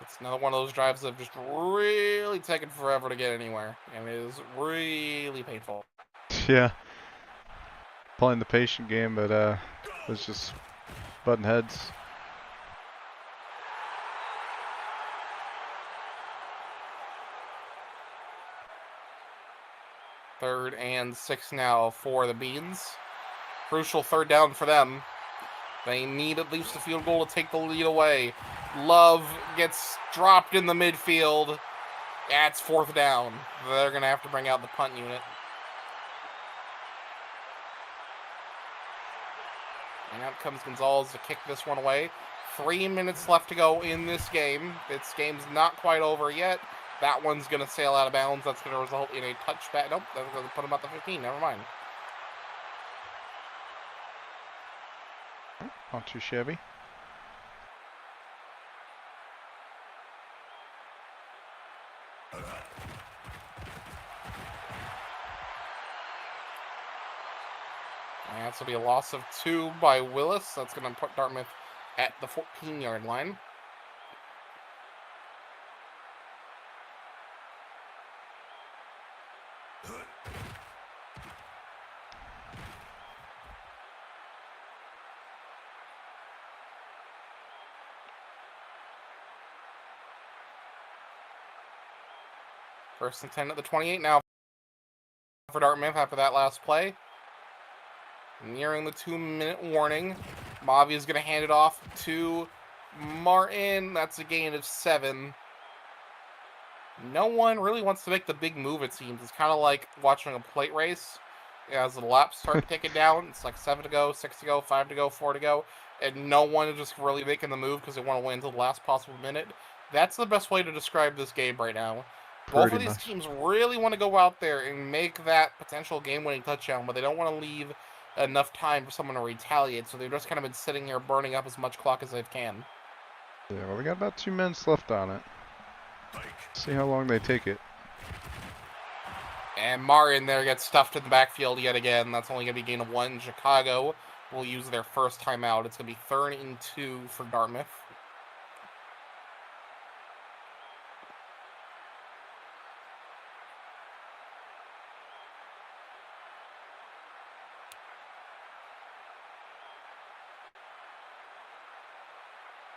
It's another one of those drives that have just really taken forever to get anywhere, and it is really painful. Yeah. Playing the patient game, but it's just button heads. Third and 6 now for the Beans. Crucial 3rd down for them. They need at least a field goal to take the lead away. Love gets dropped in the midfield. That's 4th down. They're going to have to bring out the punt unit. And out comes Gonzalez to kick this one away. 3 minutes left to go in this game. This game's not quite over yet. That one's going to sail out of bounds. That's going to result in a touchback. Nope, that's going to put him at the 15. Never mind. Not too shabby. And that's going to be a loss of 2 by Willis. That's going to put Dartmouth at the 14-yard line. First and 10 at the 28 now for Dartmouth after that last play. Nearing the 2-minute warning. Mavi is going to hand it off to Martin. That's a gain of 7. No one really wants to make the big move, it seems. It's kind of like watching a plate race. As the laps start ticking down, it's like 7 to go, 6 to go, 5 to go, 4 to go. And no one is just really making the move because they want to win until the last possible minute. That's the best way to describe this game right now. Both of these teams really want to go out there and make that potential game-winning touchdown, but they don't want to leave enough time for someone to retaliate, so they've just kind of been sitting here burning up as much clock as they can. Yeah, well, we got about 2 minutes left on it. See how long they take it. And Martin there gets stuffed in the backfield yet again. That's only going to be a gain of 1. Chicago will use their first timeout. It's going to be 3rd and 2 for Dartmouth.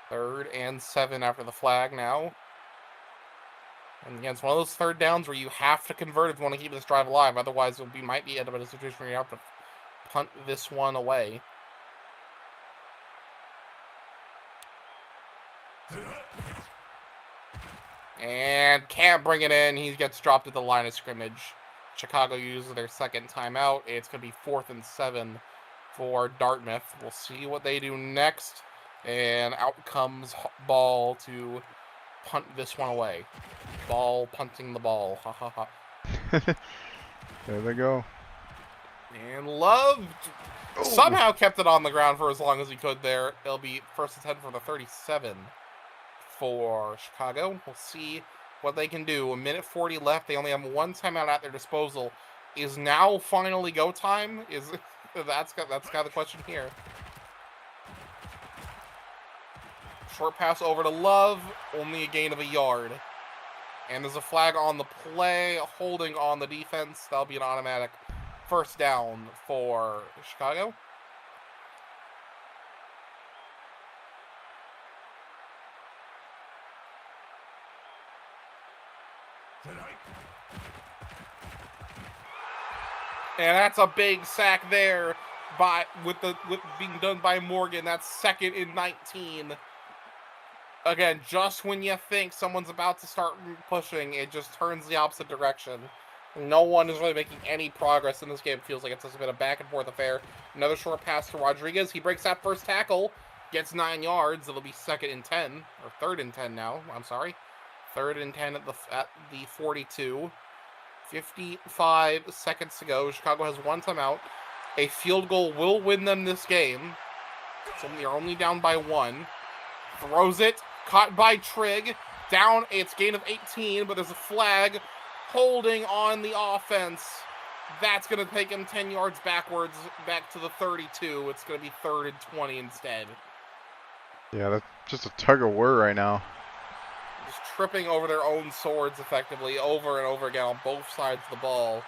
Third and 7 after the flag now. And again, it's one of those third downs where you have to convert if you want to keep this drive alive. Otherwise, we might be in a situation where you have to punt this one away. And can't bring it in. He gets dropped at the line of scrimmage. Chicago uses their second timeout. It's going to be 4th and 7 for Dartmouth. We'll see what they do next. And out comes Ball to punt this one away. Ball punting the ball. Ha ha ha. There they go. And Love somehow kept it on the ground for as long as he could there. It'll be 1st and 10 for the 37 for Chicago. We'll see what they can do. 1:40 left. They only have 1 timeout at their disposal. Is now finally go time? That's kind of the question here. Short pass over to Love, only a gain of 1 yard. And there's a flag on the play, holding on the defense. That'll be an automatic first down for Chicago. And that's a big sack there with being done by Morgan. That's 2nd and 19. Again, just when you think someone's about to start pushing, it just turns the opposite direction. No one is really making any progress in this game. It feels like it's just been a back-and-forth affair. Another short pass to Rodriguez. He breaks that first tackle, gets 9 yards. It'll be 2nd and 10, or 3rd and 10 now. I'm sorry. 3rd and 10 at the 42. 55 seconds to go. Chicago has 1 timeout. A field goal will win them this game. So they're only down by 1. Throws it. Caught by Trigg. Down, it's gain of 18, but there's a flag holding on the offense. That's going to take him 10 yards backwards, back to the 32. It's going to be 3rd and 20 instead. Yeah, that's just a tug of war right now. Just tripping over their own swords effectively over and over again on both sides of the ball.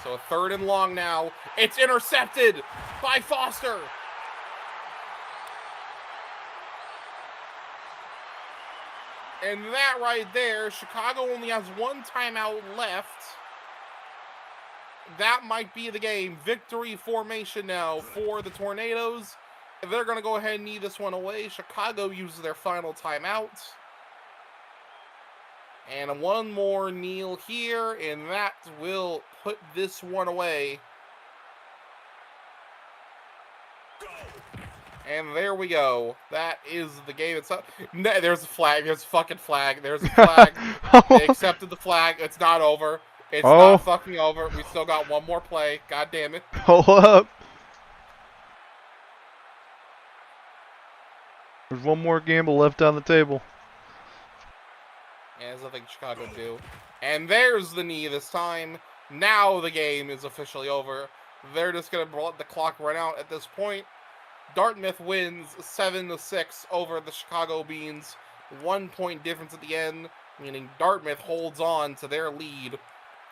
So a 3rd and long now. It's intercepted by Foster. And that right there, Chicago only has 1 timeout left. That might be the game. Victory formation now for the Tornadoes. They're going to go ahead and knee this one away. Chicago uses their final timeout. And 1 more kneel here, and that will put this one away. And there we go. That is the game itself. There's a flag. There's a fucking flag. There's a flag. They accepted the flag. It's not over. It's not fucking over. We still got 1 more play. God damn it. Hold up. There's one more gamble left on the table. As I think Chicago do. And there's the knee this time. Now the game is officially over. They're just going to let the clock run out at this point. Dartmouth wins 7-6 over the Chicago Beans. 1 point difference at the end, meaning Dartmouth holds on to their lead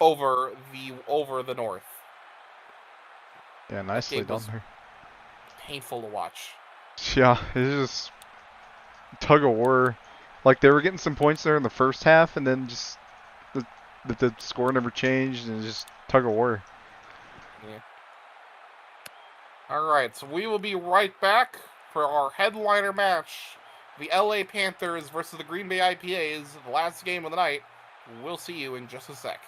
over the North. Yeah, nicely game done was- there. Painful to watch. Yeah, it's just tug of war. Like they were getting some points there in the first half, and then just the score never changed, and just tug of war. Yeah. All right, so we will be right back for our headliner match: the LA Panthers versus the Green Bay IPAs, the last game of the night. We'll see you in just a sec.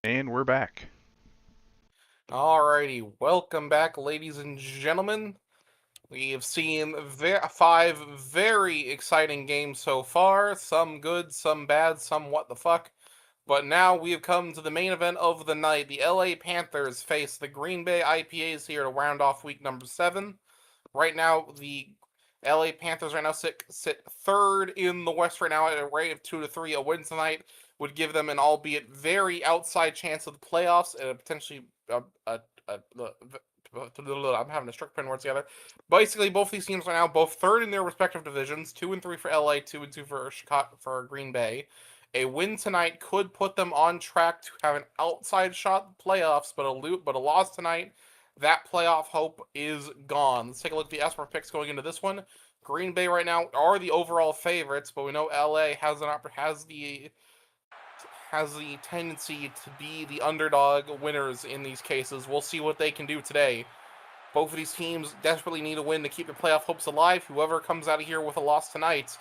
And we're back. Alrighty, welcome back, ladies and gentlemen. We have seen 5 very exciting games so far. Some good, some bad, some what the fuck. But now we have come to the main event of the night. The LA Panthers face the Green Bay IPAs here to round off week number 7. Right now, the LA Panthers right now sit third in the West right now at a rate of 2-3. A win tonight would give them an albeit very outside chance of the playoffs and a potentially I'm having to strict pin words together. Basically, both these teams are now both third in their respective divisions. 2-3 for LA, 2-2 for Chicago, for Green Bay. A win tonight could put them on track to have an outside shot at the playoffs, but a loss tonight, that playoff hope is gone. Let's take a look at the Esper picks going into this one. Green Bay right now are the overall favorites, but we know LA has the tendency to be the underdog winners in these cases. We'll see what they can do today. Both of these teams desperately need a win to keep their playoff hopes alive. Whoever comes out of here with a loss tonight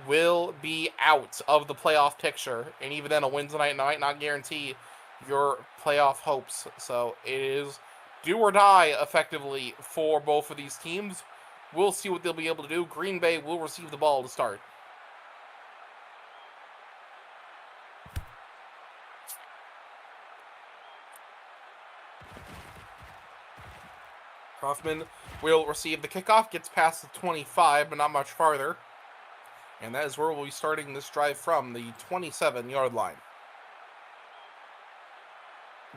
will be out of the playoff picture. And even then, a win tonight might not guarantee your playoff hopes. So it is do or die, effectively, for both of these teams. We'll see what they'll be able to do. Green Bay will receive the ball to start. Hoffman will receive the kickoff, gets past the 25, but not much farther. And that is where we'll be starting this drive from, the 27-yard line.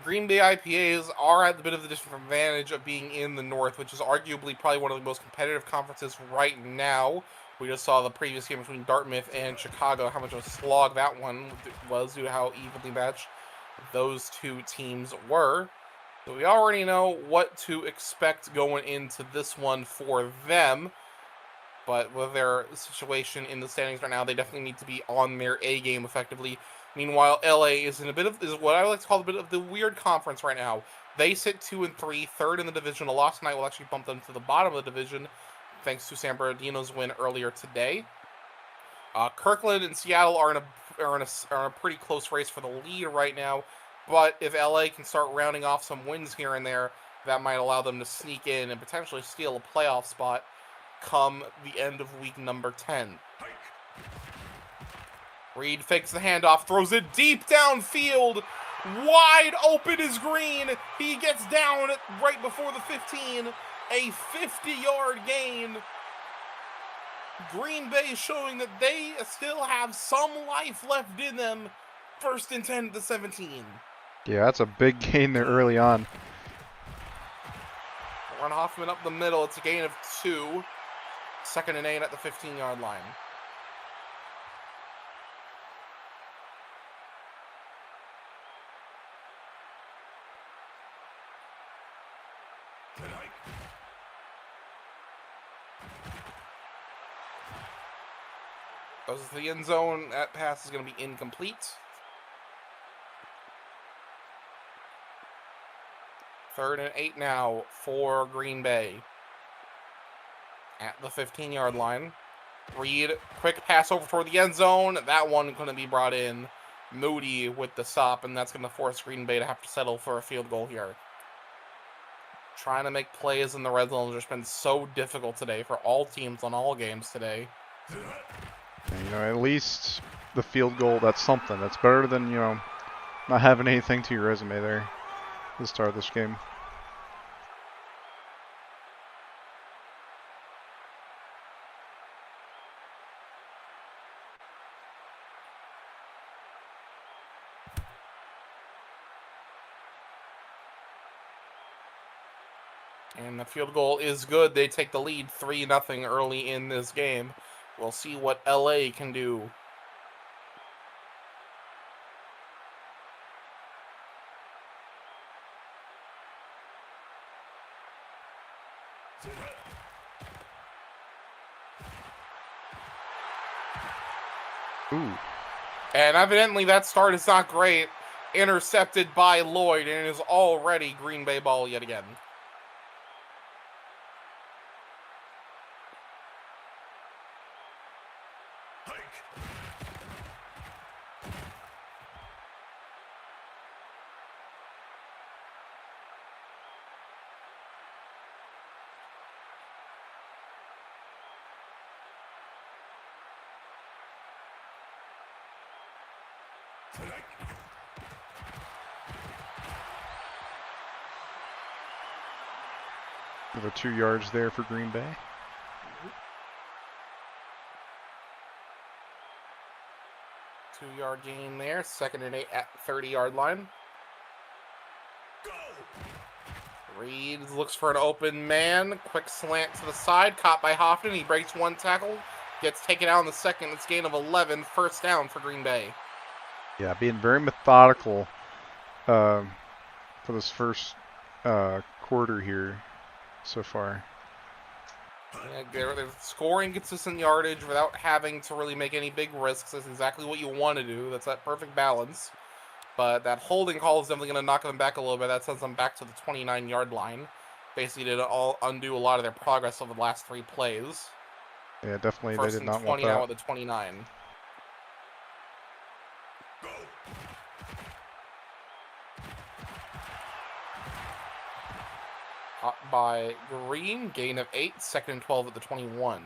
Green Bay IPAs are at the bit of the disadvantage of being in the North, which is arguably probably one of the most competitive conferences right now. We just saw the previous game between Dartmouth and Chicago, how much of a slog that one was due to how evenly matched those two teams were. So we already know what to expect going into this one for them. But with their situation in the standings right now, they definitely need to be on their A game effectively. Meanwhile, LA is in is what I like to call a bit of the weird conference right now. They sit 2-3, third in the division. A loss tonight will actually bump them to the bottom of the division, thanks to San Bernardino's win earlier today. Kirkland and Seattle are in a pretty close race for the lead right now. But if LA can start rounding off some wins here and there, that might allow them to sneak in and potentially steal a playoff spot come the end of week number 10. Reed fakes the handoff, throws it deep downfield. Wide open is Green. He gets down right before the 15. A 50-yard gain. Green Bay showing that they still have some life left in them. 1st and 10 at the 17. Yeah, that's a big gain there early on. Run Hoffman up the middle. It's a gain of 2. 2nd and 8 at the 15-yard line. Goes to the end zone. That pass is going to be incomplete. 3rd and 8 now for Green Bay. At the 15-yard line. Reed, quick pass over toward the end zone. That one going to be brought in. Moody with the stop, and that's going to force Green Bay to have to settle for a field goal here. Trying to make plays in the red zone has just been so difficult today for all teams on all games today. And, at least the field goal, that's something. That's better than, not having anything to your resume there at the start of this game. And the field goal is good. They take the lead 3-0 early in this game. We'll see what LA can do. Ooh. And evidently that start is not great. Intercepted by Lloyd, and it is already Green Bay ball yet again. Another 2 yards there for Green Bay. Two-yard gain there. 2nd and 8 at 30-yard line. Reed looks for an open man. Quick slant to the side. Caught by Hoffman. He breaks one tackle. Gets taken out in the second. It's gain of 11. First down for Green Bay. Yeah, being very methodical for this first quarter here so far. Yeah, they're scoring consistent yardage without having to really make any big risks. That's exactly what you want to do. That's that perfect balance. But that holding call is definitely going to knock them back a little bit. That sends them back to the 29-yard line. Basically did undo a lot of their progress over the last 3 plays. Yeah, definitely First they did and not 20 want now that. at the 29. Caught by Green, gain of 8, 2nd and 12 at the 21.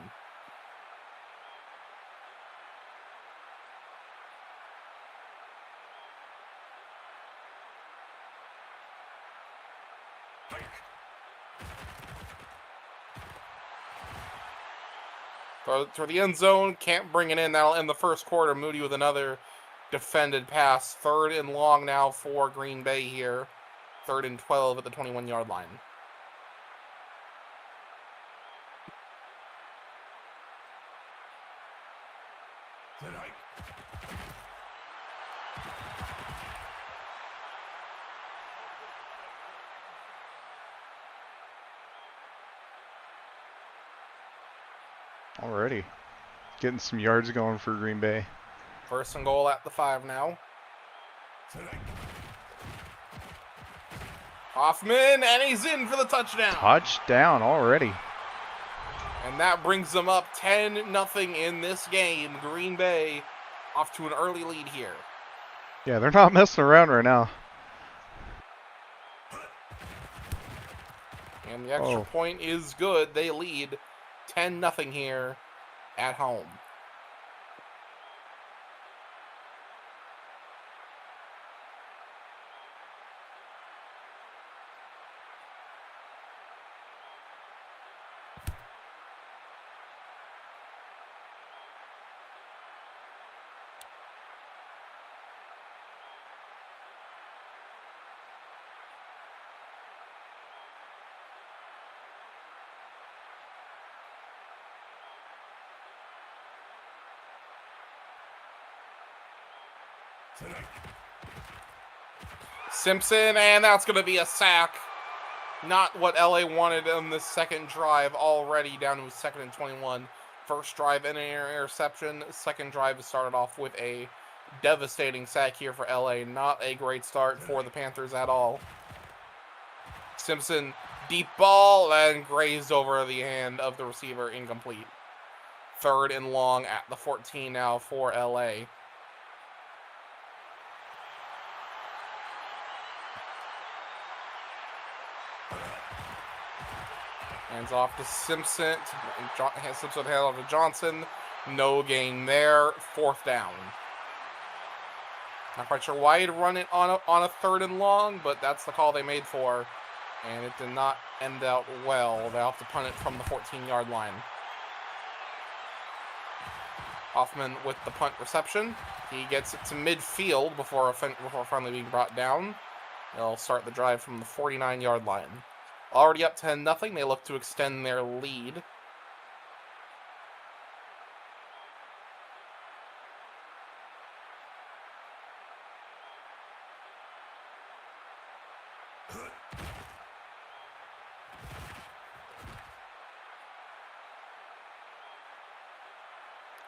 To the end zone, can't bring it in. That'll end the first quarter. Moody with another defended pass. 3rd and long now for Green Bay here. 3rd and 12 at the 21-yard line. Already getting some yards going for Green Bay. 1st and goal at the 5 now. Hoffman, and he's in for the touchdown. Touchdown already. And that brings them up 10-0 in this game. Green Bay off to an early lead here. Yeah, they're not messing around right now. And the extra point is good. They lead 10-0 here at home. Simpson, and that's going to be a sack. Not what LA wanted on this second drive, already down to 2nd and 21. First drive in an interception. Second drive started off with a devastating sack here for LA. Not a great start for the Panthers at all. Simpson, deep ball, and grazed over the hand of the receiver, incomplete. 3rd and long at the 14 now for LA. Hands off to Simpson. Simpson hand off to Johnson. No gain there. 4th down. Not quite sure why he'd run it on a 3rd and long, but that's the call they made for. And it did not end out well. They'll have to punt it from the 14-yard line. Hoffman with the punt reception. He gets it to midfield before finally being brought down. They'll start the drive from the 49-yard line. Already up 10-0. They look to extend their lead.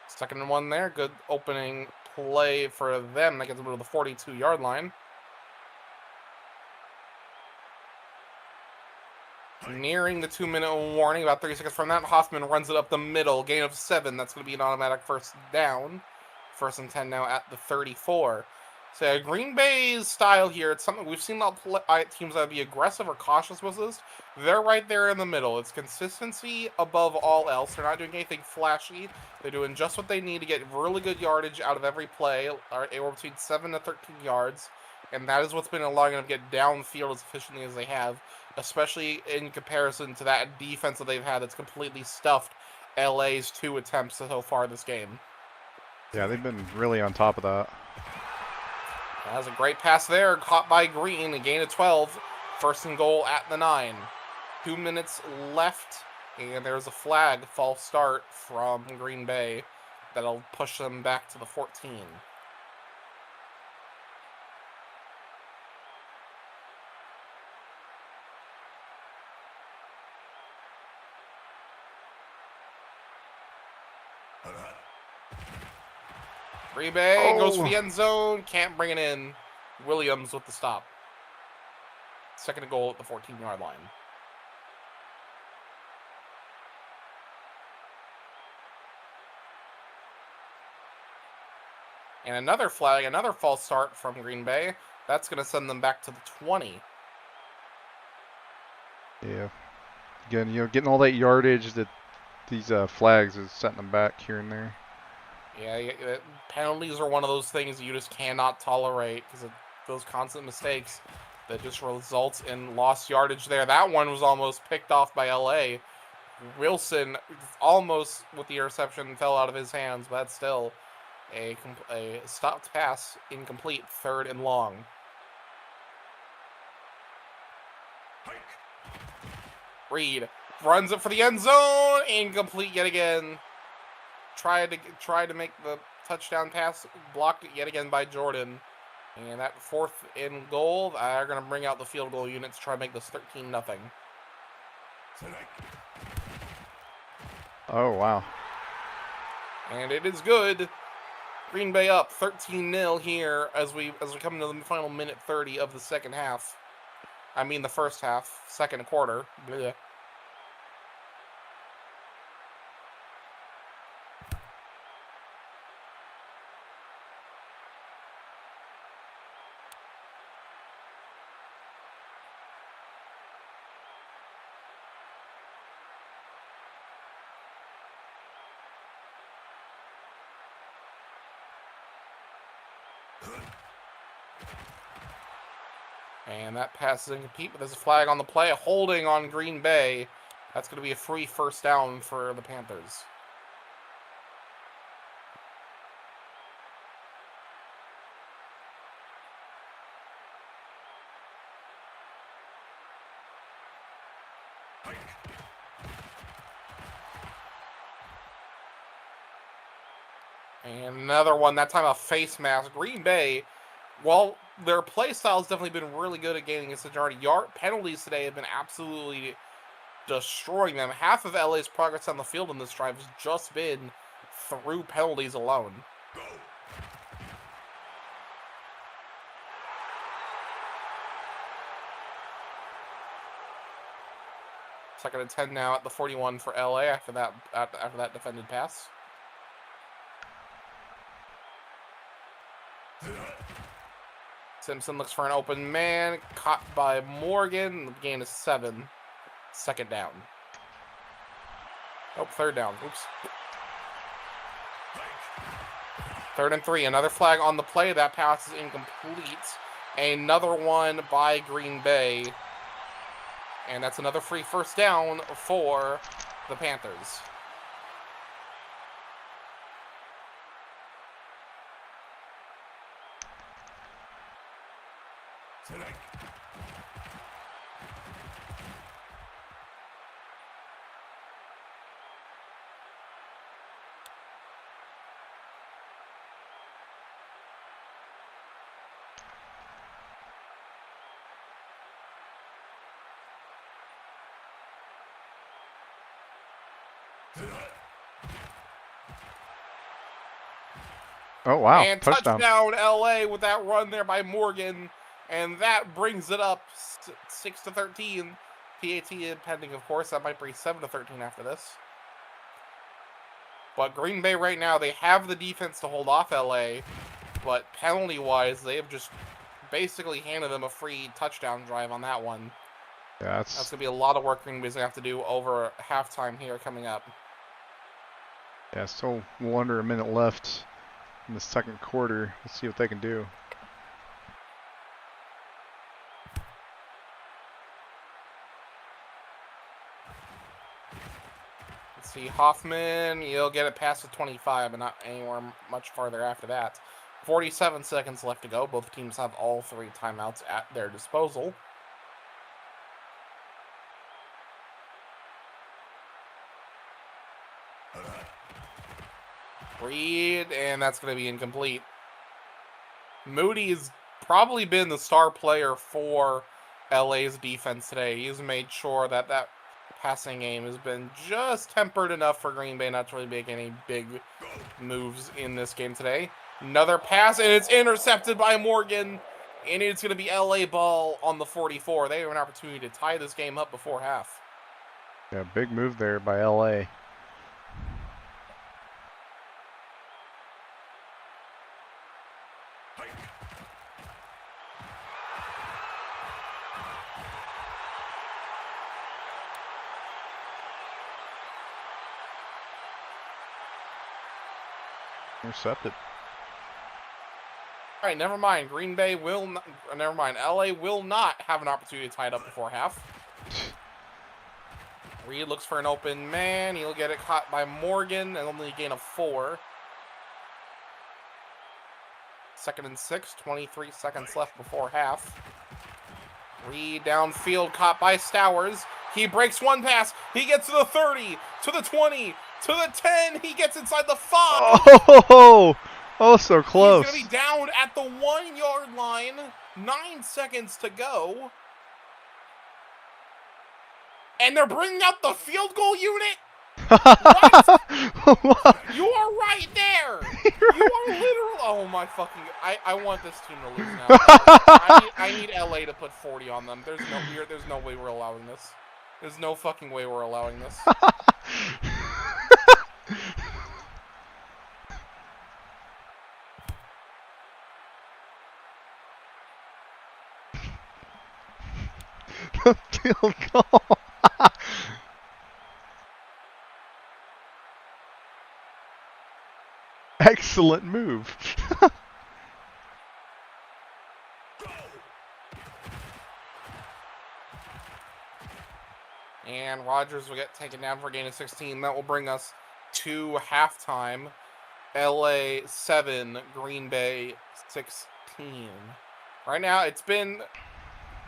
Second and 1 there. Good opening play for them. That gets them to the 42-yard line. Nearing the 2-minute warning, about 30 seconds from that, Hoffman runs it up the middle, gain of 7. That's going to be an automatic first down. 1st and 10 now at the 34. So Green Bay's style here, it's something we've seen a lot of teams that be aggressive or cautious with this. They're right there in the middle. It's consistency above all else. They're not doing anything flashy. They're doing just what they need to get really good yardage out of every play, or anywhere between 7 to 13 yards. And that is what's been allowing them to get downfield as efficiently as they have, especially in comparison to that defense that they've had that's completely stuffed LA's 2 attempts so far this game. Yeah, they've been really on top of that. That was a great pass there, caught by Green, a gain of 12. First and goal at the 9. 2 minutes left, and there's a flag, false start from Green Bay. That'll push them back to the 14. Green Bay goes for the end zone, can't bring it in. Williams with the stop. Second and goal at the 14-yard line. And another flag, another false start from Green Bay. That's going to send them back to the 20. Yeah. Again, getting all that yardage that these flags is setting them back here and there. Yeah, penalties are one of those things you just cannot tolerate because of those constant mistakes that just results in lost yardage there. That one was almost picked off by LA. Wilson almost with the interception fell out of his hands, but that's still a stopped pass, incomplete, 3rd and long. Reed runs it for the end zone, incomplete yet again. Tried to make the touchdown pass, blocked it yet again by Jordan. And that 4th and goal, they're going to bring out the field goal units to try to make this 13-0. Oh, wow. And it is good. Green Bay up 13-0 here as we come into the final minute 30 of the second half. I mean the first half, second quarter. Blech. And that pass is incomplete, but there's a flag on the play, holding on Green Bay. That's going to be a free first down for the Panthers. And another one, that time a face mask. Green Bay, well, their play style has definitely been really good at gaining against the majority. Penalties today have been absolutely destroying them. Half of LA's progress on the field in this drive has just been through penalties alone. Second and 10 now at the 41 for LA after that defended pass. Simpson looks for an open man, caught by Morgan. The gain is 7. Second down. Oh, 3rd down. Oops. 3rd and 3. Another flag on the play. That pass is incomplete. Another one by Green Bay. And that's another free first down for the Panthers. Oh, wow. And touchdown LA with that run there by Morgan. And that brings it up 6-13. PAT pending, of course. That might bring 7-13 after this. But Green Bay right now, they have the defense to hold off LA. but penalty-wise, they have just basically handed them a free touchdown drive on that one. Yeah, That's going to be a lot of work Green Bay's going to have to do over halftime here coming up. yeah, still under a minute left in the second quarter. Let's see what they can do. Let's see, Hoffman, you'll get it past the 25, but not anywhere much farther after that. 47 seconds left to go. Both teams have all 3 timeouts at their disposal. Reed, and that's going to be incomplete. Moody's probably been the star player for LA's defense today. He's made sure that that passing game has been just tempered enough for Green Bay not to really make any big moves in this game today. Another pass, and it's intercepted by Morgan, and it's going to be LA ball on the 44. They have an opportunity to tie this game up before half. Yeah, big move there by LA. Intercepted. All right, never mind. Green Bay will not, never mind. LA will not have an opportunity to tie it up before half. Reed looks for an open man. He'll get it caught by Morgan and only a gain of 4. 2nd and 6, 23 seconds left before half. Reed downfield caught by Stowers. He breaks one pass. He gets to the 30, to the 20, to the 10. He gets inside the 5. Oh, so close. He's going to be down at the 1-yard line. 9 seconds to go. And they're bringing out the field goal unit? What? You are right there. You are literally. Oh my fucking! I want this team to lose now. I need LA to put 40 on them. There's no way we're allowing this. There's no fucking way we're allowing this. The field goal. Excellent move. And Rodgers will get taken down for a gain of 16. That will bring us to halftime. LA 7, Green Bay 16. Right now, it's been...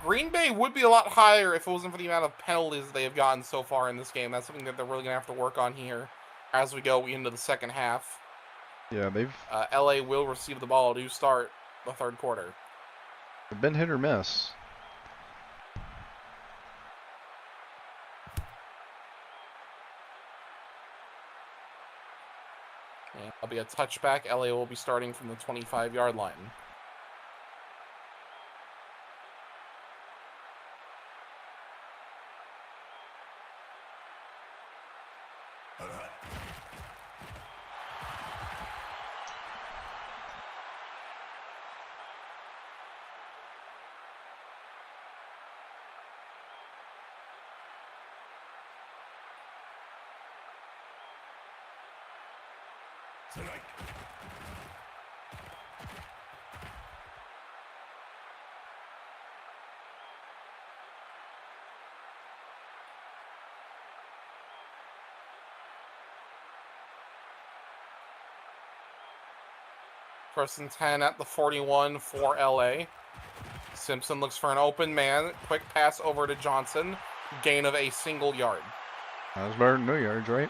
Green Bay would be a lot higher if it wasn't for the amount of penalties they have gotten so far in this game. That's something that they're really going to have to work on here as we go into the second half. Yeah, they've LA will receive the ball to start the third quarter. been hit or miss. And it'll be a touchback. LA will be starting from the 25-yard line. First and 10 at the 41 for LA. Simpson looks for an open man. Quick pass over to Johnson. Gain of a single yard. That was better than no yards, right?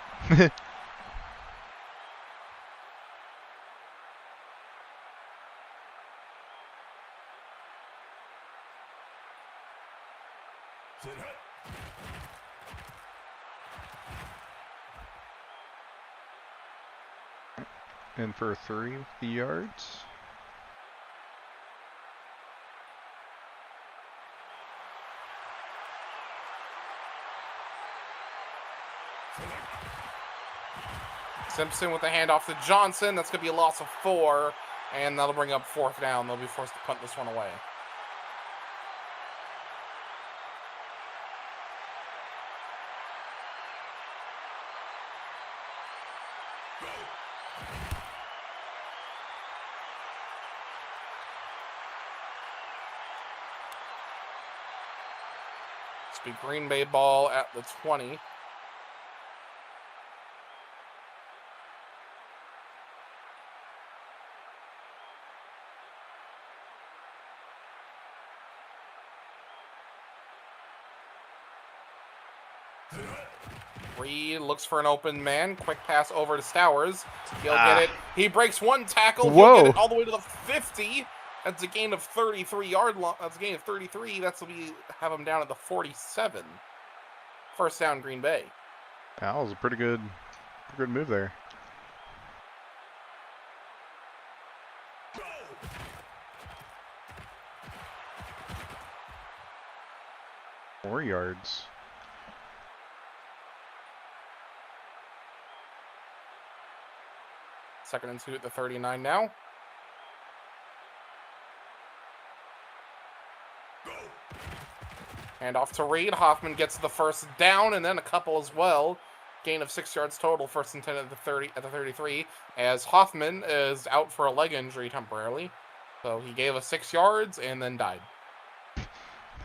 And for 3 with the yards. Simpson with the handoff to Johnson. That's going to be a loss of 4. And that'll bring up 4th down. They'll be forced to punt this one away. It's be Green Bay ball at the 20. Reed looks for an open man. Quick pass over to Stowers. He'll get it. He breaks one tackle. Whoa. He'll get it all the way to the 50. That's a gain of 33 yard line. That's a gain of 33. That's will be have him down at the 47. First down, Green Bay. That was a pretty good move there. Four yards. Second and 2 at the 39 now. Hand off to Reed. Hoffman gets the first down and then a couple as well. Gain of 6 yards total. First and 10 at the 33. As Hoffman is out for a leg injury temporarily, so he gave us 6 yards and then died.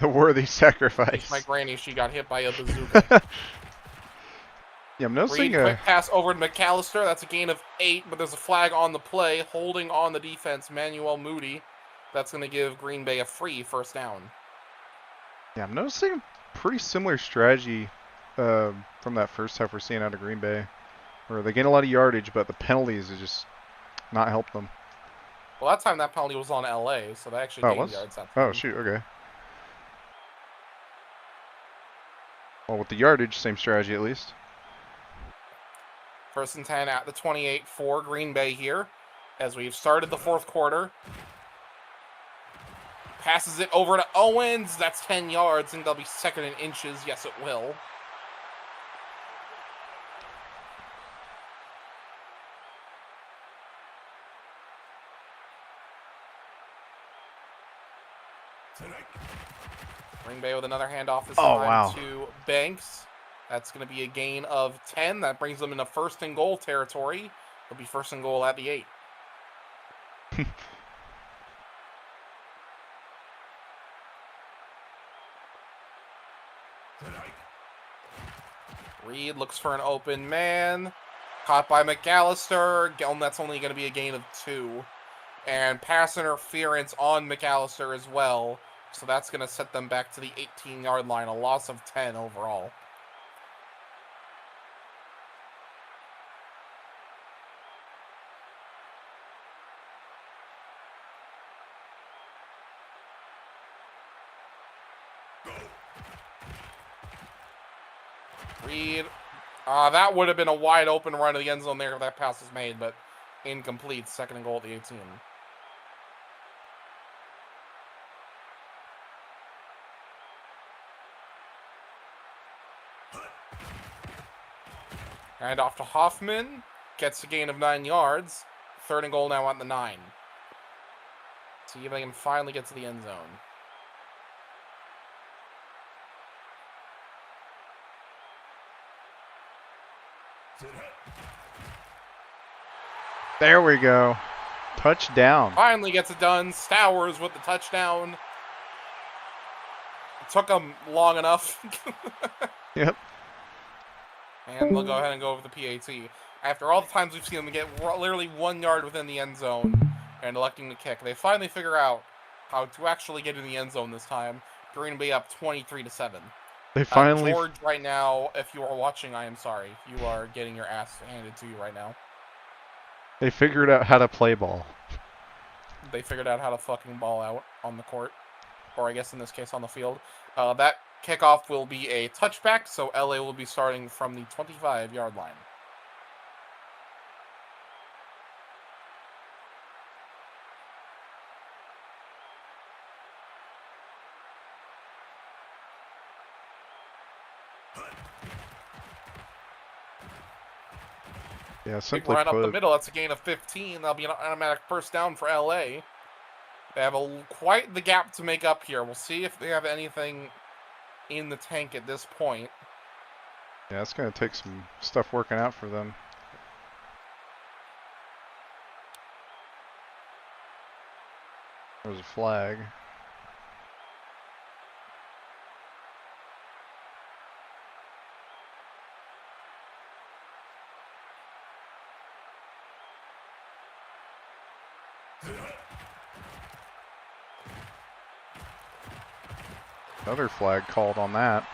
The worthy sacrifice. My granny, she got hit by a bazooka. Yeah, I'm noticing Reed, quick pass over to McAllister. That's a gain of 8, but there's a flag on the play. Holding on the defense, Manuel Moody. That's going to give Green Bay a free first down. Yeah, I'm noticing a pretty similar strategy from that first half we're seeing out of Green Bay, where they gain a lot of yardage, but the penalties is just not help them. Well, that time that penalty was on LA, so they actually gained yards that time. Oh, shoot, okay. Well, with the yardage, same strategy at least. First and 10 at the 28 for Green Bay here, as we've started the fourth quarter. Passes it over to Owens. That's 10 yards, and they'll be second in inches. Yes, it will. Green Bay with another handoff this time to Banks. That's going to be a gain of 10. That brings them into first and goal territory. It'll be first and goal at the 8. Reed looks for an open man. Caught by McAllister. That's only going to be a gain of 2. And pass interference on McAllister as well. So that's going to set them back to the 18-yard line. A loss of 10 overall. Reed. That would have been a wide open run to the end zone there if that pass was made, but incomplete. Second and goal at the 18. And off to Hoffman. Gets a gain of 9 yards. Third and goal now at the 9. See if they can finally get to the end zone. There we go. Touchdown. Finally gets it done. Stowers with the touchdown. It took them long enough. Yep. And they'll go ahead and go over the PAT. After all the times we've seen them get literally 1 yard within the end zone and electing to kick, they finally figure out how to actually get in the end zone this time. Green Bay up 23-7. They finally. George, right now, if you are watching, I am sorry. You are getting your ass handed to you right now. They figured out how to play ball. They figured out how to fucking ball out on the court. Or I guess in this case on the field. That kickoff will be a touchback, so LA will be starting from the 25-yard line. Yeah, Big simply run up the put, middle. That's a gain of 15. That'll be an automatic first down for LA. They have quite the gap to make up here. We'll see if they have anything in the tank at this point. yeah, it's going to take some stuff working out for them. There's a flag. Another flag called on that.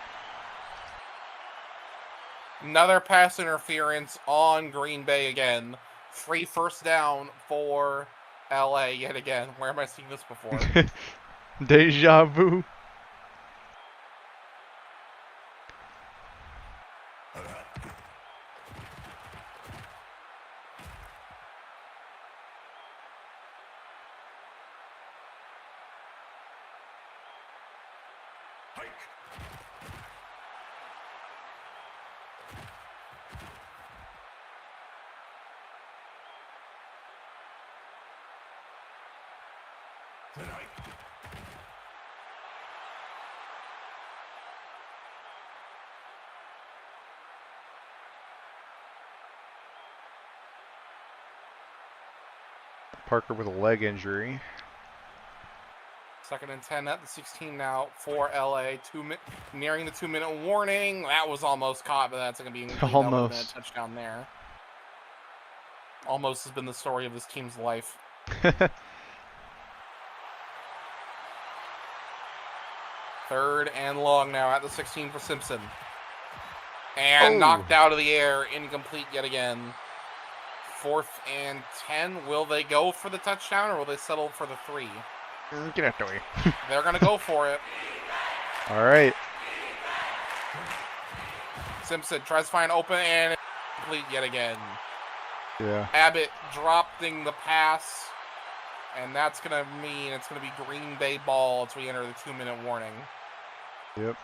Another pass interference on Green Bay again. Free first down for LA yet again. Where am I seeing this before? Deja vu. Parker with a leg injury. 2nd and 10 at the 16 now for LA. Nearing the 2-minute warning. That was almost caught, but that's going to be incomplete. That would have been a Almost. touchdown there. Almost has been the story of this team's life. 3rd and long now at the 16 for Simpson. And knocked out of the air. Incomplete yet again. 4th and 10. Will they go for the touchdown or will they settle for the 3? Get out the way. They're going to go for it. All right. Simpson tries to find open and complete yet again. Yeah. Abbott dropping the pass. And that's going to mean it's going to be Green Bay ball as we enter the 2-minute warning. Yep.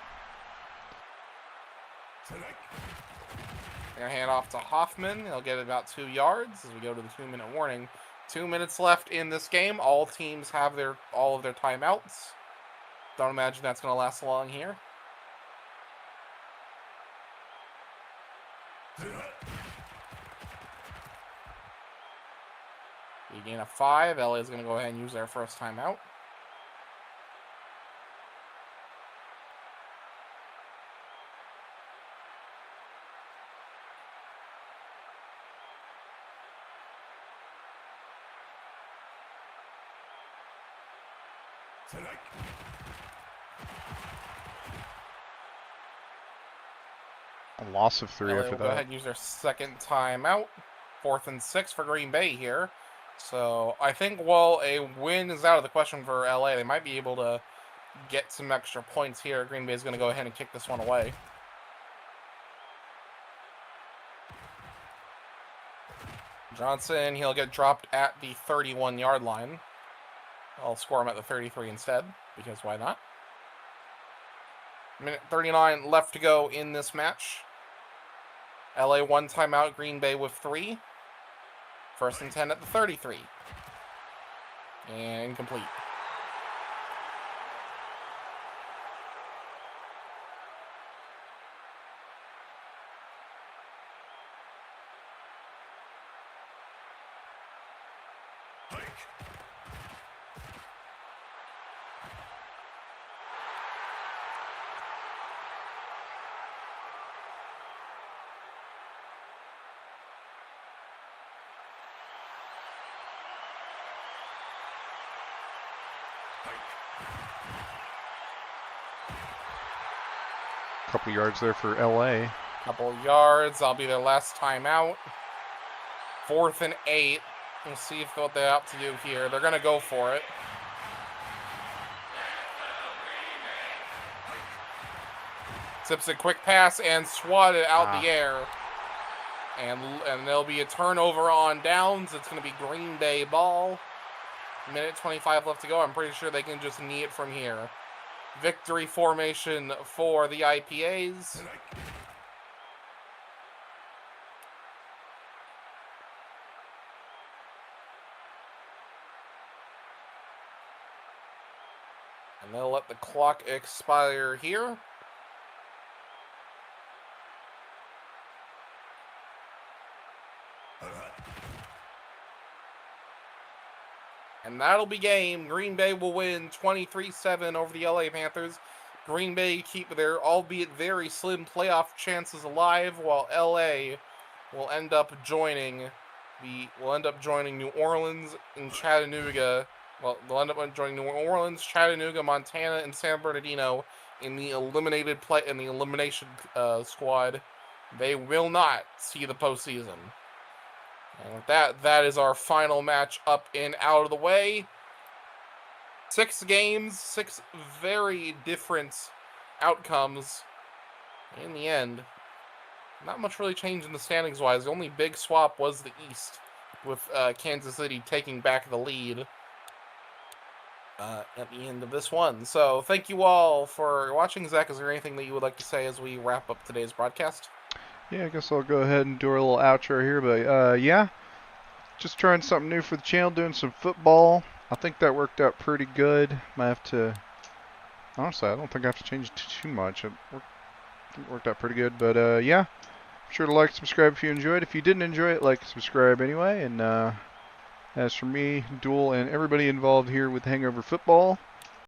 They're going to hand off to Hoffman. He'll get about 2 yards as we go to the 2-minute warning. 2 minutes left in this game. All teams have all of their timeouts. Don't imagine that's going to last long here. You gain a 5. LA is going to go ahead and use their first timeout. A loss of 3 LA after will go that. ahead and use their second timeout. 4th and 6 for Green Bay here. So I think while a win is out of the question for LA, they might be able to get some extra points here. Green Bay is going to go ahead and kick this one away. Johnson, he'll get dropped at the 31-yard line. I'll score him at the 33 instead, because why not? Minute 39 left to go in this match. LA 1 timeout, Green Bay with 3. 1st and 10 at the 33. And incomplete. Couple yards there for LA. Couple yards. That'll be their last timeout. 4th and 8. We'll see what they're up to do here. They're going to go for it. Simpson quick pass and swatted out the air. And there'll be a turnover on downs. It's going to be Green Bay ball. Minute 25 left to go. I'm pretty sure they can just knee it from here. Victory formation for the IPAs. And they'll let the clock expire here. And that'll be game. Green Bay will win 23-7 over the LA Panthers. Green Bay keep their albeit very slim playoff chances alive, while LA will end up joining New Orleans and Chattanooga. Well, they'll end up joining New Orleans, Chattanooga, Montana, and San Bernardino in the elimination squad. They will not see the postseason. And with that is our final match up and out of the way. 6 games, 6 very different outcomes. In the end, not much really changed in the standings-wise. The only big swap was the East, with Kansas City taking back the lead at the end of this one. So thank you all for watching. Zach, is there anything that you would like to say as we wrap up today's broadcast? Yeah, I guess I'll go ahead and do our little outro here, but yeah, just trying something new for the channel, doing some football. I think that worked out pretty good. Might have to, honestly, I don't think I have to change too much. It worked out pretty good, but yeah, be sure to like, subscribe if you enjoyed. If you didn't enjoy it, like, subscribe anyway. And as for me, Duel, and everybody involved here with Hangover Football,